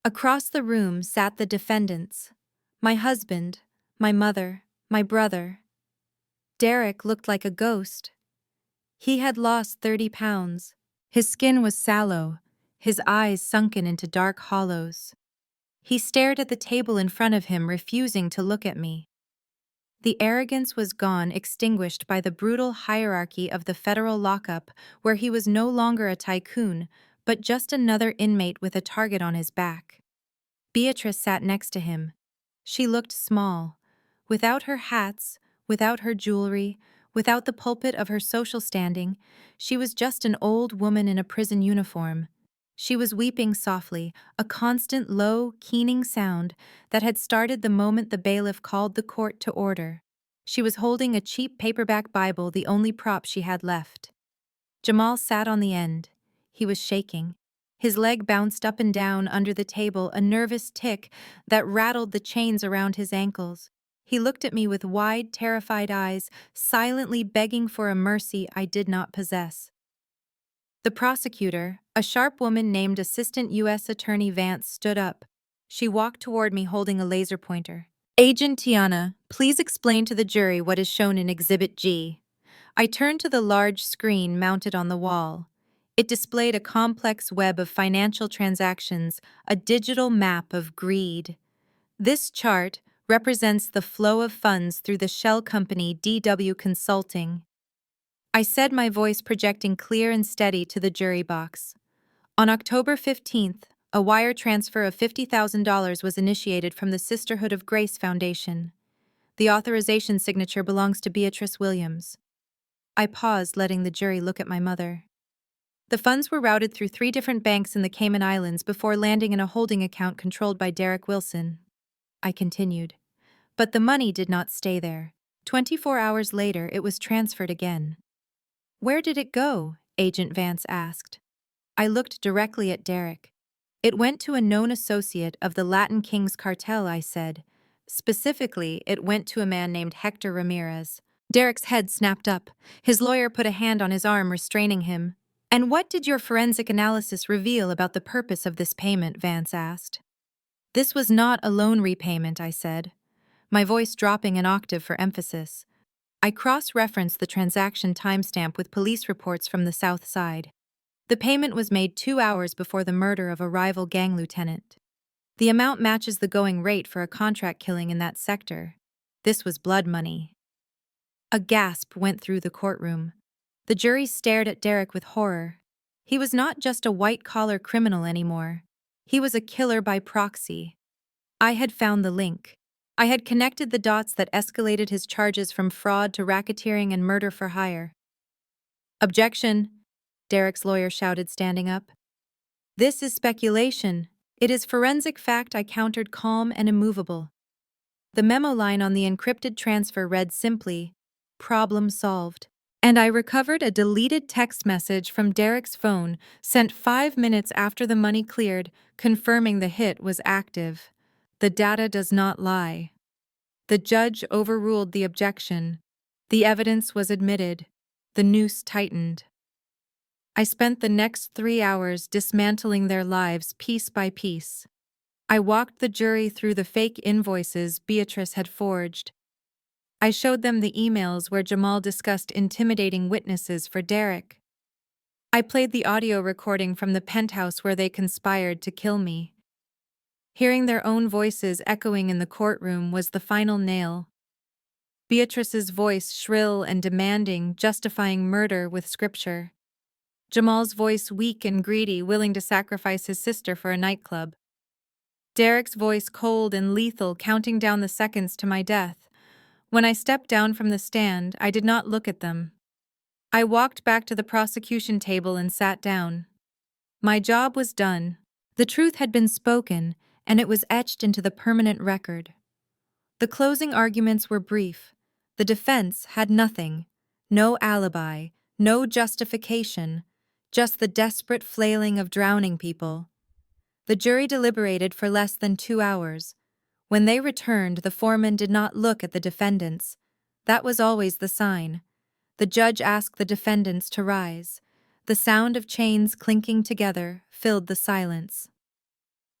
Across the room sat the defendants, my husband, my mother, My brother. Derek looked like a ghost. He had lost 30 pounds. His skin was sallow, his eyes sunken into dark hollows. He stared at the table in front of him, refusing to look at me. The arrogance was gone, extinguished by the brutal hierarchy of the federal lockup, where he was no longer a tycoon, but just another inmate with a target on his back. Beatrice sat next to him. She looked small, without her hats, without her jewelry, without the pulpit of her social standing. She was just an old woman in a prison uniform. She was weeping softly, a constant low, keening sound that had started the moment the bailiff called the court to order. She was holding a cheap paperback Bible, the only prop she had left. Jamal sat on the end. He was shaking. His leg bounced up and down under the table, a nervous tick that rattled the chains around his ankles. He looked at me with wide, terrified eyes, silently begging for a mercy I did not possess. The prosecutor, a sharp woman named Assistant U.S. Attorney Vance, stood up. She walked toward me holding a laser pointer. "Agent Tiana, please explain to the jury what is shown in Exhibit G." I turned to the large screen mounted on the wall. It displayed a complex web of financial transactions, a digital map of greed. This chart represents the flow of funds through the shell company DW Consulting. I said, my voice projecting clear and steady to the jury box. On October 15th, a wire transfer of $50,000 was initiated from the Sisterhood of Grace Foundation. The authorization signature belongs to Beatrice Williams. I paused, letting the jury look at my mother. The funds were routed through 3 different banks in the Cayman Islands before landing in a holding account controlled by Derek Wilson. I continued. But the money did not stay there. 24 hours later, it was transferred again. "Where did it go?" Agent Vance asked. I looked directly at Derek. "It went to a known associate of the Latin Kings cartel," I said. "Specifically, it went to a man named Hector Ramirez." Derek's head snapped up. His lawyer put a hand on his arm, restraining him. "And what did your forensic analysis reveal about the purpose of this payment?" Vance asked. "This was not a loan repayment," I said, my voice dropping an octave for emphasis. I cross-referenced the transaction timestamp with police reports from the South Side. The payment was made 2 hours before the murder of a rival gang lieutenant. The amount matches the going rate for a contract killing in that sector. This was blood money. A gasp went through the courtroom. The jury stared at Derek with horror. He was not just a white-collar criminal anymore. He was a killer by proxy. I had found the link. I had connected the dots that escalated his charges from fraud to racketeering and murder for hire. "Objection," Derek's lawyer shouted, standing up. "This is speculation. It is forensic fact," I countered, calm and immovable. The memo line on the encrypted transfer read simply, "Problem solved." And I recovered a deleted text message from Derek's phone, sent 5 minutes after the money cleared, confirming the hit was active. The data does not lie. The judge overruled the objection. The evidence was admitted. The noose tightened. I spent the next 3 hours dismantling their lives piece by piece. I walked the jury through the fake invoices Beatrice had forged. I showed them the emails where Jamal discussed intimidating witnesses for Derek. I played the audio recording from the penthouse where they conspired to kill me. Hearing their own voices echoing in the courtroom was the final nail. Beatrice's voice shrill and demanding, justifying murder with scripture. Jamal's voice weak and greedy, willing to sacrifice his sister for a nightclub. Derek's voice cold and lethal, counting down the seconds to my death. When I stepped down from the stand, I did not look at them. I walked back to the prosecution table and sat down. My job was done. The truth had been spoken, and it was etched into the permanent record. The closing arguments were brief. The defense had nothing. No alibi, no justification, just the desperate flailing of drowning people. The jury deliberated for less than 2 hours. When they returned, the foreman did not look at the defendants. That was always the sign. The judge asked the defendants to rise. The sound of chains clinking together filled the silence.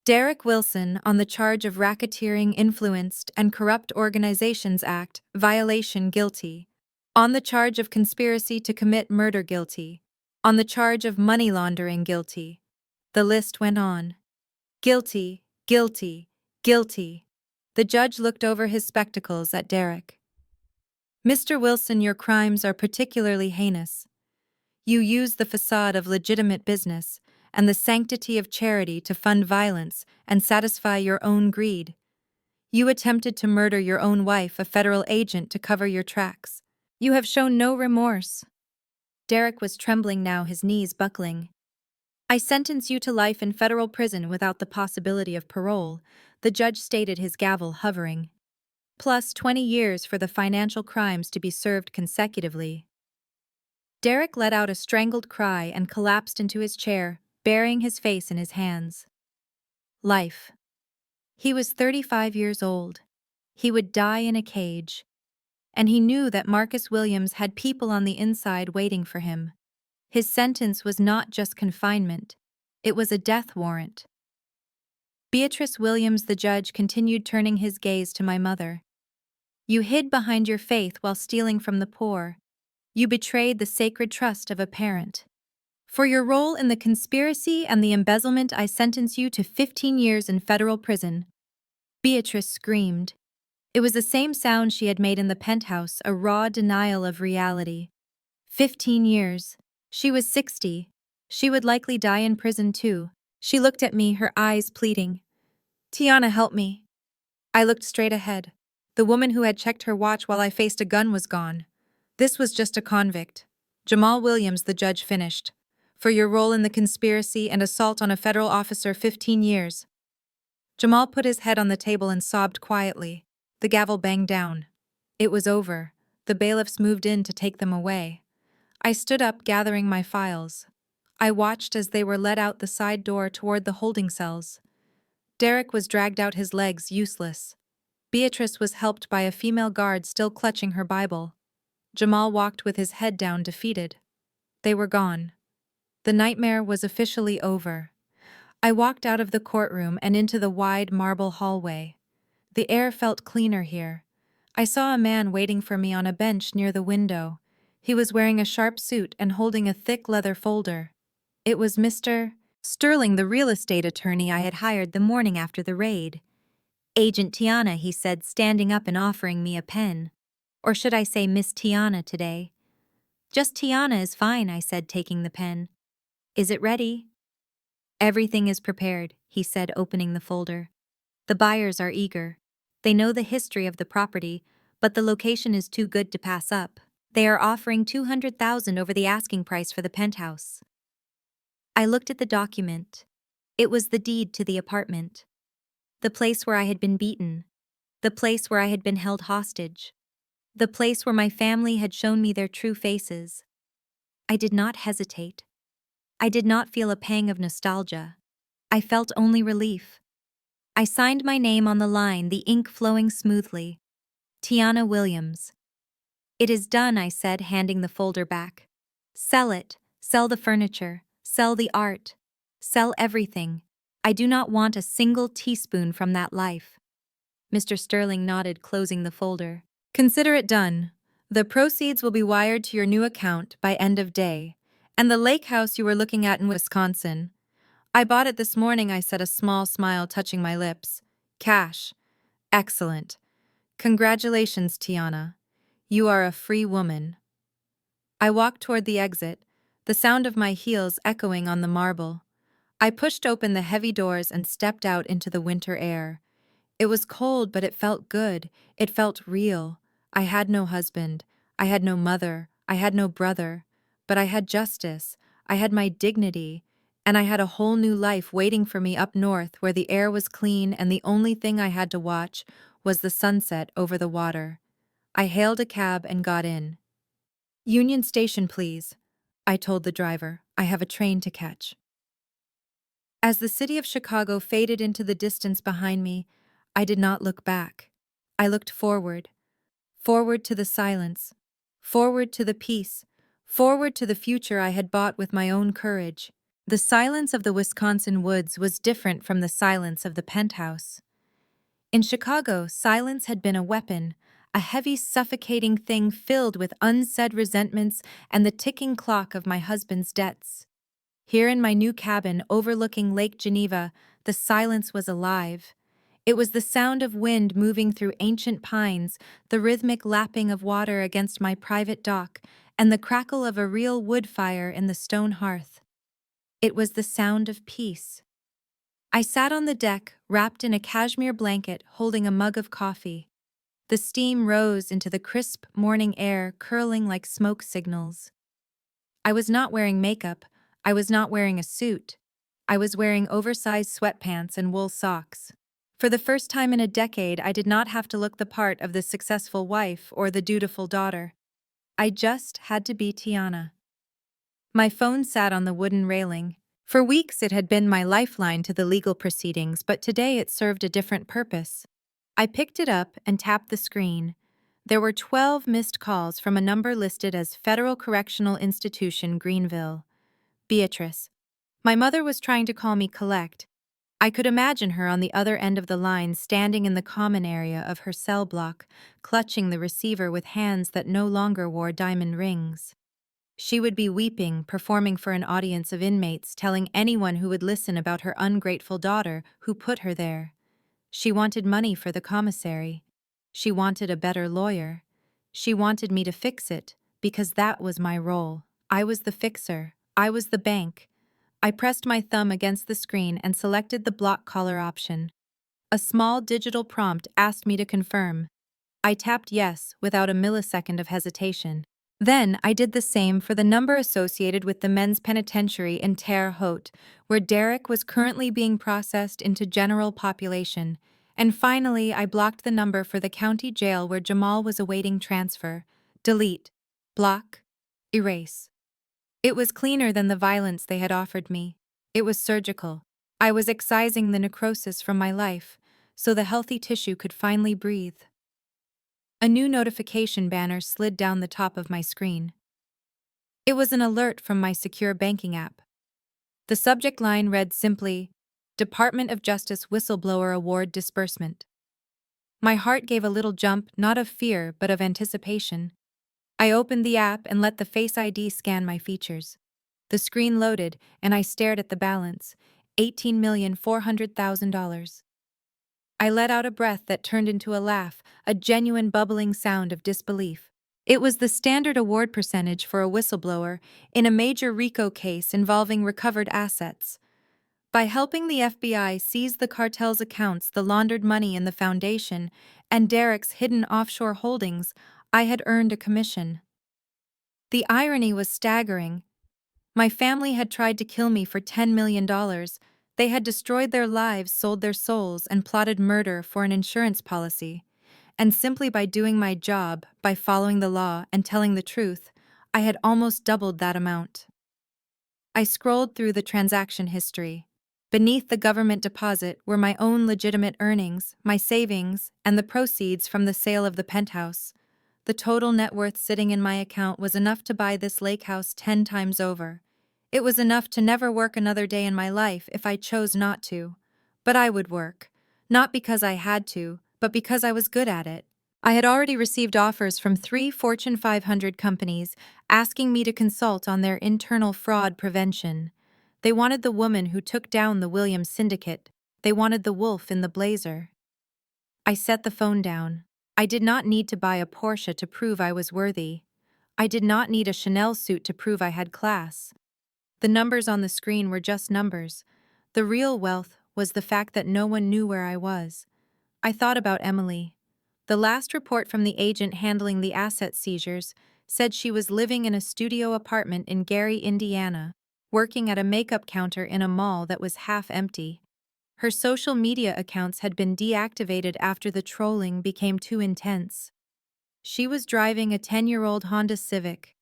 Derek Wilson on the charge of racketeering influenced and corrupt organizations act, violation guilty. On the charge of conspiracy to commit murder guilty. On the charge of money laundering guilty. The list went on. Guilty, guilty, guilty. The judge looked over his spectacles at Derek. Mr. Wilson, your crimes are particularly heinous. You use the facade of legitimate business and the sanctity of charity to fund violence and satisfy your own greed. You attempted to murder your own wife, a federal agent, to cover your tracks. You have shown no remorse. Derek was trembling now, his knees buckling. I sentence you to life in federal prison without the possibility of parole, the judge stated, his gavel hovering. Plus 20 years for the financial crimes to be served consecutively. Derek let out a strangled cry and collapsed into his chair, burying his face in his hands. Life. He was 35 years old. He would die in a cage. And he knew that Marcus Williams had people on the inside waiting for him. His sentence was not just confinement. It was a death warrant. Beatrice Williams, the judge, continued, turning his gaze to my mother. You hid behind your faith while stealing from the poor. You betrayed the sacred trust of a parent. For your role in the conspiracy and the embezzlement, I sentence you to 15 years in federal prison. Beatrice screamed. It was the same sound she had made in the penthouse, a raw denial of reality. 15 years. She was 60. She would likely die in prison too. She looked at me, her eyes pleading. Tiana, help me. I looked straight ahead. The woman who had checked her watch while I faced a gun was gone. This was just a convict. Jamal Williams, the judge finished. For your role in the conspiracy and assault on a federal officer, 15 years. Jamal put his head on the table and sobbed quietly. The gavel banged down. It was over. The bailiffs moved in to take them away. I stood up, gathering my files. I watched as they were led out the side door toward the holding cells. Derek was dragged out, his legs useless. Beatrice was helped by a female guard still clutching her Bible. Jamal walked with his head down, defeated. They were gone. The nightmare was officially over. I walked out of the courtroom and into the wide marble hallway. The air felt cleaner here. I saw a man waiting for me on a bench near the window. He was wearing a sharp suit and holding a thick leather folder. It was Mr. Sterling, the real estate attorney I had hired the morning after the raid. Agent Tiana, he said, standing up and offering me a pen. Or should I say Miss Tiana today? Just Tiana is fine, I said, taking the pen. Is it ready? Everything is prepared, he said, opening the folder. The buyers are eager. They know the history of the property, but the location is too good to pass up. They are offering $200,000 over the asking price for the penthouse. I looked at the document. It was the deed to the apartment. The place where I had been beaten. The place where I had been held hostage. The place where my family had shown me their true faces. I did not hesitate. I did not feel a pang of nostalgia. I felt only relief. I signed my name on the line, the ink flowing smoothly. Tiana Williams. It is done, I said, handing the folder back. Sell it, sell the furniture, sell the art, sell everything. I do not want a single teaspoon from that life. Mr. Sterling nodded, closing the folder. Consider it done. The proceeds will be wired to your new account by end of day. And the lake house you were looking at in Wisconsin. I bought it this morning, I said, a small smile touching my lips. Cash. Excellent. Congratulations, Tiana. You are a free woman. I walked toward the exit, the sound of my heels echoing on the marble. I pushed open the heavy doors and stepped out into the winter air. It was cold, but it felt good. It felt real. I had no husband. I had no mother. I had no brother. But I had justice. I had my dignity. And I had a whole new life waiting for me up north, where the air was clean and the only thing I had to watch was the sunset over the water. I hailed a cab and got in. Union Station, please, I told the driver. I have a train to catch. As the city of Chicago faded into the distance behind me, I did not look back. I looked forward. Forward to the silence. Forward to the peace. Forward to the future I had bought with my own courage. The silence of the Wisconsin woods was different from the silence of the penthouse. In Chicago, silence had been a weapon, a heavy, suffocating thing filled with unsaid resentments and the ticking clock of my husband's debts. Here in my new cabin overlooking Lake Geneva, the silence was alive. It was the sound of wind moving through ancient pines, the rhythmic lapping of water against my private dock, and the crackle of a real wood fire in the stone hearth. It was the sound of peace. I sat on the deck, wrapped in a cashmere blanket, holding a mug of coffee. The steam rose into the crisp morning air, curling like smoke signals. I was not wearing makeup. I was not wearing a suit. I was wearing oversized sweatpants and wool socks. For the first time in a decade, I did not have to look the part of the successful wife or the dutiful daughter. I just had to be Tiana. My phone sat on the wooden railing. For weeks it had been my lifeline to the legal proceedings, but today it served a different purpose. I picked it up and tapped the screen. There were 12 missed calls from a number listed as Federal Correctional Institution, Greenville. Beatrice. My mother was trying to call me collect. I could imagine her on the other end of the line, standing in the common area of her cell block, clutching the receiver with hands that no longer wore diamond rings. She would be weeping, performing for an audience of inmates, telling anyone who would listen about her ungrateful daughter who put her there. She wanted money for the commissary. She wanted a better lawyer. She wanted me to fix it, because that was my role. I was the fixer. I was the bank. I pressed my thumb against the screen and selected the block collar option. A small digital prompt asked me to confirm. I tapped yes without a millisecond of hesitation. Then I did the same for the number associated with the men's penitentiary in Terre Haute, where Derek was currently being processed into general population. And finally, I blocked the number for the county jail where Jamal was awaiting transfer. Delete. Block. Erase. It was cleaner than the violence they had offered me. It was surgical. I was excising the necrosis from my life, so the healthy tissue could finally breathe. A new notification banner slid down the top of my screen. It was an alert from my secure banking app. The subject line read simply, Department of Justice Whistleblower Award Disbursement. My heart gave a little jump, not of fear, but of anticipation. I opened the app and let the Face ID scan my features. The screen loaded, and I stared at the balance, $18,400,000. I let out a breath that turned into a laugh, a genuine bubbling sound of disbelief. It was the standard award percentage for a whistleblower in a major RICO case involving recovered assets. By helping the FBI seize the cartel's accounts, the laundered money in the foundation, and Derek's hidden offshore holdings, I had earned a commission. The irony was staggering. My family had tried to kill me for $10 million. They had destroyed their lives, sold their souls, and plotted murder for an insurance policy. And simply by doing my job, by following the law and telling the truth, I had almost doubled that amount. I scrolled through the transaction history. Beneath the government deposit were my own legitimate earnings, my savings, and the proceeds from the sale of the penthouse. The total net worth sitting in my account was enough to buy this lake house 10 times over. It was enough to never work another day in my life if I chose not to. But I would work. Not because I had to, but because I was good at it. I had already received offers from 3 Fortune 500 companies asking me to consult on their internal fraud prevention. They wanted the woman who took down the Williams syndicate. They wanted the wolf in the blazer. I set the phone down. I did not need to buy a Porsche to prove I was worthy. I did not need a Chanel suit to prove I had class. The numbers on the screen were just numbers. The real wealth was the fact that no one knew where I was. I thought about Emily. The last report from the agent handling the asset seizures said she was living in a studio apartment in Gary, Indiana, working at a makeup counter in a mall that was half empty. Her social media accounts had been deactivated after the trolling became too intense. She was driving a 10-year-old Honda Civic.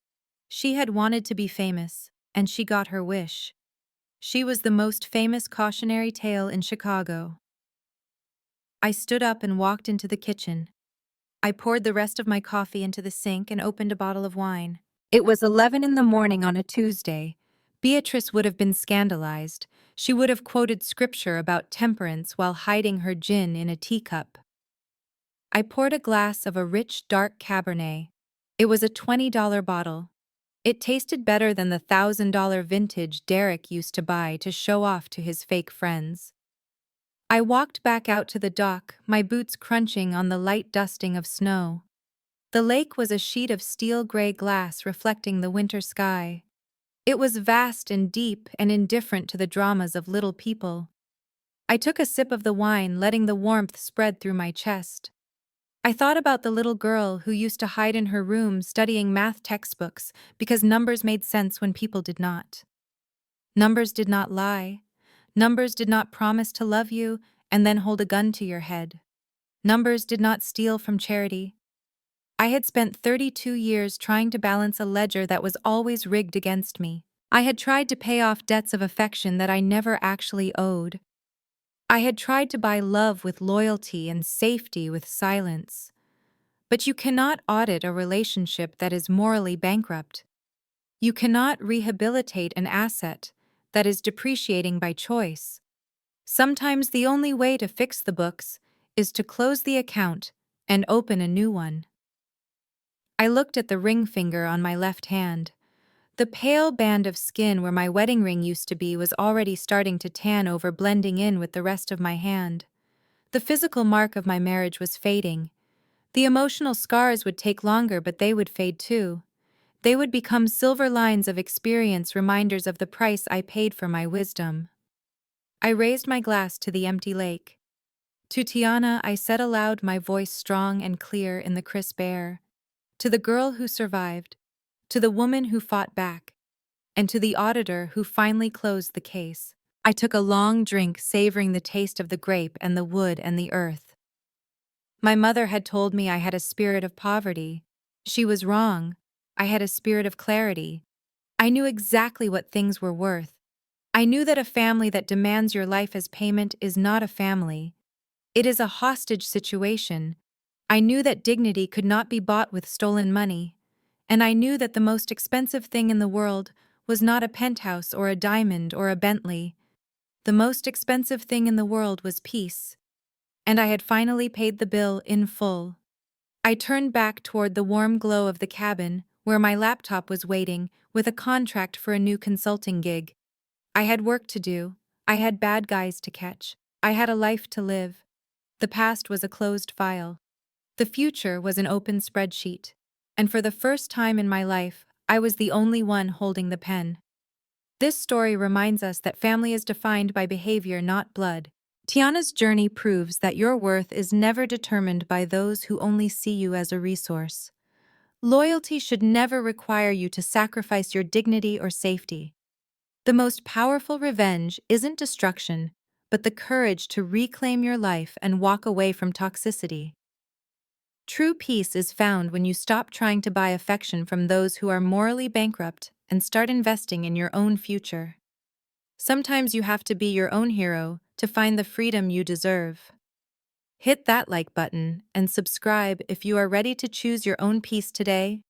She had wanted to be famous, and she got her wish. She was the most famous cautionary tale in Chicago. I stood up and walked into the kitchen. I poured the rest of my coffee into the sink and opened a bottle of wine. It was 11 in the morning on a Tuesday. Beatrice would have been scandalized. She would have quoted scripture about temperance while hiding her gin in a teacup. I poured a glass of a rich, dark Cabernet. It was a $20 bottle. It tasted better than the $1,000 vintage Derek used to buy to show off to his fake friends. I walked back out to the dock, my boots crunching on the light dusting of snow. The lake was a sheet of steel gray glass reflecting the winter sky. It was vast and deep and indifferent to the dramas of little people. I took a sip of the wine, letting the warmth spread through my chest. I thought about the little girl who used to hide in her room studying math textbooks because numbers made sense when people did not. Numbers did not lie. Numbers did not promise to love you and then hold a gun to your head. Numbers did not steal from charity. I had spent 32 years trying to balance a ledger that was always rigged against me. I had tried to pay off debts of affection that I never actually owed. I had tried to buy love with loyalty and safety with silence. But you cannot audit a relationship that is morally bankrupt. You cannot rehabilitate an asset that is depreciating by choice. Sometimes the only way to fix the books is to close the account and open a new one. I looked at the ring finger on my left hand. The pale band of skin where my wedding ring used to be was already starting to tan over, blending in with the rest of my hand. The physical mark of my marriage was fading. The emotional scars would take longer, but they would fade too. They would become silver lines of experience, reminders of the price I paid for my wisdom. I raised my glass to the empty lake. To Tiana, I said aloud, my voice strong and clear in the crisp air. To the girl who survived, to the woman who fought back, and to the auditor who finally closed the case. I took a long drink, savoring the taste of the grape and the wood and the earth. My mother had told me I had a spirit of poverty. She was wrong. I had a spirit of clarity. I knew exactly what things were worth. I knew that a family that demands your life as payment is not a family. It is a hostage situation. I knew that dignity could not be bought with stolen money. And I knew that the most expensive thing in the world was not a penthouse or a diamond or a Bentley. The most expensive thing in the world was peace. And I had finally paid the bill in full. I turned back toward the warm glow of the cabin, where my laptop was waiting, with a contract for a new consulting gig. I had work to do. I had bad guys to catch. I had a life to live. The past was a closed file. The future was an open spreadsheet. And for the first time in my life, I was the only one holding the pen. This story reminds us that family is defined by behavior, not blood. Tiana's journey proves that your worth is never determined by those who only see you as a resource. Loyalty should never require you to sacrifice your dignity or safety. The most powerful revenge isn't destruction, but the courage to reclaim your life and walk away from toxicity. True peace is found when you stop trying to buy affection from those who are morally bankrupt and start investing in your own future. Sometimes you have to be your own hero to find the freedom you deserve. Hit that like button and subscribe if you are ready to choose your own peace today.